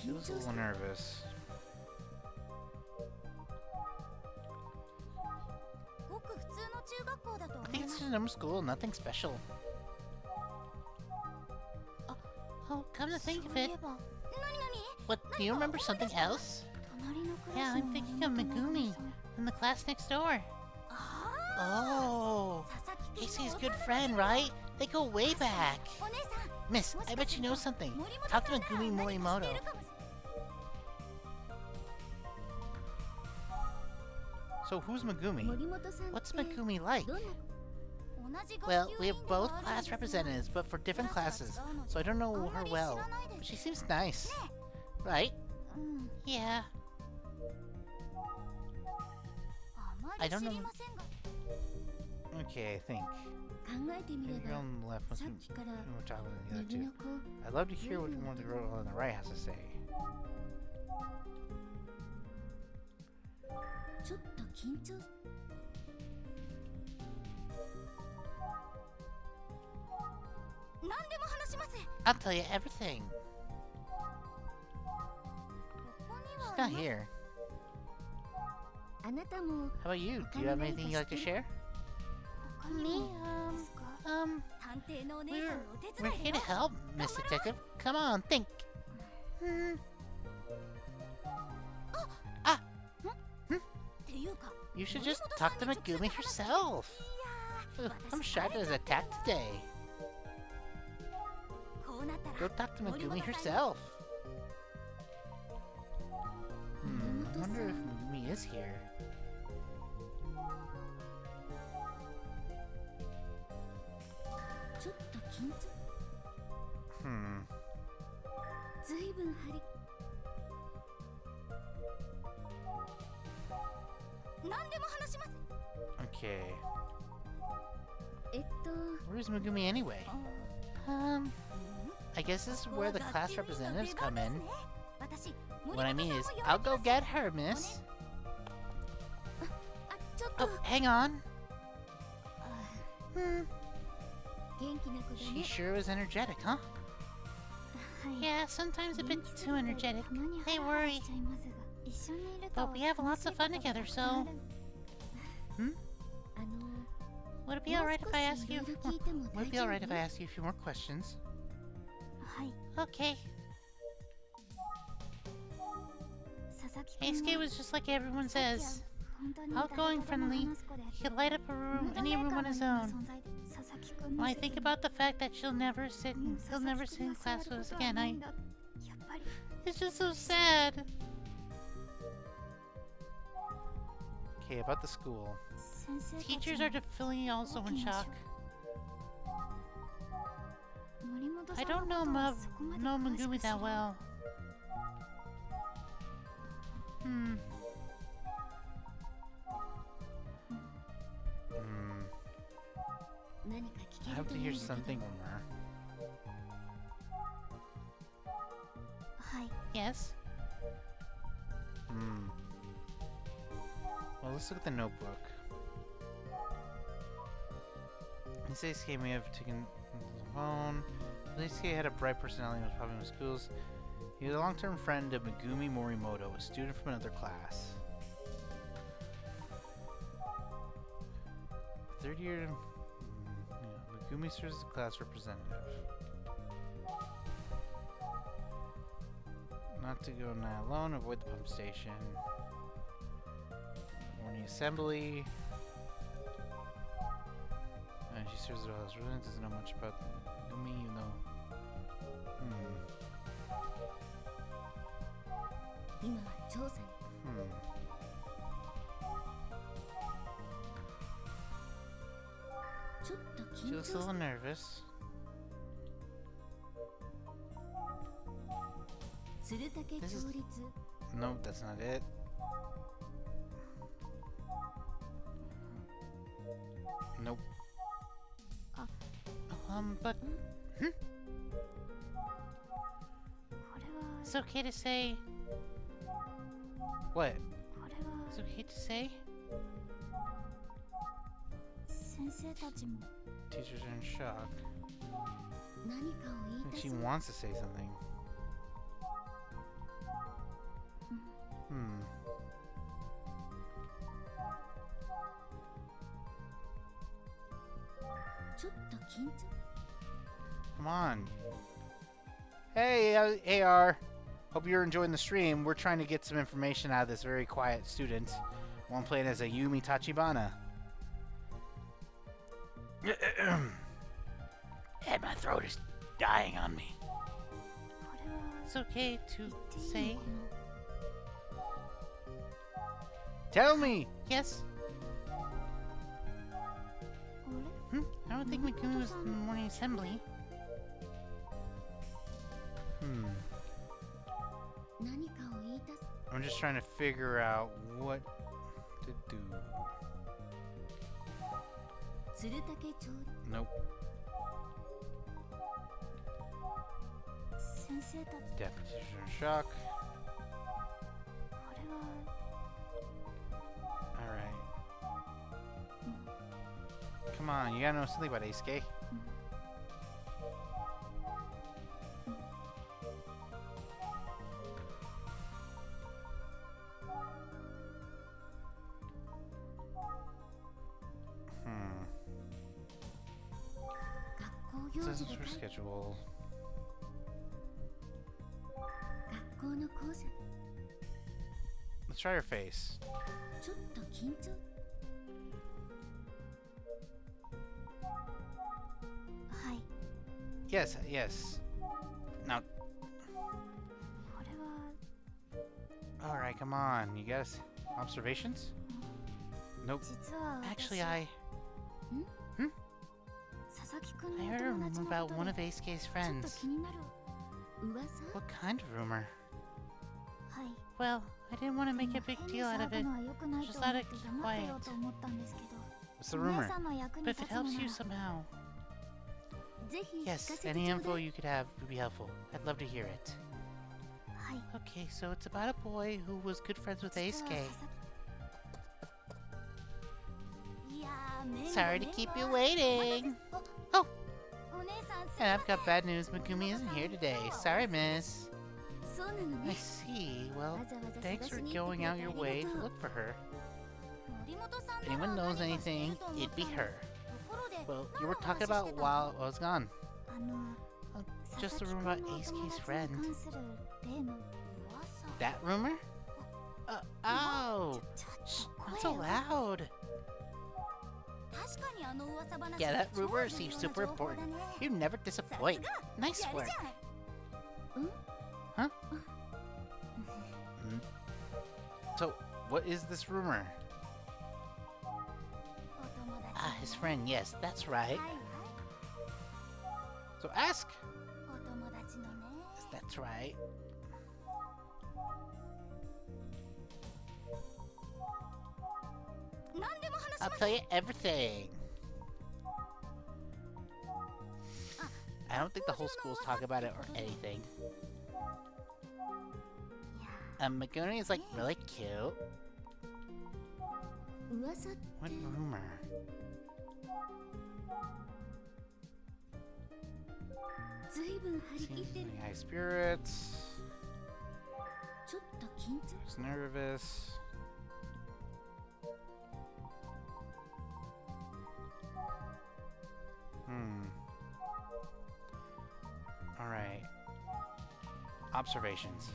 She was a little nervous. I think it's just a normal school, nothing special. Oh, come to think of it. What, do you remember something else? Yeah, I'm thinking of Megumi from the class next door. Oh, Casey's good friend, right? They go way back. Miss, I bet you know something. Talk to Megumi Morimoto. So who's Megumi? What's Megumi like? Well, we have both class representatives, but for different classes, so I don't know her well. But she seems nice. Right? Yeah. I don't know. Okay, I think. The girl on the left must be more talented than the other two. I'd love to hear what one of the girl on the right has to say. I'll tell you everything. She's not here. How about you? Do you have anything you'd like to share? Me, 探偵のお姉 we're, さんのお手 we're 伝い here だ to よ help, Miss Detective. Come on, think. Hmm. っていうか You should just talk to Megumi herself. Ugh, I'm shy to attack today. こうなったら Go talk to Megumi herself. I wonder if Megumi is here. ちょっと緊張 ずいぶん張り何でも話します Okay. えっと Where's Megumi anyway? I guess this is where the class representatives come in. 私 What I mean is, I'll go get her, miss. あちょっと Oh, hang on. 元気な子だ She ね sure was energetic, huh? はい Yeah, sometimes a bit too energetic. たまに Hey, ハラハラ worry. しちゃいますが一緒にいると But we have lots of fun together, so... あの Would it be alright if I ask you... もう少し色々聞いても Would it be 大丈夫 alright if I ask you a few more questions? はい Okay. 佐々木君 Heisuke was just like everyone says. 本当に Outgoing, 誰とでも friendly. 話す子で He could light up a room, any room on his own. 佐々木君の When I 席 think about the fact that he'll never sit in class with us again, やっぱり It's just so sad. Okay, about the school. 先生たち Teachers are feeling also in shock. 森本さ I んの don't こ know とはそこまで know 詳しく Megumi 知ら that ない well. Hmm. 何か聞 I ける hope と to いいん hear だけど something more. はい Yes? Hmm. Well, let's look at the notebook. Heisuke may have taken his phone. Heisuke had a bright personality and was popular in schools. He was a long-term friend of Megumi Morimoto, a student from another class. Third year... yeah, Megumi serves as a class representative. Not to go night alone, avoid the pump station. Morning assembly. She serves as well as resident, doesn't know much about Megumi, you know. 今は調査に Hmm. ちょっと She 緊 looks 張 a し little nervous. 鶴竹 This is- 町立 No, that's not it. Nope. But これは it's okay to say. What? これは It's okay to say? 先生たちも Teachers are in shock. 何かを言い I た think she そう wants to say something. Hmm. ちょっと緊張 Come on. Hey, AR. Hope you're enjoying the stream. We're trying to get some information out of this very quiet student. One playing as a Yumi Tachibana. And my throat is dying on me. これは It's okay to 言っていい say. のかな Tell me. Yes. あれ I don't think Megumi was in the morning assembly. 何かを言いたす I'm just trying to figure out what to do. 鶴竹町 Nope. 先生たち Definitely teachers are in shock. これは Alright. Come on, you gotta know something about Aisuke. This is her schedule. 学校の講座 Let's try her face. ちょっと緊張はい Yes, yes. Now, これは alright, come on. You guys, observations? Nope. 実は Actually, I 佐々木くん I の heard a お友 rumor 達の about こと one で of Ace K's ちょっと friends. 気になる噂 What kind of rumor? はい Well, I didn't want to make a big 変に deal out 騒 of ぐ it. のは良くない Just と thought 思っ I'd て keep 黙ってよ quiet. うと思ったんですけど What's the お姉 rumor? さんの役 But に if 立 it つも helps の you は somehow. ぜひ聞か Yes, せて any ちょう info だい you could have would be helpful. I'd love to hear it. はい Okay, so it's about a boy who was good friends with 実 Ace は K. 佐々木いやーめんご Sorry to めんご keep you waiting. お Oh. お姉さんすい And ま I've せん got bad news. Megumi isn't here today. Sorry, miss. そうなの I ね see. Well, わざわざ thanks 探 for しに行って going くれ out て your あり way が to とう look for her. 森本さん If anyone なら knows 何かしてい anything, ると思っ it'd た be んです her. ところで Well, 何 you の were 話 talking して about たの while I was gone. あの Just 佐 a 々木 rumor くん about のお Ace 友 K's 達 friend. に関する例の噂 That rumor? Oh! ちょ Shh, っと not 声 so を loud. 確かにあの噂話 Yeah, は that 超 rumor 重要 seems な super 情報だ important. ね You never さす disappoint. が Nice やる work. じゃん Huh? So, what is this rumor? お友達 Ah, his friend. Yes, that's right. はいはい So ask. お友達のね That's right. 何でも話し I'll ます tell you everything. I don't think the whole school's talk about it or anything. いや Megumi is like really cute. 噂 What rumor? ずいぶん張り切っ Seems てる like high spirits. ちょっと緊張 He's nervous. Alright. Observations.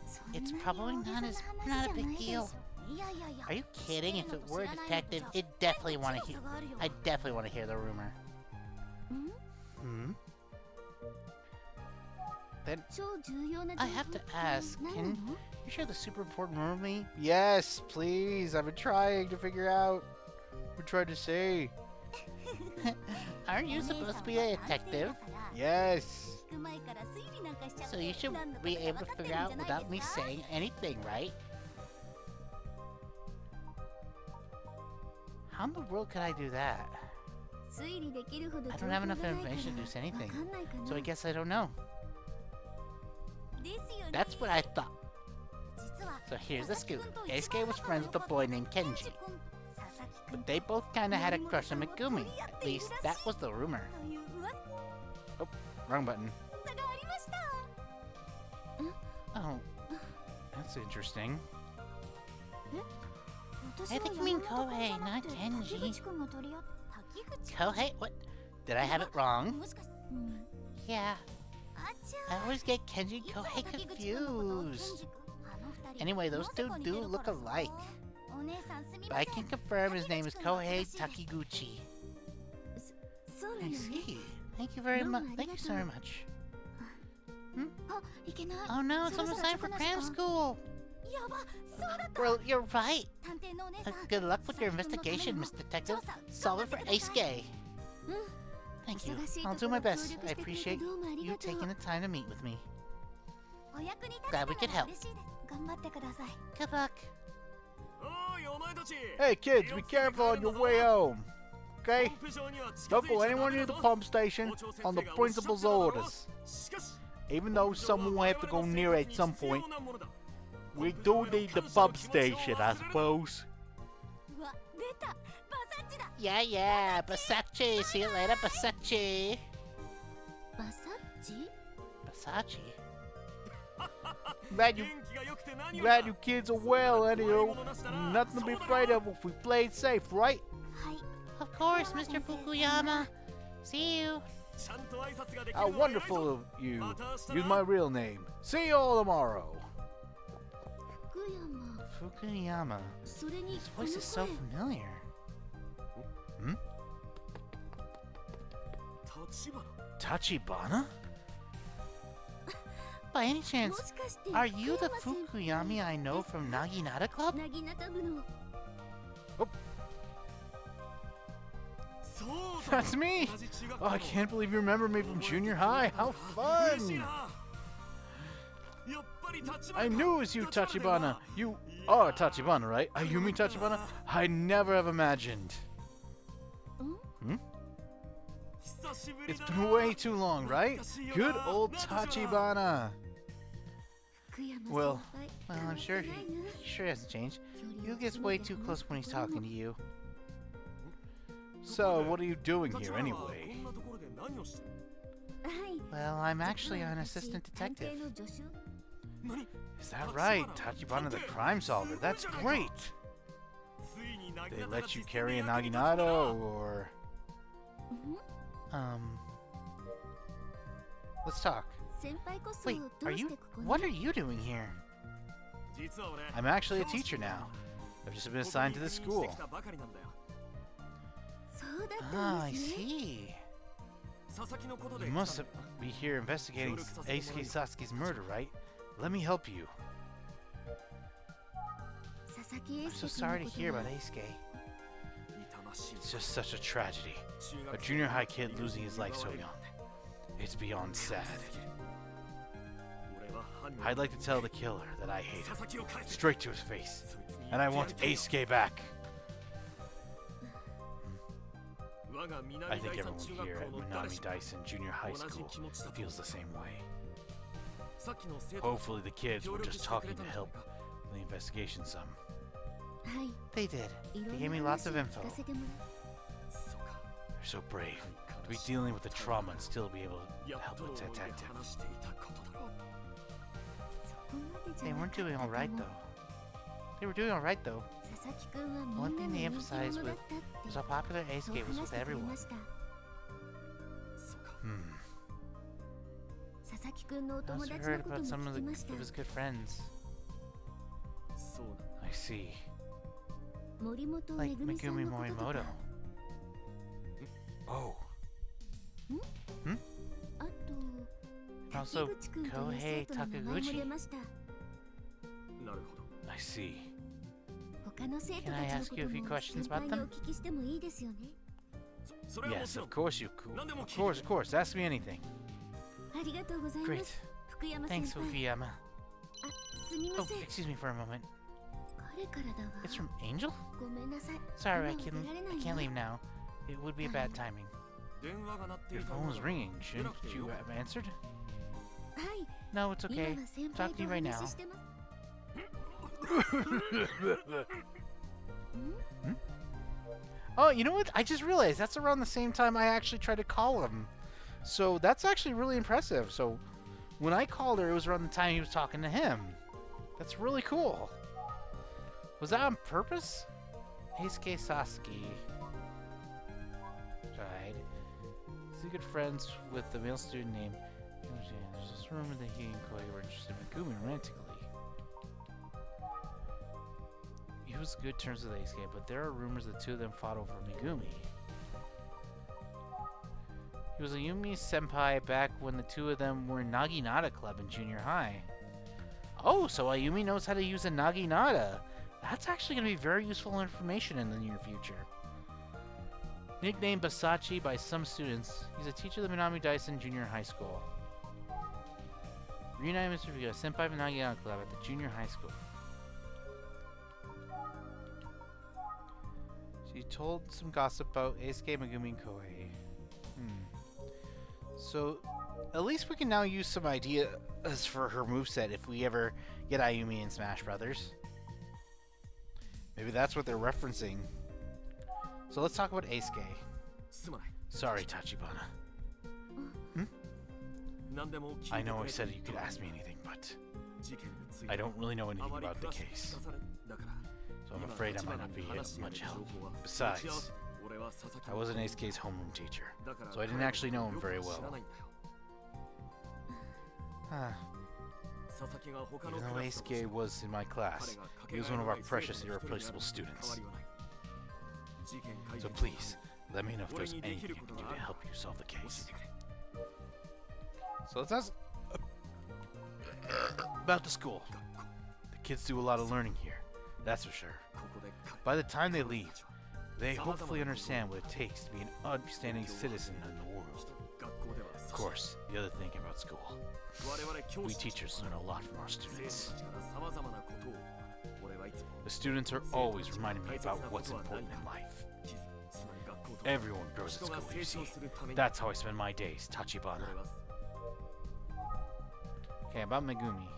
そ It's んなに probably 大げ not さ as な話 not じ a ゃない big でし deal. ょいやいやいや Are you kidding? If it were a 知らないのと detective, じゃ it definitely want to 結 hear. 構違うよ I definitely want to hear the rumor. ん Hmm. Then 超重要な情 I 報 have って to ask. 何な Can の you share the super important rumor with me? Yes, please. I've been trying to figure out. What we're trying to say. Aren't you お姉さん supposed は to be a 探偵 detective? だから Yes. 聞く前から推理なんかしちゃって So you should 何のこと be か able 分 to かってるん figure じゃ out ない without me ですか saying anything, right? How in the world could I do that? 推理できるほど I 情 don't 報 have が enough ないから information to do 分 anything. かんないか So な I guess I don't know. ですよね That's what I thought. 実は So here's the 佐々木 scoop. 君と Ace 一 K 番 was 仲 friends が with a 良かった boy named ケンジ Kenji. 君佐々木君 But they both kinda had a crush on 森本さん Megumi. は取り合っ At ている least らし that い was the rumor. という噂 Wrong button. がありました Oh. That's interesting. 私 I は think you mean 山本君じゃ Kohei, な not くて Kenji. 滝口君が取り合っ滝口 Kohei? What? Did I have it wrong? もしかしうん Yeah. あち I ゃ always get Kenji い and つも Kohei 滝口君のことをケン confused. ジ君あの二人 Anyway, those なぜ two か似て do る look からさ alike. お姉さんすみ But ま I せん can confirm his name is 滝口君の Kohei 話で Takiguchi. そうなの I ね see. Thank you very much. Thank you so very much. あいけない Oh no, it's そろそ almost ろ time 着 for な cram 時間 school. やばそうだった Well, you're right. 探偵のお姉さん Good luck with your 佐々木君 investigation, の Miss ため Detective. 調査 Solve it for 頑張ってくだ Ace さい Gay. うん Thank you. 忙しい I'll と do こ my ろ協 best. 力してくれ I て appreciate どうもあり you がとう taking the time to meet with me. お役に立て Glad た we could ら help. 嬉しいです頑張ってください Good luck. おいお前たち Hey kids, be careful on your way home. Okay? ポンプ場には近 Don't づい go ちゃダ anywhere メ near だ the ぞ pump station 校長先 on 生 the がおっしゃって principal's ただろ orders. しかし Even though some will have to go near at some point, we do need the pump station, I suppose. うわ出たバサッチだ Yeah, yeah. Basachi. See you later, Basachi. バサッチ Basachi? Glad 元 you 気が良くて何より glad だ you kids are well, anywho. Nothing to be afraid of if we played safe, right? はい Of course, Mr. Fukuyama. See you. How wonderful of you. Use my real name. See you all tomorrow. 福山 Fukuyama. それに This この voice is so 声 familiar. Hmm? Tachibana? By any も chance, しかして are you the 福山先輩 Fukuyami I know from Naginata Club? なぎなた部の That's me! Oh, I can't believe you remember me from junior high. How fun! I knew it was you, Tachibana. You are Tachibana, right? Ayumi Tachibana? I never have imagined. Hmm? It's been way too long, right? Good old Tachibana. 福山 Well, 先輩 I'm sure 変わってないな he sure hasn't changed. He gets way too close when he's talking to you. So, what are you doing here anyway? はい Well, I'm actually an 実 assistant は私探 detective. 偵の助手 Is that right? Tachibana the crime solver. That's great! They let you carry a Naginata or... Let's talk. 先輩こそ Wait, ど are うし you... てここに What are you doing here? I'm actually a teacher now. I've just been assigned to this school. そうだった Ah, ん I ですね see. You must be here investigating Eisuke Sasuke's murder, right? Let me help you. 佐々木英 I'm so 介君 sorry の to こと hear は about Eisuke. It's just such a tragedy. A junior high kid losing his life so young. It's beyond sad. I'd like to tell the killer that I hate him, straight to his face, and I want Eisuke back. I think everyone here at Minami Dyson Junior High School feels the same way. Hopefully the kids were just talking to help the investigation some. はい They did. いろ They ん gave me な lots 話 of を info. 聞かせてもら They're so brave to be dealing with the trauma and still be able to help the detective. そこまでじ They ゃな weren't かった doing か alright も though. They were doing alright though. 佐々木くんは One み thing んな they の人気 emphasized 者だ with ったって was how popular そう Eisuke was 話 with してくれ everyone. ました Hmm. 佐々木くんのお I 友 also 達の heard こと about も some of 聞きました his good friends. I see. 森本 Like めぐみさん Megumi のことと Morimoto. か Oh. あと Also, 竹口くんという Kohei 生徒の名前も Takeguchi. 出ました I see. 他の生徒 Can I た ask ち you の a few ことも questions 先 about 輩にお them? 聞きしてもいいですよね Yes, of course you could. Of course. Ask me anything. ありがとうございま Great. す福山先 Thanks, 輩 Fukuyama. あすみま Oh, せん excuse me for a moment. 彼からだわ It's from Angel? ごめんなさい Sorry, I 今は出られない can't わ leave now. It would be a bad timing. Your phone was ringing. Shouldn't you have answered? はい No, it's 今 okay. は先 Talk 輩 to と me お right 話 now. ししてます Oh, you know what? I just realized that's around the same time I actually tried to call him. So that's actually really impressive. So when I called her, it was around the time he was talking to him. That's really cool. Was that on purpose? Eisuke Sasuke died. He's good friends with the male student named... There's this rumor that he and Koi were interested in Megumi romantically. He was good terms with Eisuke, but there are rumors the two of them fought over Megumi. He was a Yumi senpai back when the two of them were in Naginata Club in junior high. Oh, so Ayumi knows how to use a Naginata. That's actually going to be very useful information in the near future. Nicknamed Basachi by some students, he's a teacher of the Minami Dyson Junior High School. Reunited Mr. Vigo, senpai of the Naginata Club at the junior high school. She told some gossip about Eisuke, Megumi, and Kohei. So, at least we can now use some ideas for her moveset if we ever get Ayumi in Smash Brothers. Maybe that's what they're referencing. So let's talk about Eisuke. Sorry, Tachibana. I know I said you could ask me anything, but I don't really know anything about the case. So I'm afraid I might not be of much help. Besides, I wasn't Eisuke's homeroom teacher, so I didn't actually know him very well. Huh. Even though Eisuke was in my class, he was one of our precious irreplaceable students. So please, let me know if there's anything you can do to help you solve the case. So let's ask about the school. The kids do a lot of learning here, that's for sure. By the time they leave, they hopefully understand what it takes to be an upstanding citizen in the world. Of course, the other thing about school, we teachers learn a lot from our students. The students are always reminding me about what's important in life. Everyone grows at school, you see. That's how I spend my days, Tachibana. Okay, about Megumi.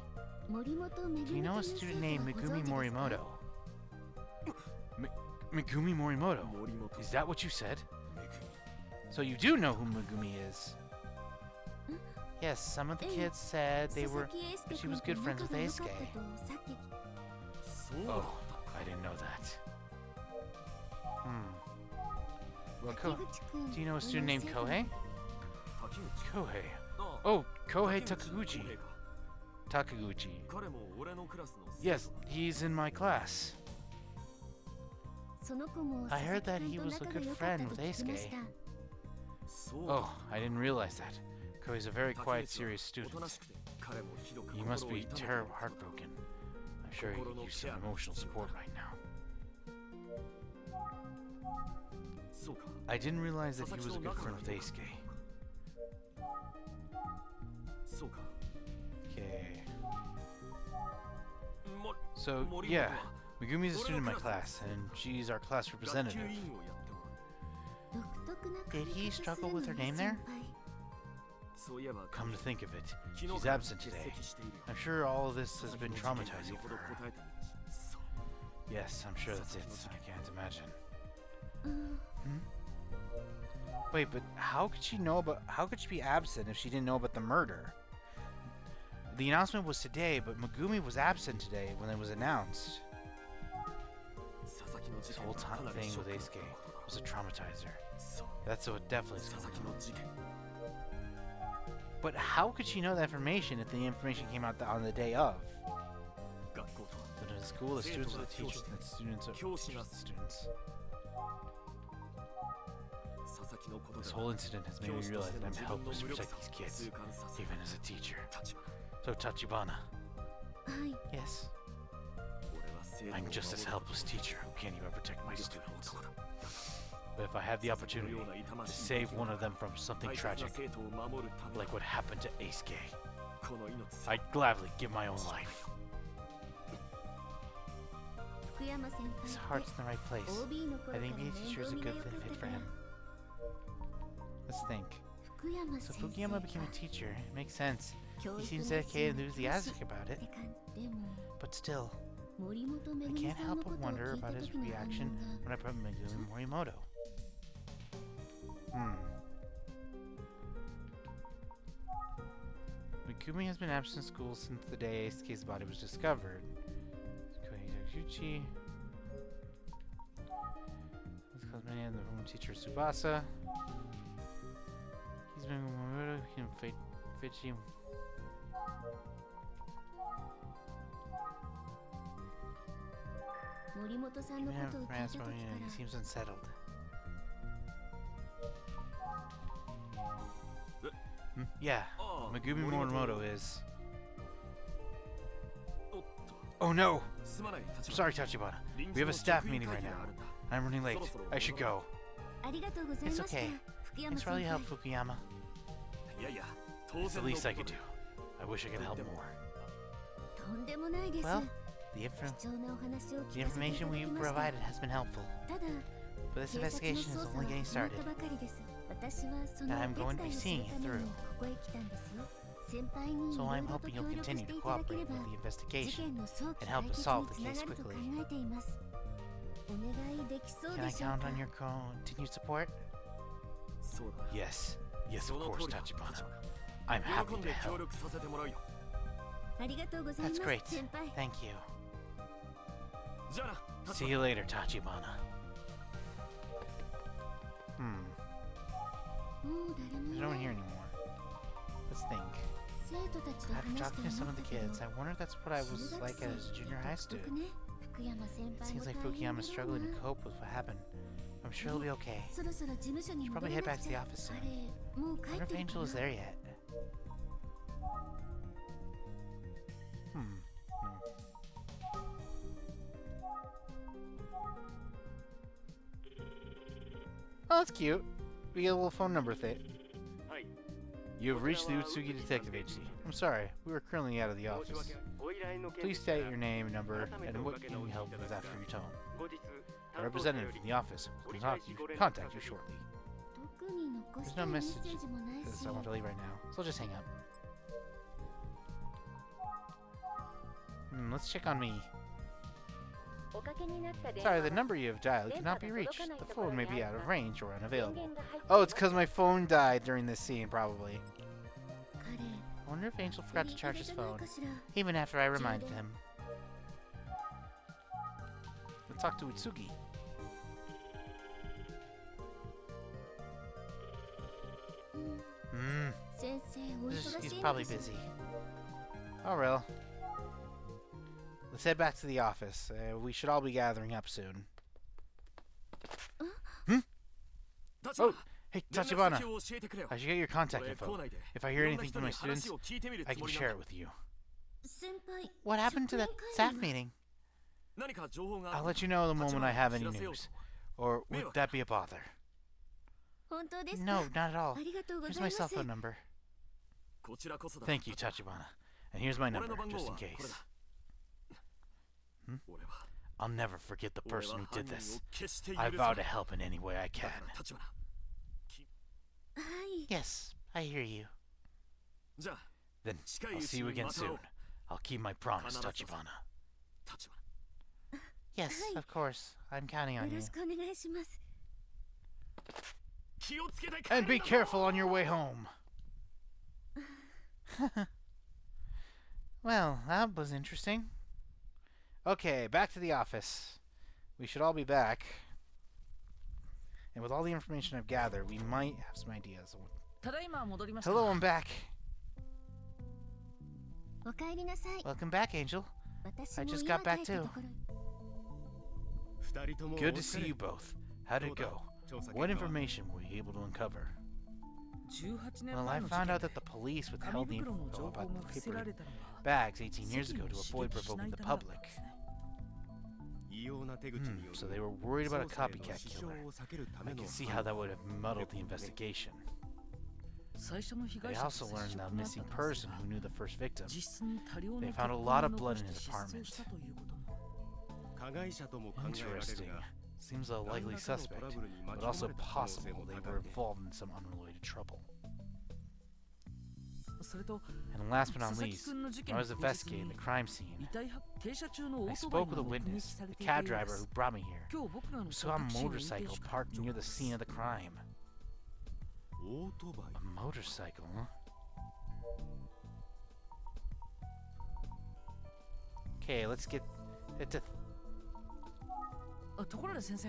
Do you know a student named Megumi Morimoto? Megumi Morimoto? Is that what you said? So you do know who Megumi is? Yes, some of the kids said she was good friends with Eisuke. Oh, I didn't know that. Well, do you know a student named Kohei? Kohei? Oh, Kohei Takaguchi. Takaguchi. Yes, he's in my class. I heard that he was a good friend with Eisuke. Oh, I didn't realize that. Kohei's a very quiet, serious student. He must be terribly heartbroken. I'm sure he could use some emotional support right now. I didn't realize that he was a good friend with Eisuke. Okay. So, yeah, Megumi's a student in my class, and she's our class representative. Did he struggle with her name there? Come to think of it, she's absent today. I'm sure all of this has been traumatizing for her. Yes, I'm sure that's it. I can't imagine. Wait, but how could she be absent if she didn't know about the murder? The announcement was today, but Megumi was absent today when it was announced. This whole thing with Eisuke was a traumatizer. That's what definitely is going on. But how could she know that information if the information came out on the day of? But in the school, the students are the teachers, and the students are teachers the students. This whole incident has made me realize that I'm helpless to protect these kids, even as a teacher. So, Tachibana. Yes. I'm just this helpless teacher who can't even protect my students. But if I have the opportunity to save one of them from something tragic, like what happened to Eisuke, I'd gladly give my own life. His heart's in the right place. I think being a teacher is a good fit for him. Let's think. So Fukuyama became a teacher. It makes sense. He seems dedicated and enthusiastic about it. But still, I can't help but wonder about his reaction when I put Megumi Morimoto. Megumi has been absent from school since the day Eisuke's body was discovered. Takaguchi. Let's call many of the room teacher Tsubasa. He's been Morimoto. He can fight Fitchy. He seems unsettled. Yeah, Megumi Morimoto is. Oh no! I'm sorry, Tachibana. We have a staff meeting right now. I'm running late. I should go. It's okay. Thanks for all your help, Fukuyama. It's the least I could do. I wish I could help more. Well, the information we provided has been helpful. But this investigation is only getting started. And I'm going to be seeing it through. So I'm hoping you'll continue to cooperate with the investigation and help us solve the case quickly. Can I count on your continued support? Yes. Yes, of course, Tachibana. I'm happy to help. That's great. Thank you. See you later, Tachibana. There's no one here anymore. Let's think. After talking to some of the kids, I wonder if that's what I was like as a junior high student. It seems like Fukuyama's struggling to cope with what happened. I'm sure he'll be okay. Should probably head back to the office soon. I wonder if Angel is there yet. Oh, that's cute. We get a little phone number thing. You have reached the Utsugi Detective Agency. I'm sorry, we are currently out of the office. Please state your name, number, and what you need help with after your tone. A representative from the office will contact you shortly. There's no message because I want to leave right now, so I'll just hang up. Let's check on me. Sorry, the number you have dialed cannot be reached. The phone may be out of range or unavailable. Oh, it's because my phone died during this scene, probably. I wonder if Angel forgot to charge his phone, even after I reminded him. Let's talk to Utsugi. He's probably busy. Oh well. Let's head back to the office. We should all be gathering up soon. Oh, hey, Tachibana. I should get your contact info. If I hear anything from my students, I can share it with you. What happened to that staff meeting? I'll let you know the moment I have any news. Or would that be a bother? No, not at all. Here's my cell phone number. Thank you, Tachibana. And here's my number, just in case. I'll never forget the person who did this. I vow to help in any way I can. Yes, I hear you. Then I'll see you again soon. I'll keep my promise, Tachibana. Yes, of course. I'm counting on you. And be careful on your way home. Well, that was interesting. Okay, back to the office. We should all be back. And with all the information I've gathered, we might have some ideas. Hello, I'm back. Welcome back, Angel. I just got back too. Good to see you both. How'd it go? What information were you able to uncover? Well, I found out that the police withheld the info about the paper bags 18 years ago to avoid provoking the public. So they were worried about a copycat killer. I can see how that would have muddled the investigation. They also learned the missing person who knew the first victim. They found a lot of blood in his apartment. Interesting. Seems a likely suspect, but also possible they were involved in some unrelated trouble. And last but not least, when I was investigating the crime scene, I spoke with a witness, the cab driver who brought me here, who saw a motorcycle parked near the scene of the crime. A motorcycle, huh? Okay, let's get to...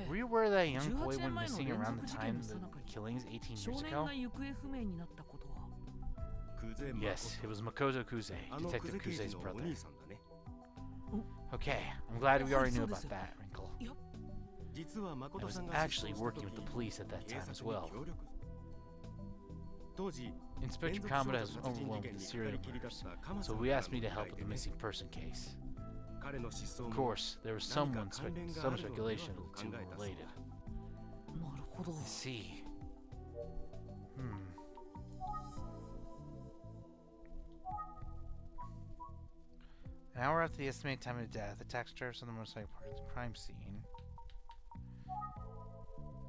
Were you aware that young boy went missing around the time of the killings 18 years ago? Yes, it was Makoto Kuze, Detective Kuze's brother. Okay, I'm glad we already knew about that, Wrinkle. I was actually working with the police at that time as well. Inspector Kamada has been overwhelmed with the serial murders, so he asked me to help with the missing person case. Of course, there was some speculation that the two were related. I see. An hour after the estimated time of death, the taxi driver on the motorcycle parked at the crime scene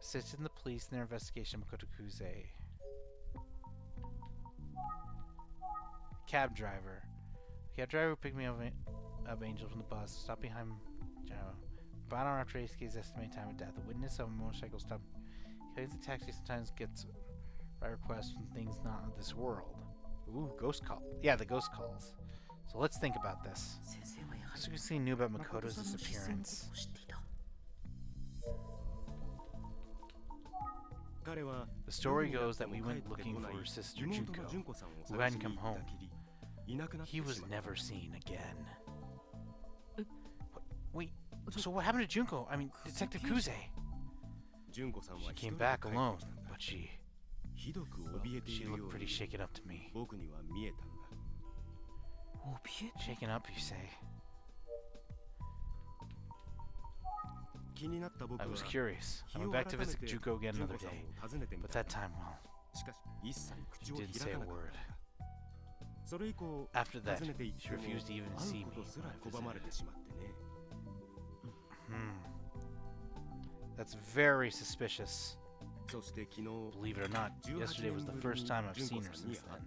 assisted the police in their investigation of Makoto Kuze. Cab driver. The cab driver who picked me up Angel from the bus stopped behind General. About an hour after ASK's estimated time of death, the witness of a motorcycle stop. He claims the taxi sometimes gets by requests from things not of this world. Ooh, ghost call. Yeah, the ghost calls. So let's think about this. Sukusi knew about Makoto's disappearance. The story goes that we went looking for her sister Junko, who hadn't come home. He was never seen again. Wait, so what happened to Junko? I mean, Detective Kuze? She came back alone, but she looked pretty shaken up to me. Shaken up, you say? I was curious. I went back to visit Junko again another day, but that time, well, she didn't say a word. After that, she refused to even see me when I visited. That's very suspicious. Believe it or not, yesterday was the first time I've seen her since then.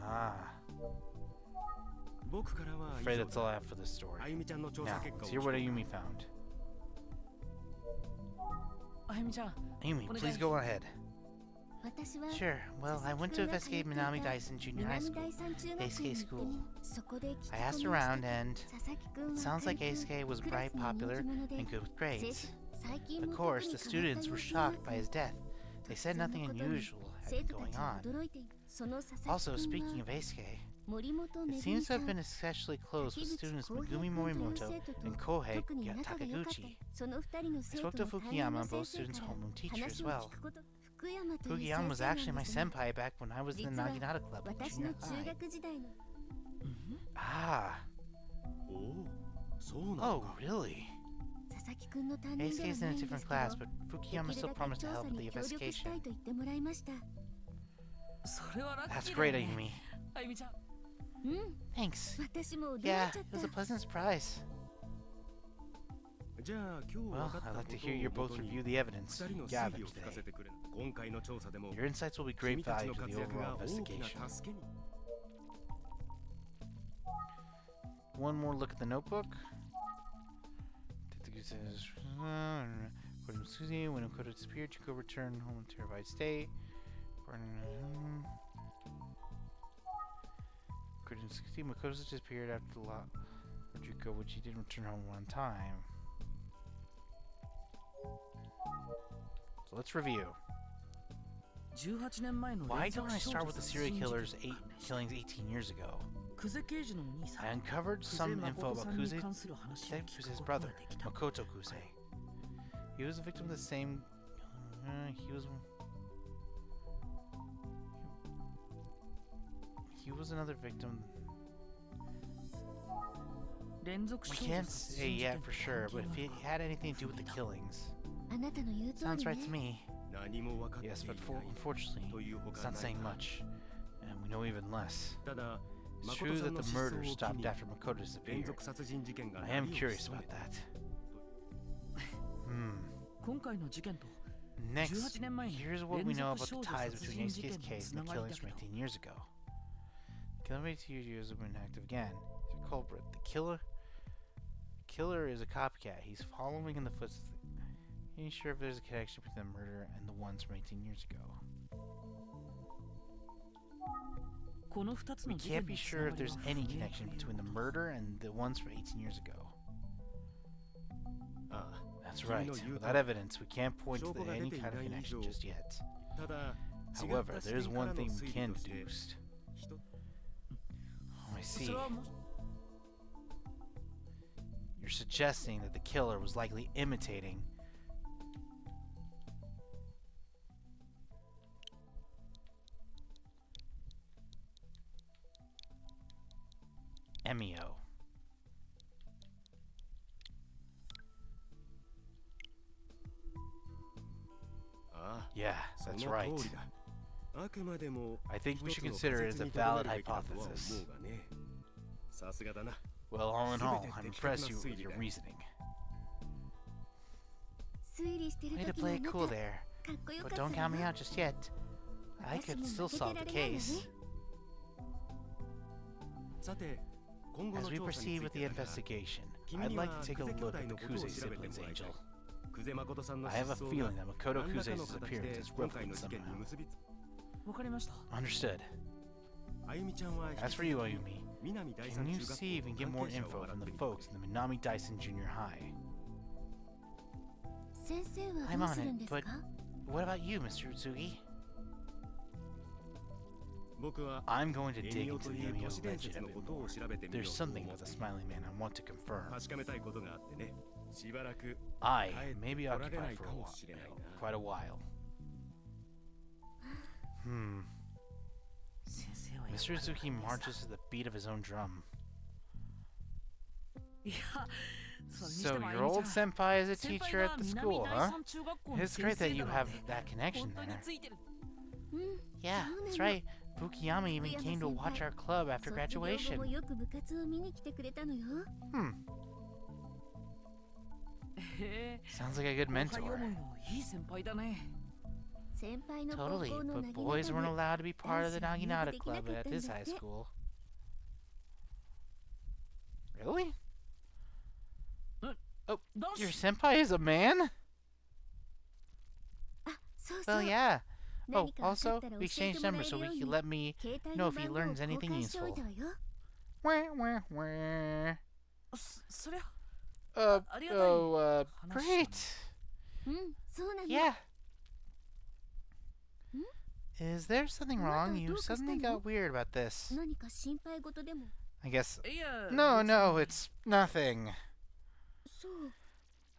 Ah. I'm afraid that's all I have for this story. Now, let's hear what Ayumi found. Ayumi, please go ahead. Sure. Well, I went to investigate Minami Daisen Junior High School, Eisuke School. I asked around, and it sounds like Eisuke was bright, popular, and good with grades. Of course, the students were shocked by his death. They said nothing unusual had been going on. Also, speaking of Eisuke, it seems to have been especially close with students Megumi Morimoto and Kohei Takaguchi. I spoke to Fukuyama, both students' homeroom teacher, as well. Fukuyama was actually my senpai back when I was in the Naginata Club in junior high. Ah. Oh, really? Eisuke's in a different class, but Fukuyama still promised to help with the investigation. That's great, Ayumi. Thanks. Yeah, it was a pleasant surprise. Well, I'd like to hear you both review the evidence gathered today. Your insights will be great value to the overall investigation. One more look at the notebook. Detective says, according to Susie, when Makoto disappeared, Junko returned home in a terrified state. According to Susie, Makoto disappeared after the lot for Junko, which he didn't return home on time. So let's review. Why don't I start with the serial killer's killings 18 years ago? I uncovered some info about Kuze's brother, Makoto Kuze. He was a victim of the same... He was another victim. We can't say yet for sure, but if he had anything to do with the killings... Sounds right to me. Yes, but unfortunately, it's not saying much, and we know even less. It's true that the murder stopped after Makoto disappeared. I am curious about that. Next, here's what we know about the ties between Eisuke's case and the killings from 18 years ago. The killer 18 years have been active again. He's a culprit. The killer is a copycat. He's following in the footsteps. Ain't sure if there's a connection between the murder and the ones from 18 years ago. We can't be sure if there's any connection between the murder and the ones from 18 years ago. That's right. Without evidence, we can't point to any kind of connection just yet. However, there's one thing we can deduce. Oh, I see. You're suggesting that the killer was likely imitating Emio. Yeah, that's right. I think we should consider it as a valid hypothesis. Well, all in all, I'm impressed with your reasoning. Way to play it cool there, but don't count me out just yet. I could still solve the case. As we proceed with the investigation, I'd like to take a look at the Kuze siblings, Angel. I have a feeling that Makoto Kuze's disappearance is relevant somehow. Understood. As for you, Ayumi, can you see if you can get more info from the folks in the Minami Daisen Junior High? 先生は I'm どう on するん it, です but か？ what about you, Mr. Utsugi? 僕は I'm going to エ dig ミオ into と the いう都 Emio 市伝 legend 説 a の bit ことを more. 調べてみよ There's うと思 something っ about the て smiling man I want to confirm. 確かめたいことがあってね。しばらく I 帰って may be こられな occupied い for か a も while, しれないな。 quite a while. Mr. Utsugi marches to the beat of his own drum. いや、それにし So ても your old あゆみちゃん senpai is a 先輩 teacher が at the 南 school, 第 huh? 三中学校の It's 先 great that 生 you だ have なんて that connection 本当に there. ついてる。うん、 Yeah, そうな that's の。 right. Fukuyama even came to watch our club after 卒業後 graduation. もよく部活を見に来てくれたのよ。 へえ、 Sounds like a good 後輩 mentor. 思いのいい先輩だね。先輩の高 Totally, 校の but なぎ boys な weren't た部 allowed to be part of the 男子は入部 Naginata できな club かった at ん his だっ high て。 school. Really? Oh, 男 your 子 senpai is a man? あ、そうそ Well, う。 yeah. Oh, 何か分か also, ったら we 教え exchanged てもら numbers え so るよ he う could に let me 携帯 know の if he 番号を learns 交 anything 換しておい useful. たわよ。Wah, wah, wah. そりゃ Uh, ありがたい oh, 話だね。 great. うん、そうなの。 Yeah. Is there something wrong? You どうかしたの？ suddenly got weird about this. 何か心配事でも。 I guess. いや、 No, 別に no, it's nothing. そう。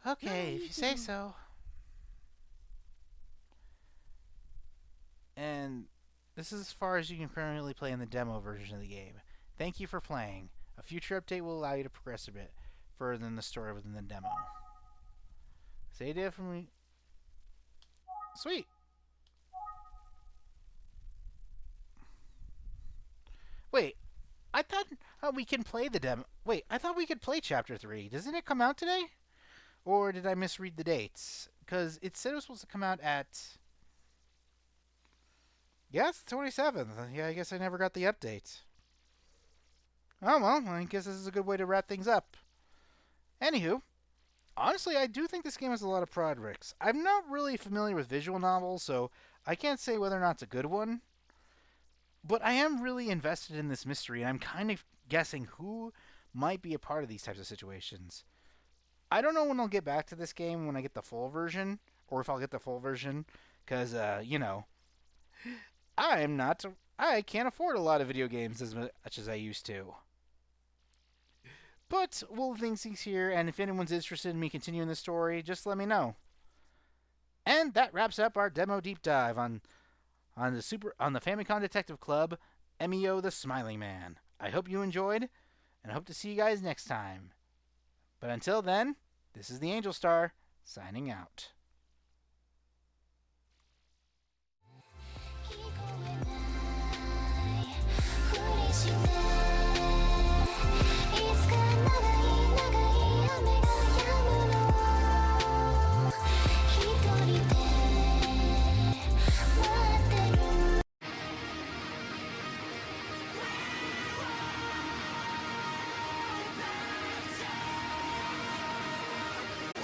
Okay, if you say so. And this is as far as you can currently play in the demo version of the game. Thank you for playing. A future update will allow you to progress a bit further in the story within the demo. Say it from me. Sweet. Wait, I thought we can play the demo. Wait, I thought we could play Chapter 3. Doesn't it come out today? Or did I misread the dates? Because it said it was supposed to come out at... Yes, the 27th. Yeah, I guess I never got the update. Oh, well, I guess this is a good way to wrap things up. Anywho, honestly, I do think this game has a lot of progress. I'm not really familiar with visual novels, so I can't say whether or not it's a good one. But I am really invested in this mystery, and I'm kind of guessing who might be a part of these types of situations. I don't know when I'll get back to this game, when I get the full version, or if I'll get the full version, because, you know, I can't afford a lot of video games as much as I used to. But we'll think things here, and if anyone's interested in me continuing the story, just let me know. And that wraps up our demo deep dive on the Famicon Detective Club, Emio the Smiling Man. I hope you enjoyed, and I hope to see you guys next time. But until then, this is the Angel Star, signing out. "聞こえないふりしない